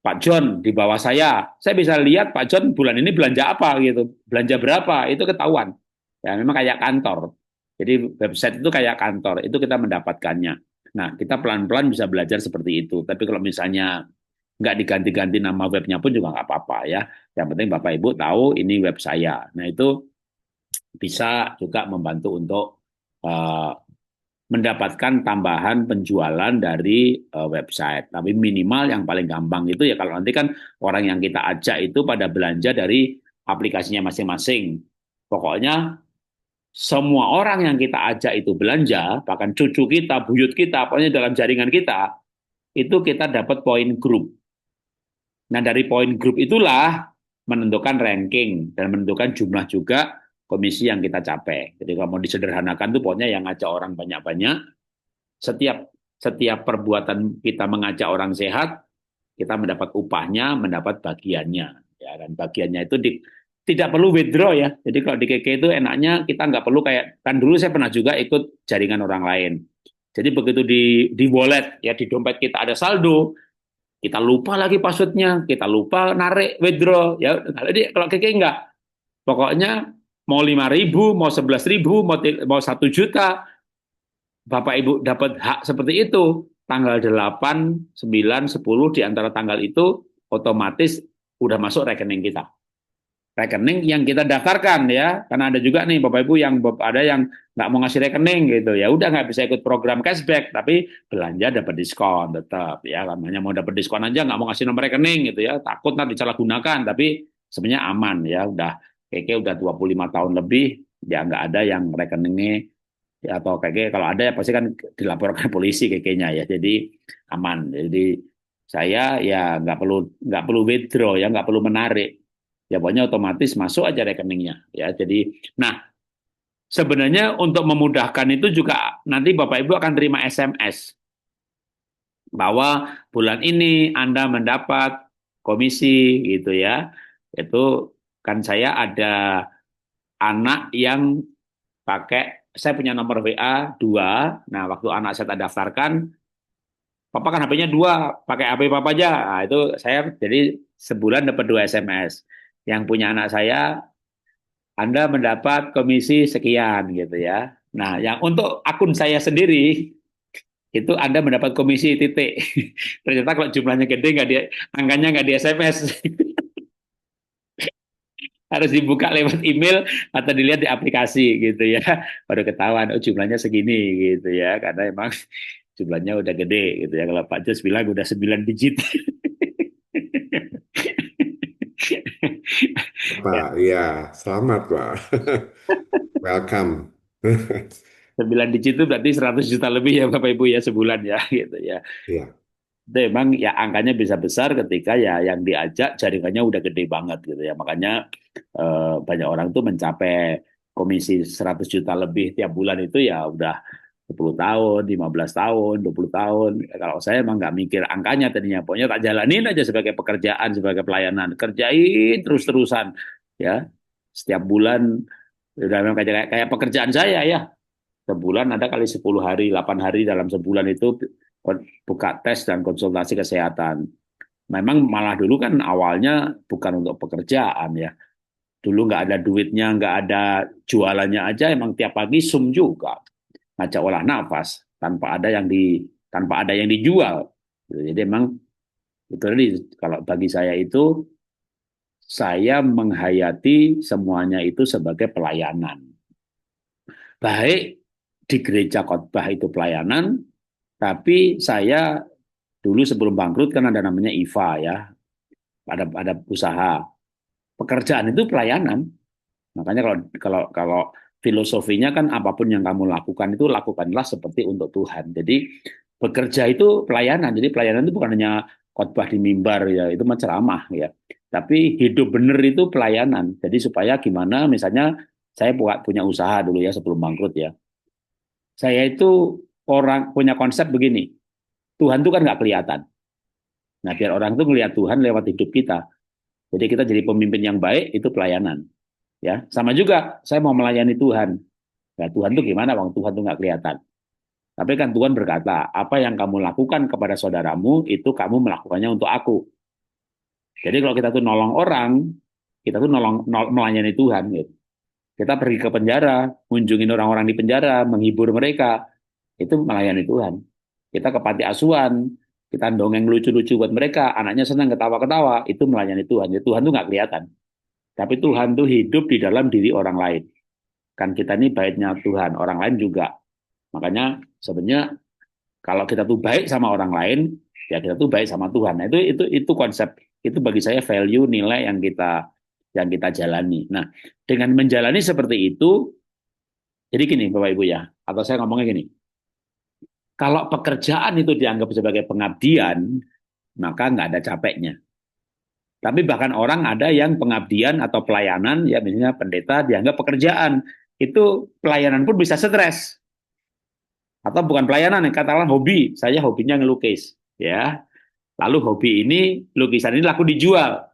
Pak John di bawah saya bisa lihat Pak John bulan ini belanja apa gitu, belanja berapa, itu ketahuan. Ya memang kayak kantor. Jadi website itu kayak kantor, itu kita mendapatkannya. Nah, kita pelan-pelan bisa belajar seperti itu. Tapi kalau misalnya nggak diganti-ganti nama webnya pun juga nggak apa-apa ya. Yang penting Bapak Ibu tahu ini web saya. Nah, itu bisa juga membantu untuk uh, mendapatkan tambahan penjualan dari website. Tapi minimal yang paling gampang itu ya kalau nanti kan orang yang kita ajak itu pada belanja dari aplikasinya masing-masing. Pokoknya semua orang yang kita ajak itu belanja, bahkan cucu kita, buyut kita, pokoknya dalam jaringan kita, itu kita dapat poin grup. Nah, dari poin grup itulah menentukan ranking dan menentukan jumlah juga komisi yang kita capai. Jadi kalau mau disederhanakan tuh pokoknya yang ngajak orang banyak-banyak, setiap setiap perbuatan kita mengajak orang sehat, kita mendapat upahnya, mendapat bagiannya. Ya, dan bagiannya itu tidak perlu withdraw ya. Jadi kalau di KK itu enaknya kita nggak perlu kayak, kan dulu saya pernah juga ikut jaringan orang lain. Jadi begitu di wallet, ya di dompet kita ada saldo, kita lupa lagi passwordnya, kita lupa narik withdraw. Ya kalau KK enggak. Pokoknya mau 5.000, mau 11.000, mau 1 juta, Bapak Ibu dapat hak seperti itu, tanggal 8, 9, 10 di antara tanggal itu otomatis udah masuk rekening kita. Rekening yang kita daftarkan ya, karena ada juga nih Bapak Ibu yang ada yang nggak mau ngasih rekening gitu, ya udah nggak bisa ikut program cashback, tapi belanja dapat diskon tetap ya, namanya mau dapat diskon aja nggak mau ngasih nomor rekening gitu ya, takut nanti disalahgunakan, tapi sebenarnya aman ya, udah kayaknya udah 25 tahun lebih ya nggak ada yang rekeningnya ya, atau kayak kalau ada ya pasti kan dilaporkan polisi kayaknya ya, jadi aman. Jadi saya ya nggak perlu withdraw ya, nggak perlu menarik ya, pokoknya otomatis masuk aja rekeningnya ya. Jadi nah sebenarnya untuk memudahkan itu juga nanti Bapak Ibu akan terima SMS bahwa bulan ini Anda mendapat komisi gitu ya. Itu kan saya ada anak yang saya punya nomor WA 2. Nah, waktu anak saya tak daftarkan, Papa kan HP-nya 2, pakai HP Papa aja. Nah, itu saya jadi sebulan dapat 2 SMS. Yang punya anak saya, Anda mendapat komisi sekian gitu ya. Nah, yang untuk akun saya sendiri, itu Anda mendapat komisi titik. Ternyata kalau jumlahnya gede, angkanya nggak di SMS. Harus dibuka lewat email atau dilihat di aplikasi gitu ya, baru ketahuan oh jumlahnya segini gitu ya, karena emang jumlahnya udah gede gitu ya. Kalau Pak Jos bilang udah 9 digit. Ya, Pak, iya, selamat Pak. Welcome. 9 digit itu berarti 100 juta lebih ya Bapak Ibu ya sebulan ya gitu ya. Iya, Itu emang ya angkanya bisa besar ketika ya yang diajak jaringannya udah gede banget gitu ya. Makanya banyak orang tuh mencapai komisi 100 juta lebih tiap bulan itu ya udah 10 tahun, 15 tahun, 20 tahun. Kalau saya emang nggak mikir angkanya tadinya, pokoknya tak jalanin aja sebagai pekerjaan, sebagai pelayanan, kerjain terus-terusan, ya. Setiap bulan udah memang kayak pekerjaan saya ya. Sebulan ada kali 10 hari, 8 hari dalam sebulan itu buka tes dan konsultasi kesehatan. Memang malah dulu kan awalnya bukan untuk pekerjaan ya. Dulu nggak ada duitnya, nggak ada jualannya aja, emang tiap pagi Zoom juga ngajak olah nafas tanpa ada yang dijual. Jadi emang itu tadi kalau bagi saya itu saya menghayati semuanya itu sebagai pelayanan. Baik di gereja khotbah itu pelayanan, tapi saya dulu sebelum bangkrut kan ada namanya IVA ya, ada usaha. Pekerjaan itu pelayanan. Makanya kalau filosofinya kan apapun yang kamu lakukan itu lakukanlah seperti untuk Tuhan. Jadi bekerja itu pelayanan. Jadi pelayanan itu bukan hanya khotbah di mimbar ya, itu mah ceramah ya. Tapi hidup benar itu pelayanan. Jadi supaya gimana misalnya saya punya usaha dulu ya sebelum bangkrut ya. Saya itu orang punya konsep begini. Tuhan itu kan nggak kelihatan. Nah, biar orang itu melihat Tuhan lewat hidup kita. Jadi kita jadi pemimpin yang baik itu pelayanan. Ya, sama juga saya mau melayani Tuhan. Ya, Tuhan itu gimana, Bang? Tuhan itu nggak kelihatan. Tapi kan Tuhan berkata, apa yang kamu lakukan kepada saudaramu, itu kamu melakukannya untuk aku. Jadi kalau kita tuh nolong orang, kita tuh melayani Tuhan. Gitu. Kita pergi ke penjara, kunjungin orang-orang di penjara, menghibur mereka, itu melayani Tuhan. Kita ke panti asuhan, kita dongeng lucu-lucu buat mereka, anaknya senang ketawa-ketawa, itu melayani Tuhan. Jadi Tuhan tuh nggak kelihatan. Tapi Tuhan tuh hidup di dalam diri orang lain. Kan kita ini baiknya Tuhan, orang lain juga. Makanya sebenarnya kalau kita tuh baik sama orang lain, ya kita tuh baik sama Tuhan. Nah, itu konsep itu bagi saya value nilai yang kita jalani. Nah, dengan menjalani seperti itu, jadi gini Bapak Ibu ya, atau saya ngomongnya gini, kalau pekerjaan itu dianggap sebagai pengabdian, maka nggak ada capeknya. Tapi bahkan orang ada yang pengabdian atau pelayanan, ya misalnya pendeta dianggap pekerjaan. Itu pelayanan pun bisa stres. Atau bukan pelayanan, katakanlah hobi. Saya hobinya ngelukis. Ya, lalu hobi ini, lukisan ini laku dijual.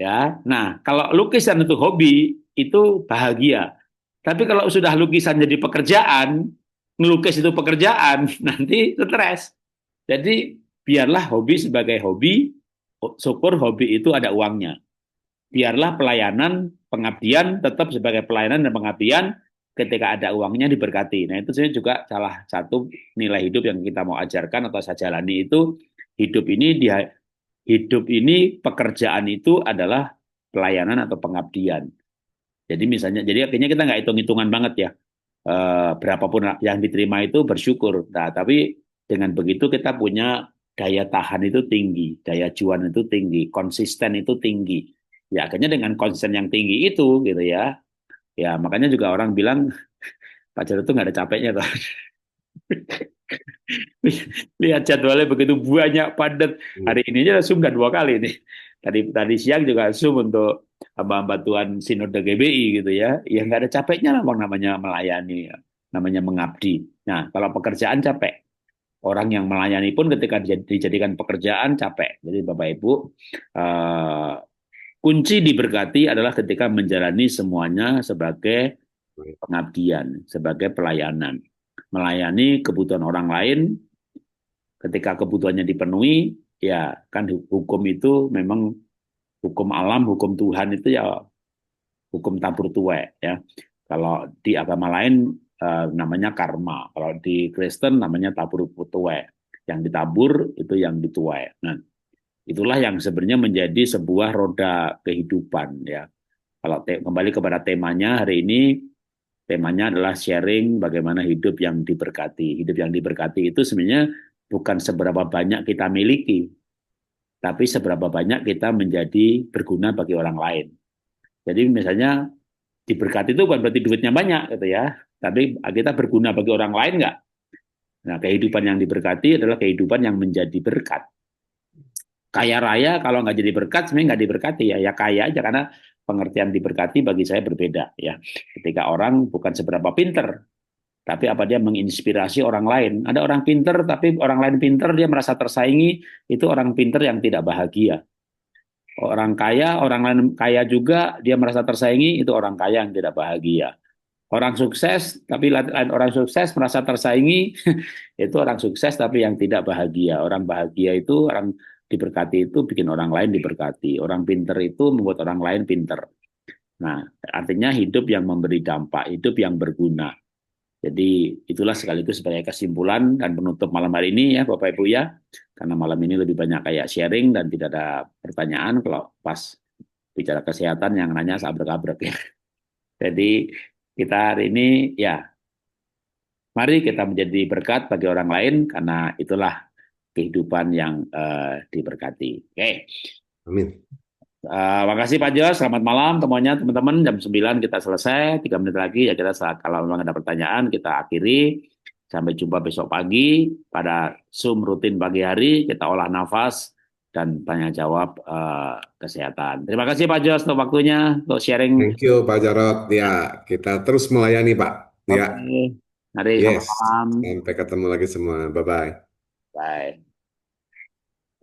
Ya, nah kalau lukisan itu hobi, itu bahagia. Tapi kalau sudah lukisan jadi pekerjaan, ngelukis itu pekerjaan, nanti stres. Jadi biarlah hobi sebagai hobi, syukur hobi itu ada uangnya. Biarlah pelayanan, pengabdian tetap sebagai pelayanan dan pengabdian ketika ada uangnya diberkati. Nah itu sebenarnya juga salah satu nilai hidup yang kita mau ajarkan atau saya jalani itu hidup ini pekerjaan itu adalah pelayanan atau pengabdian. Jadi misalnya, jadi akhirnya kita nggak hitung-hitungan banget ya. Berapapun yang diterima itu bersyukur. Nah, tapi dengan begitu kita punya daya tahan itu tinggi, daya juang itu tinggi, konsisten itu tinggi. Ya akhirnya dengan konsisten yang tinggi itu gitu ya. Ya makanya juga orang bilang Pak Jarod itu nggak ada capeknya tuh. Lihat jadwalnya begitu banyak padat. Hari ini aja Zoom udah 2 kali nih. Tadi siang juga Zoom untuk hamba-hamba Tuhan Sinode GBI gitu ya. Ya nggak ada capeknya lah bang, namanya melayani, ya. Namanya mengabdi. Nah kalau pekerjaan capek. Orang yang melayani pun ketika dijadikan pekerjaan capek. Jadi Bapak Ibu, kunci diberkati adalah ketika menjalani semuanya sebagai pengabdian, sebagai pelayanan. Melayani kebutuhan orang lain, ketika kebutuhannya dipenuhi, ya kan hukum itu memang hukum alam, hukum Tuhan itu ya hukum tabur tuai ya. Kalau di agama lain namanya karma, kalau di Kristen namanya tabur tuai. Yang ditabur itu yang dituai. Nah, itulah yang sebenarnya menjadi sebuah roda kehidupan ya. Kalau kembali kepada temanya hari ini, temanya adalah sharing bagaimana hidup yang diberkati. Hidup yang diberkati itu sebenarnya bukan seberapa banyak kita miliki, tapi seberapa banyak kita menjadi berguna bagi orang lain. Jadi misalnya diberkati itu bukan berarti duitnya banyak gitu ya, tapi kita berguna bagi orang lain nggak? Nah, kehidupan yang diberkati adalah kehidupan yang menjadi berkat. Kaya raya kalau nggak jadi berkat sebenarnya nggak diberkati ya, ya kaya aja karena pengertian diberkati bagi saya berbeda ya. Ketika orang bukan seberapa pinter, tapi apa dia menginspirasi orang lain. Ada orang pinter, tapi orang lain pinter, dia merasa tersaingi, itu orang pinter yang tidak bahagia. Orang kaya, orang lain kaya juga, dia merasa tersaingi, itu orang kaya yang tidak bahagia. Orang sukses, tapi lain orang sukses merasa tersaingi, itu orang sukses tapi yang tidak bahagia. Orang bahagia itu, orang diberkati itu bikin orang lain diberkati. Orang pinter itu membuat orang lain pinter. Nah, artinya hidup yang memberi dampak, hidup yang berguna. Jadi itulah sekaligus sebagai kesimpulan dan penutup malam hari ini ya Bapak Ibu ya. Karena malam ini lebih banyak kayak sharing dan tidak ada pertanyaan. Kalau pas bicara kesehatan yang nanya sabrek-abrek ya. Jadi kita hari ini ya mari kita menjadi berkat bagi orang lain karena itulah kehidupan yang diberkati. Oke. Amin. Makasih Pak Jos, selamat malam temuannya teman-teman. Jam 9 kita selesai, 3 menit lagi ya kita kalau memang ada pertanyaan kita akhiri. Sampai jumpa besok pagi pada Zoom rutin pagi hari, kita olah nafas dan tanya jawab kesehatan. Terima kasih Pak Jos untuk waktunya, untuk sharing. Thank you Pak Jarot. Ya, kita terus melayani Pak. Ya, Oke, mari selamat yes. malam. Sampai ketemu lagi semua. Bye-bye. Bye.